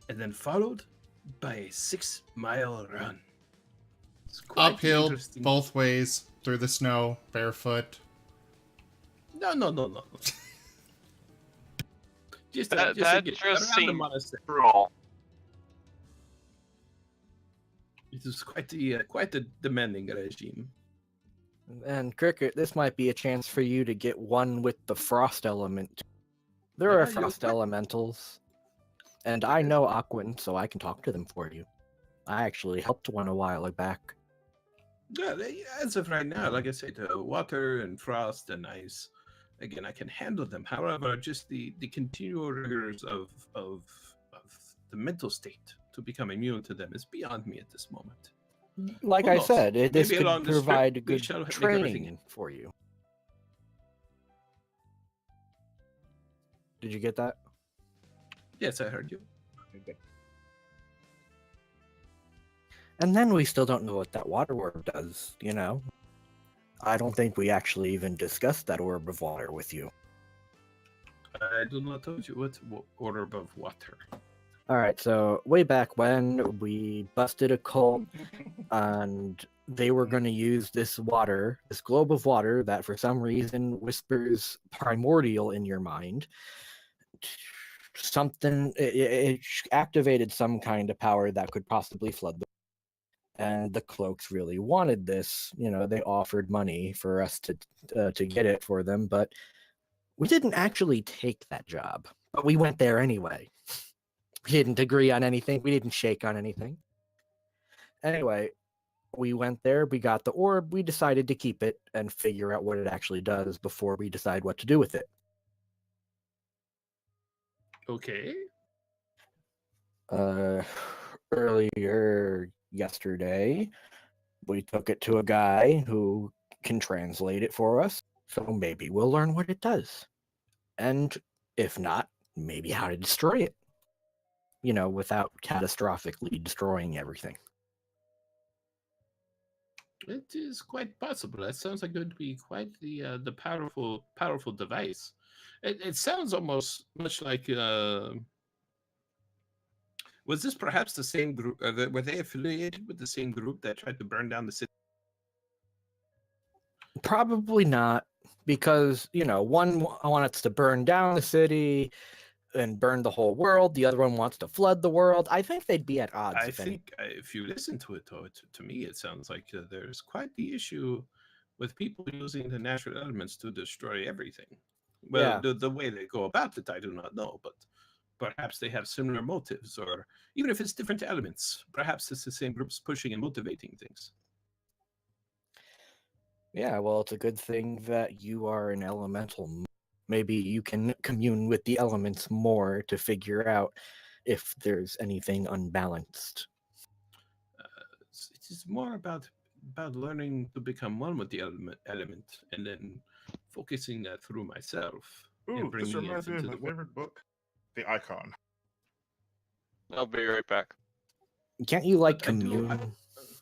and then followed by a 6-mile run. It's quite Uphill, interesting. both ways, through the snow, barefoot. No. Just That again, just around the seems monastery. cruel. It was quite the demanding regime. And Cricket, this might be a chance for you to get one with the frost element. There Yeah, are you- frost elementals, and I know Aquan, so I can talk to them for you. I actually helped one a while back. Yeah, as of right now, like I said, water and frost and ice. Again, I can handle them. However, just the continual rigors of the mental state to become immune to them is beyond me at this moment. Like Who I knows? said, this Maybe could along this trip, provide we good shall make everything training for you. Did you get that? Yes, I heard you. And then we still don't know what that water orb does, you know? I don't think we actually even discussed that orb of water with you. I do not told you what order of water. Alright, so way back when we busted a cult and they were going to use this water, this globe of water that for some reason whispers primordial in your mind. It activated some kind of power that could possibly flood the. And the cloaks really wanted this. You know, they offered money for us to get it for them, but we didn't actually take that job. But we went there anyway. We didn't agree on anything. We didn't shake on anything. Anyway, we went there. We got the orb. We decided to keep it and figure out what it actually does before we decide what to do with it. Okay. Earlier yesterday, we took it to a guy who can translate it for us. So maybe we'll learn what it does. And if not, maybe how to destroy it. Without catastrophically destroying everything. It is quite possible. That sounds like going to be quite the powerful device. It sounds almost much like. Was this perhaps the same group? Were they affiliated with the same group that tried to burn down the city? Probably not, because one wants to burn down the city and burn the whole world. The other one wants to flood the world. I think they'd be at odds. I think if you listen to it, though, to me, it sounds like there's quite the issue with people using the natural elements to destroy everything. Well, Yeah. the way they go about it, I do not know, but perhaps they have similar motives, or even if it's different elements, perhaps it's the same groups pushing and motivating things. Yeah, well, it's a good thing that you are an elemental. Maybe you can commune with the elements more to figure out if there's anything unbalanced. It is more about learning to become one with the element, and then focusing that through myself. Ooh, and this bringing reminds it me of into my favorite book, The Icon. I'll be right back. Can't you But I do- commune?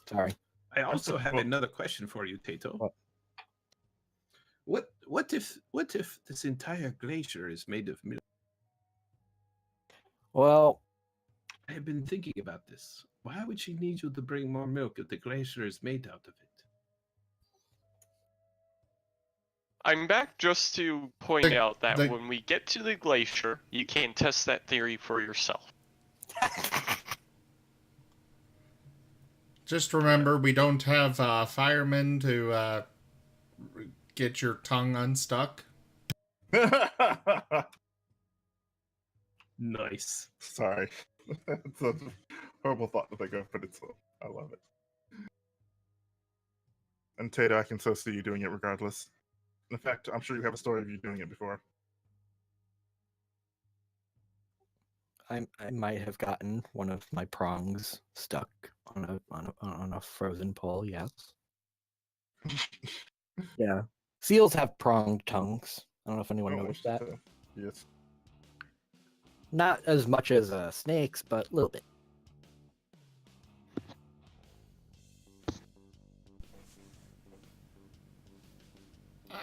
Sorry. I also have book. another question for you, Tayto. What? What if this entire glacier is made of milk? Well, I have been thinking about this. Why would she need you to bring more milk if the glacier is made out of it? I'm back just to point out that when we get to the glacier, you can test that theory for yourself. Just remember, we don't have firemen to get your tongue unstuck. Nice. Sorry. It's a horrible thought to think of, but I love it. And Tayto, I can so see you doing it regardless. In fact, I'm sure you have a story of you doing it before. I might have gotten one of my prongs stuck on a frozen pole. Yes. Yeah. Seals have pronged tongues. I don't know if anyone noticed that. Yes. Not as much as snakes, but a little bit.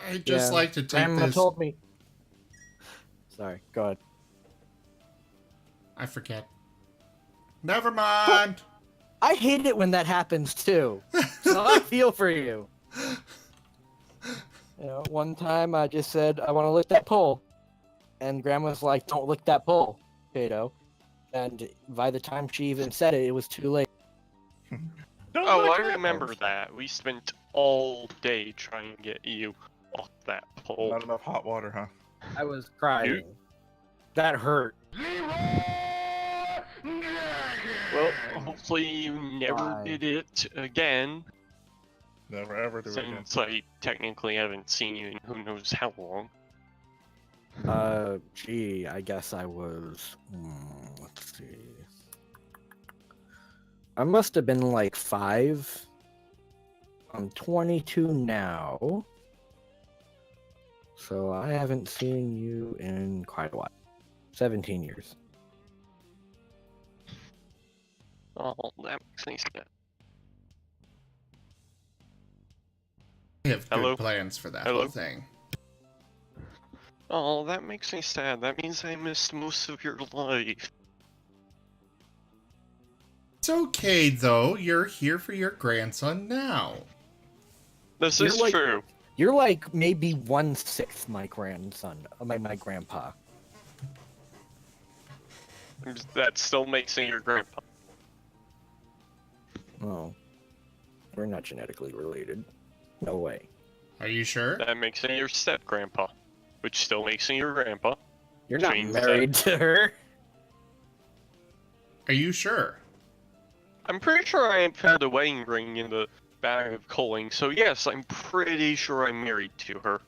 I'd just like to take Grandma this. told me. Sorry, go ahead. I forget. Never mind. I hate it when that happens too. So I feel for you. One time I just said I want to lick that pole, and Grandma's like, "Don't lick that pole, Tayto." And by the time she even said it, it was too late. Oh, I remember that. We spent all day trying to get you off that pole. Not enough hot water, huh? I was crying. That hurt. Well, hopefully you never did it again. Never ever do it again. Since I technically haven't seen you in who knows how long. Gee, I guess I was. Let's see. I must have been like 5. I'm 22 now. So I haven't seen you in quite a while. 17 years. Oh, that makes me sad. I have good Hello? plans for that Hello? whole thing. Oh, that makes me sad. That means I missed most of your life. It's okay, though. You're here for your grandson now. This You're is like- true. You're like maybe 1/6 my grandson, my grandpa. That still makes me your grandpa. Oh, we're not genetically related. No way. Are you sure? That makes me your step grandpa, which still makes me your grandpa. You're not Means married to her. Are you sure? I'm pretty sure I found a wedding ring in the bag of coaling, so yes, I'm pretty sure I'm married to her.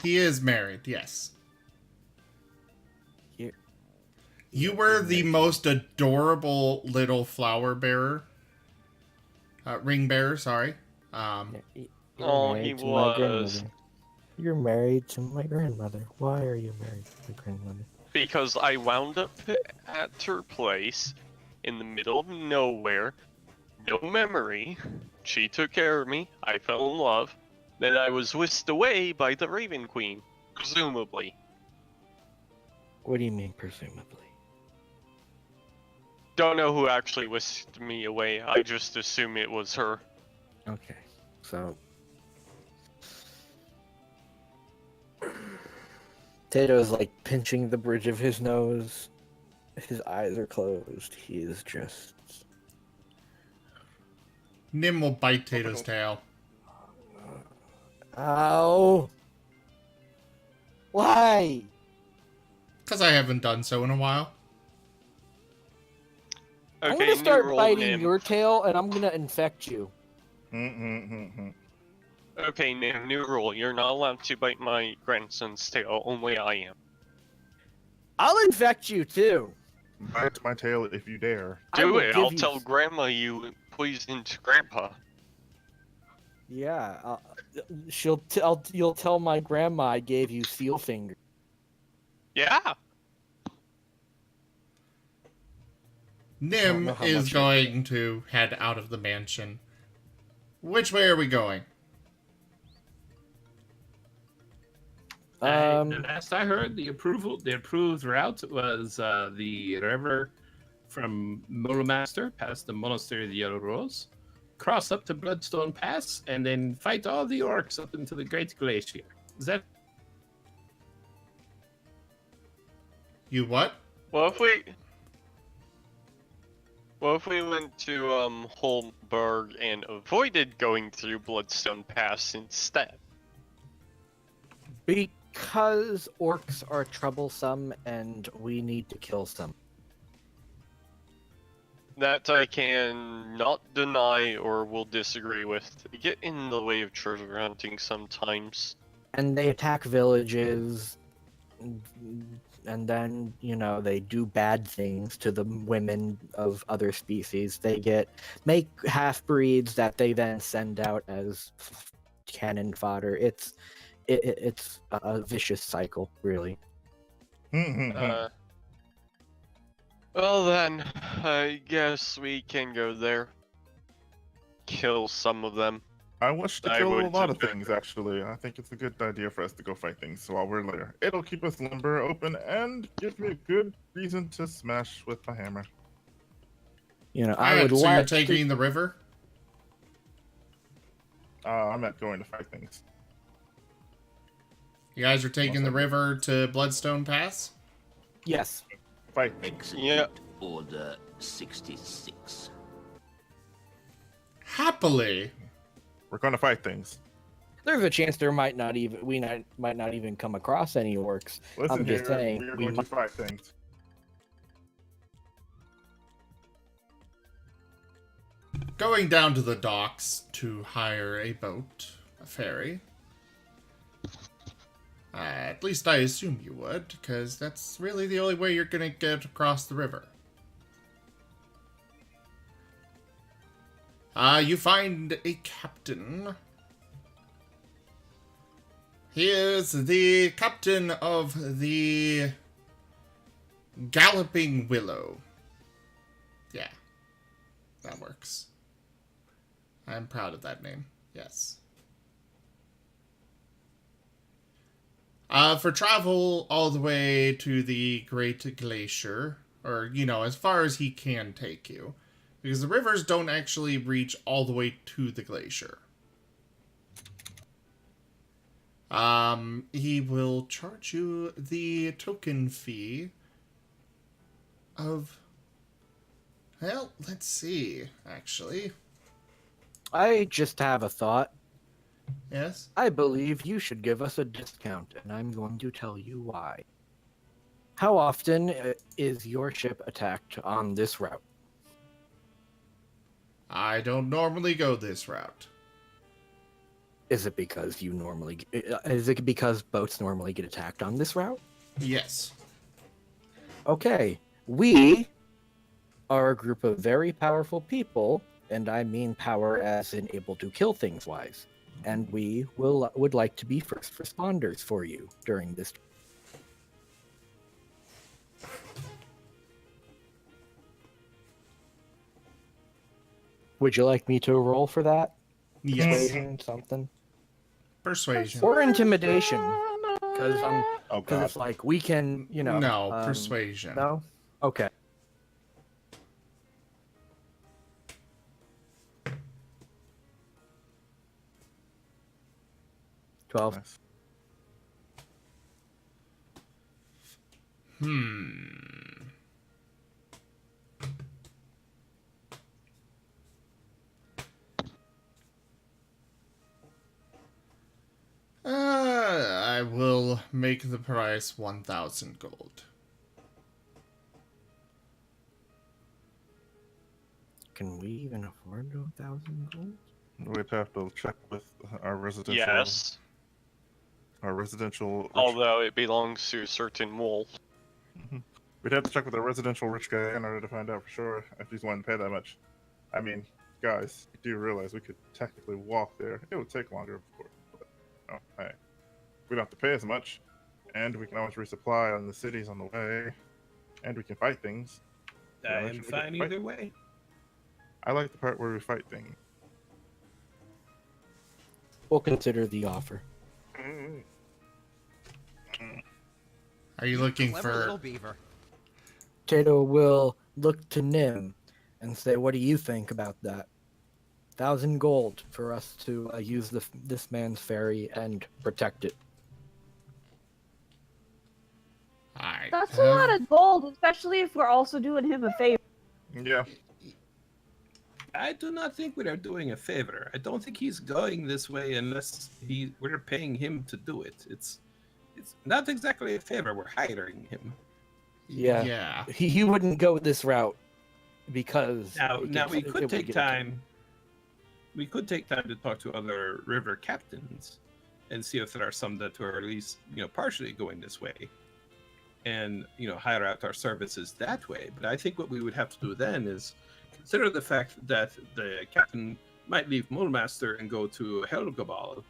He is married, yes. You- You were the most adorable little flower bearer. Ring bearer, sorry. Oh, he to my was. grandmother. You're married to my grandmother. Why are you married to my grandmother? Because I wound up at her place in the middle of nowhere, no memory. She took care of me. I fell in love. Then I was whisked away by the Raven Queen, presumably. What do you mean, presumably? Don't know who actually whisked me away. I just assume it was her. Okay, so Tato's like pinching the bridge of his nose. His eyes are closed. He is just. Nim will bite Tato's tail. Ow! Why? Because I haven't done so in a while. I'm Okay, gonna start new rule, biting Nim. your tail, and I'm gonna infect you. Okay, Nim, new rule. You're not allowed to bite my grandson's tail. Only I am. I'll infect you too. Bite my tail if you dare. I Do will it. give I'll you- tell Grandma you poisoned Grandpa. Yeah, you'll tell my grandma I gave you seal finger. Yeah. Nim know how is much going to head out of the mansion. Which way are we going? The last I heard, the approved route was the river from Master past the Monastery of the Yellow Rose, cross up to Bloodstone Pass, and then fight all the orcs up into the Great Glacier. Is that You what? What if we went to Holmberg and avoided going through Bloodstone Pass instead? Because orcs are troublesome and we need to kill some. That I can not deny or will disagree with. They get in the way of treasure hunting sometimes. And they attack villages, and then, they do bad things to the women of other species. They make half-breeds that they then send out as cannon fodder. It's a vicious cycle, really. Well then, I guess we can go there. Kill some of them. I wish to I kill a would lot of too. things, actually. I think it's a good idea for us to go fight things while we're there. It'll keep us limber open and give me a good reason to smash with my hammer. I Alright, would so you're like taking the river? I'm not going to fight things. You guys are taking the river to Bloodstone Pass? Yes. Fight things. Execute Yeah. Order 66. Happily. We're going to fight things. There's a chance we might not even come across any orcs. Listen I'm just here, saying, we are we going to fight things. Going down to the docks to hire a boat, a ferry. At least I assume you would, because that's really the only way you're going to get across the river. You find a captain. He is the captain of the Galloping Willow. Yeah, that works. I'm proud of that name. Yes. For travel all the way to the Great Glacier, or, as far as he can take you. Because the rivers don't actually reach all the way to the glacier. He will charge you the token fee of... Well, let's see, actually. I just have a thought. Yes? I believe you should give us a discount, and I'm going to tell you why. How often is your ship attacked on this route? I don't normally go this route. Is it because is it because boats normally get attacked on this route? Yes. Okay, we are a group of very powerful people, and I mean power as in able to kill things wise. and we would like to be first responders for you during this. Would you like me to roll for that? Yes. Persuasion, something? Persuasion. Or intimidation? Because Oh God. it's like we can, No, persuasion. No? Okay. $12. Nice. I will make the price 1,000 gold. Can we even afford 1,000 gold? We'd have to check with our residential. Yes, Our residential. although it belongs to a certain wolf. We'd have to check with our residential rich guy in order to find out for sure if he's willing to pay that much. I mean, guys, you do realize we could technically walk there. It would take longer, of course. But, hey, we don't have to pay as much, and we can always resupply on the cities on the way, and we can fight things. I am fine either way. I like the part where we fight things. We'll consider the offer. Are you looking Clever little for... beaver. Tayto will look to Nim and say, "What do you think about that? 1,000 gold for us to use this man's ferry and protect it." That's a lot of gold, especially if we're also doing him a favor. Yeah. I do not think we are doing a favor. I don't think he's going this way unless we're paying him to do it. It's not exactly a favor. We're hiring him. Yeah. He wouldn't go this route because Now we could take time. We could take time to talk to other river captains and see if there are some that are at least partially going this way, and hire out our services that way. But I think what we would have to do then is consider the fact that the captain might leave Mulemaster and go to Helgabal,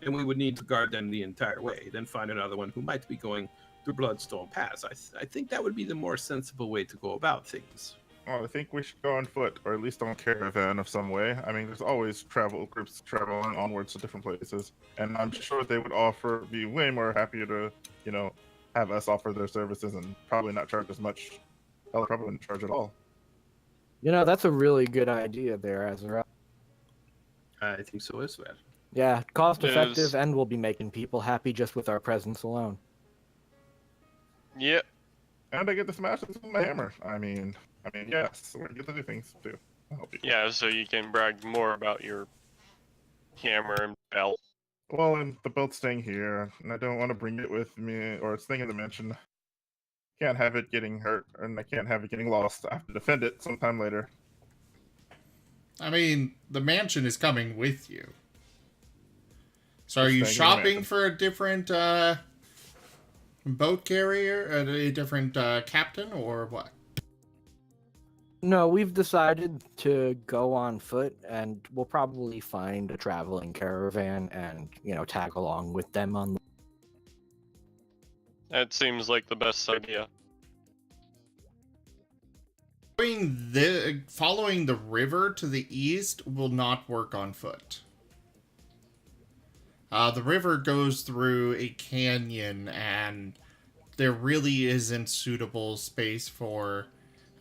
and we would need to guard them the entire way. Then find another one who might be going through Bloodstone Pass. I think that would be the more sensible way to go about things. Well, I think we should go on foot, or at least on caravan of some way. I mean, there's always travel groups traveling onwards to different places, and I'm sure they would be way more happy to, have us offer their services and probably not charge as much. Hell, probably wouldn't charge at all. That's a really good idea there, Azra. I think so as well. Yeah, cost effective, Yes. and we'll be making people happy just with our presence alone. Yep. And I get to smash this with my hammer. I mean, yes, we're gonna get to do things too. That'll be cool. Yeah, so you can brag more about your hammer and belt. Well, and the belt's staying here, and I don't want to bring it with me, or it's staying in the mansion. Can't have it getting hurt, and I can't have it getting lost. I have to defend it sometime later. I mean, the mansion is coming with you. So are It's you staying in the shopping mansion. for a different boat carrier, a different captain, or what? No, we've decided to go on foot, and we'll probably find a traveling caravan and, tag along with them on. That seems like the best idea. Following the river to the east will not work on foot. The river goes through a canyon, and there really isn't suitable space for...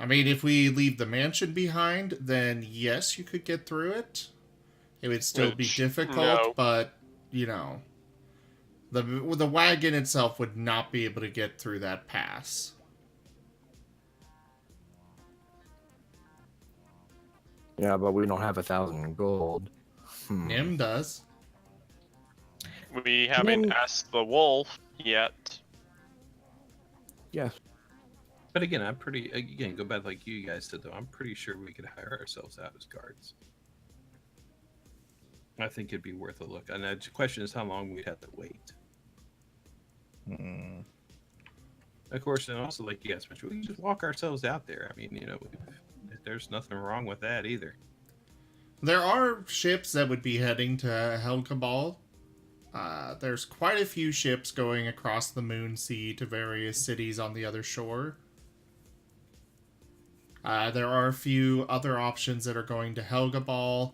I mean, if we leave the mansion behind, then yes, you could get through it. It would still be difficult, no. but, the wagon itself would not be able to get through that pass. Yeah, but we don't have 1,000 gold. Nim does. We haven't Nim- asked the wolf yet. Yes. But again, go back like you guys said, though. I'm pretty sure we could hire ourselves out as guards. I think it'd be worth a look. And the question is how long we'd have to wait. Of course, and also, like you guys mentioned, we can just walk ourselves out there. I mean, there's nothing wrong with that either. There are ships that would be heading to Helgabal. There's quite a few ships going across the Moon Sea to various cities on the other shore. There are a few other options that are going to Helgabal.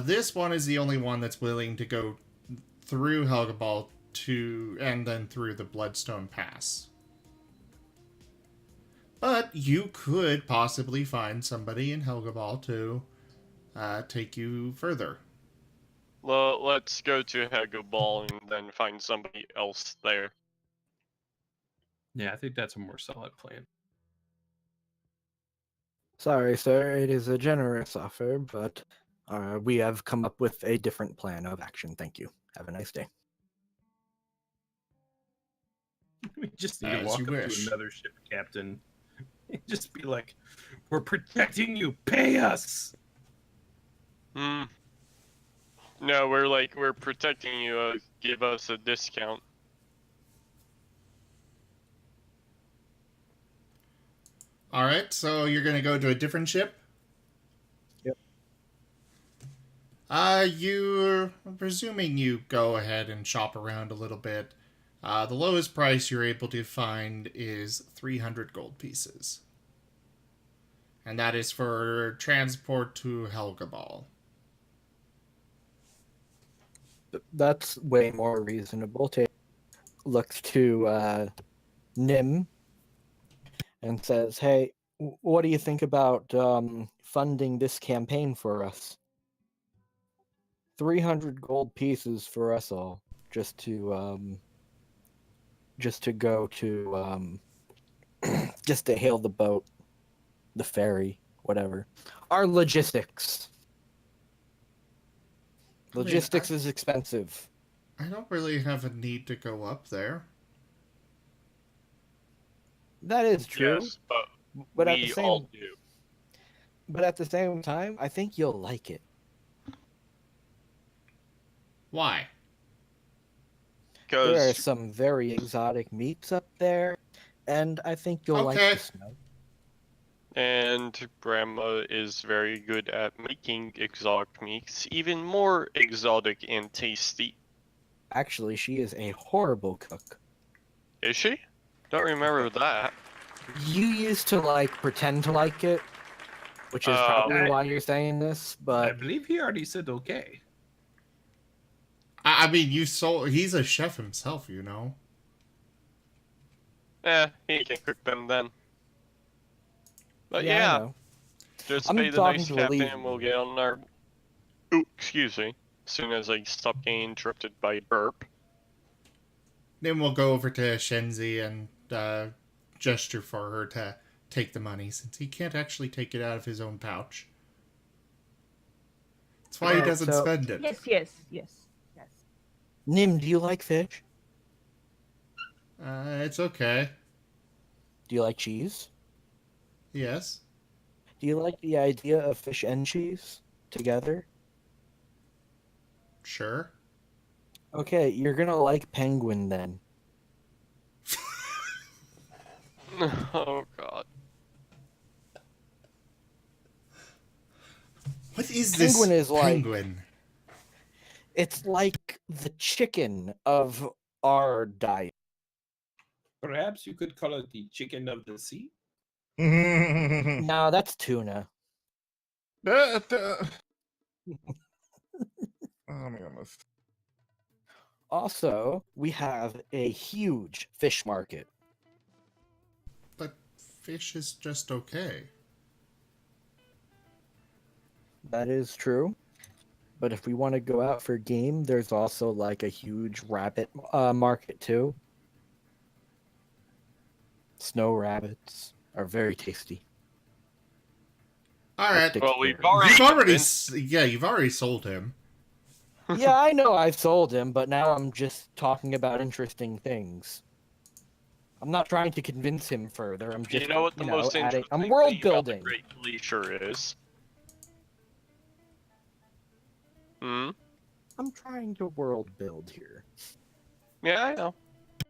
This one is the only one that's willing to go through Helgabal and then through the Bloodstone Pass. But you could possibly find somebody in Helgabal to take you further. Well, let's go to Hegaball and then find somebody else there. Yeah, I think that's a more solid plan. Sorry, sir. It is a generous offer, but we have come up with a different plan of action. Thank you. Have a nice day. We just need to As walk you up wish. to another ship captain and just be like, "We're protecting you. Pay us." No, we're protecting you. Give us a discount. Alright, so you're going to go to a different ship? Yep. You're presuming you go ahead and shop around a little bit. The lowest price you're able to find is 300 gold pieces. And that is for transport to Helgabal. That's way more reasonable. Looks to Nim and says, "Hey, what do you think about funding this campaign for us? 300 gold pieces for us all, just to go to just to hail the boat, the ferry, whatever. Our logistics. Logistics is expensive." I don't really have a need to go up there. That is true. Yes, But we all do. But at the same time, I think you'll like it. Why? There are Because some very exotic meats up there, and I think you'll like the snow. and Grandma is very good at making exotic meats, even more exotic and tasty. Actually, she is a horrible cook. Is she? Don't remember that. You used to pretend to like it, which is probably why you're saying this, I but believe he already said okay. I mean, he's a chef himself, you know. He can cook them then. But yeah, I yeah, know. just I'm pay the talking nice to captain Elise. and we'll get on our... Ooh, excuse me. As soon as I stop getting interrupted by burp. Then we'll go over to Shenzi and gesture for her to take the money, since he can't actually take it out of his own pouch. That's why he doesn't spend it. Yes. Nim, do you like fish? It's okay. Do you like cheese? Yes. Do you like the idea of fish and cheese together? Sure. Okay, you're gonna like penguin then. Oh god. What is Penguin this is like- penguin? It's like the chicken of our diet. Perhaps you could call it the chicken of the sea. No, that's tuna. Oh my goodness. Also, we have a huge fish market. But fish is just okay. That is true. But if we want to go out for game, there's also a huge rabbit market too. Snow rabbits are very tasty. All right. Well, we've You've already you've already sold him. Yeah, I know I've sold him, but now I'm just talking about interesting things. I'm not trying to convince him further. I'm just, You know what the most adding. interesting I'm world thing about the building. Great Glacier is? I'm trying to world build here. Yeah, I know.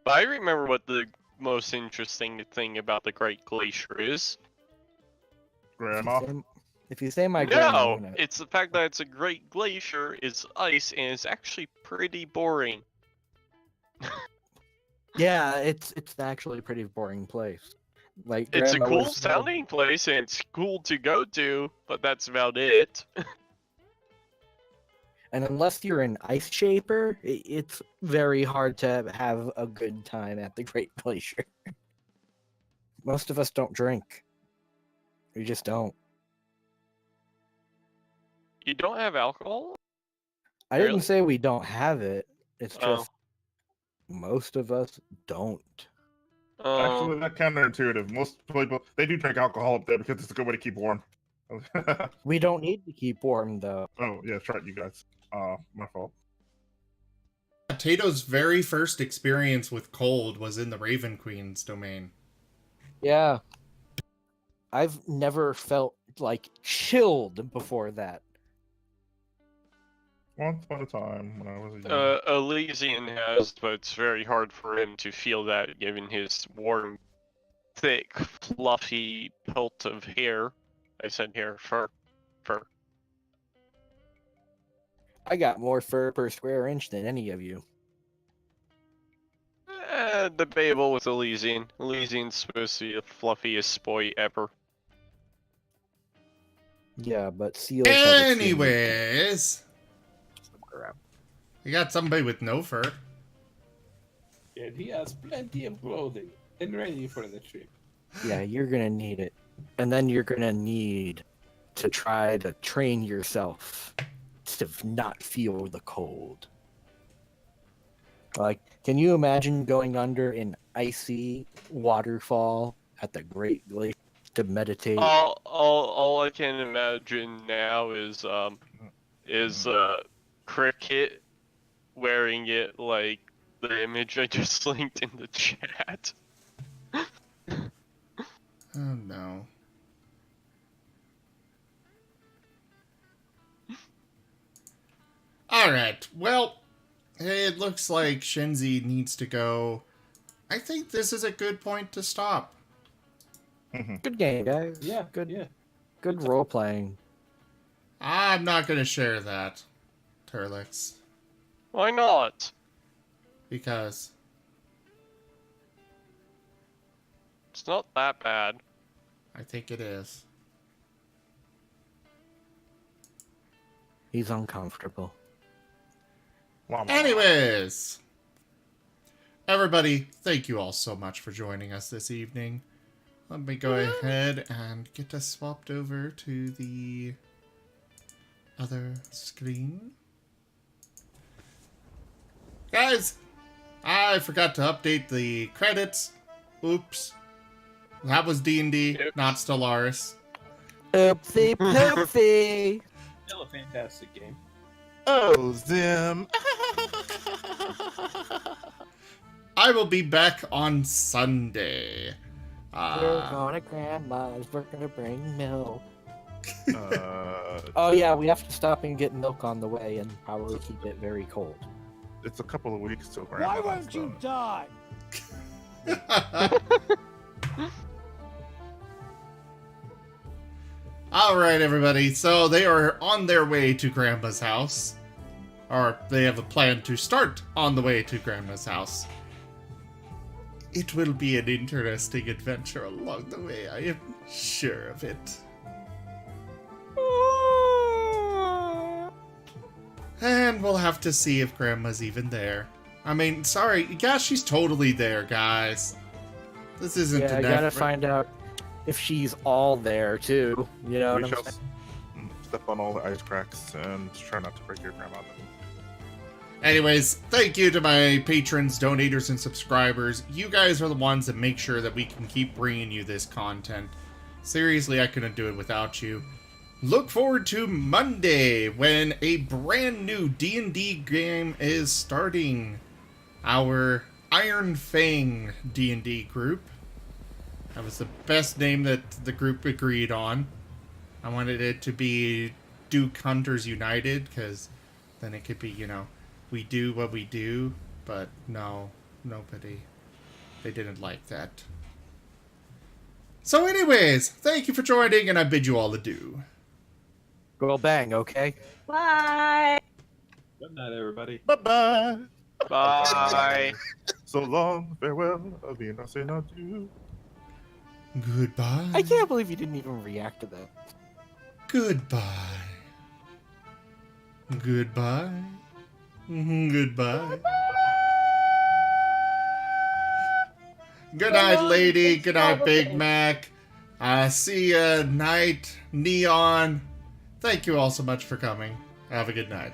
But I remember what the most interesting thing about the Great Glacier is. Grandma. If you say my grandma, I'm No, gonna... it's the fact that it's a great glacier, it's ice, and it's actually pretty boring. Yeah, it's actually a pretty boring place. Like It's a Grandma cool was sounding place, and it's cool to go to, but that's about it. and unless you're an ice shaper, it's very hard to have a good time at the Great Glacier. Most of us don't drink. We just don't. You don't have alcohol? I Really? didn't say we don't have it. It's Oh. just most of us don't. Actually, that's counterintuitive. Most people, they do drink alcohol up there because it's a good way to keep warm. We don't need to keep warm though. Oh, yeah, that's right, you guys. My fault. Tayto's very first experience with cold was in the Raven Queen's domain. Yeah. I've never felt like chilled before that. Once upon a time when I was a young... Elysian has, but it's very hard for him to feel that given his warm, thick, fluffy pelt of hair. I said hair, fur. I got more fur per square inch than any of you. Debatable with Elysian. Elysian's supposed to be the fluffiest boy ever. Yeah, but seals have extremely- Anyways, you got somebody with no fur. And he has plenty of clothing and ready for the trip. Yeah, you're gonna need it. And then you're gonna need to try to train yourself to not feel the cold. Like, can you imagine going under an icy waterfall at the Great Glacier to meditate? All I can imagine now is Cricket wearing it like the image I just linked in the chat. Oh no. Alright, well, it looks like Shinzi needs to go. I think this is a good point to stop. Good game, guys. Yeah, Good, yeah. good role playing. I'm not going to share that, Turlix, Why not? because It's not that bad. I think it is. He's uncomfortable. Anyways, everybody, thank you all so much for joining us this evening. Let me go ahead and get us swapped over to the other screen. Guys, I forgot to update the credits. Oops. That was D&D, Oops. not Stellaris. Oopsie poopsie. Still a fantastic game. Oh, Zim. I will be back on Sunday. We're going to Grandma's. We're going to bring milk. uh, Oh, yeah, we have to stop and get milk on the way and probably keep it very cold. it's a couple of weeks till Why Grandma. won't you die? Alright, everybody. So they are on their way to Grandma's house. Or they have a plan to start on the way to Grandma's house. It will be an interesting adventure along the way, I am sure of it. And we'll have to see if Grandma's even there. I mean, sorry, yeah, she's totally there, guys. This isn't Yeah, I an gotta effort. find out if she's all there, too. You know We what I'm shall saying? step on all the ice cracks and try not to break your grandma. Anyways, thank you to my patrons, donators, and subscribers. You guys are the ones that make sure that we can keep bringing you this content. Seriously, I couldn't do it without you. Look forward to Monday when a brand new D&D game is starting. Our Iron Fang D&D group. That was the best name that the group agreed on. I wanted it to be Duke Hunters United, because then it could be, you know, we do what we do, but no, nobody. They didn't like that. So anyways, thank you for joining, and I bid you all adieu. Girl bang, okay? Bye. Good night, everybody. Bye bye. Bye. So long, farewell, I'll be not saying adieu. Goodbye. I can't believe you didn't even react to that. Goodbye. Goodbye. Goodbye. Good night, lady. Good night, Big Mac. See ya, Night, Neon. Thank you all so much for coming. Have a good night.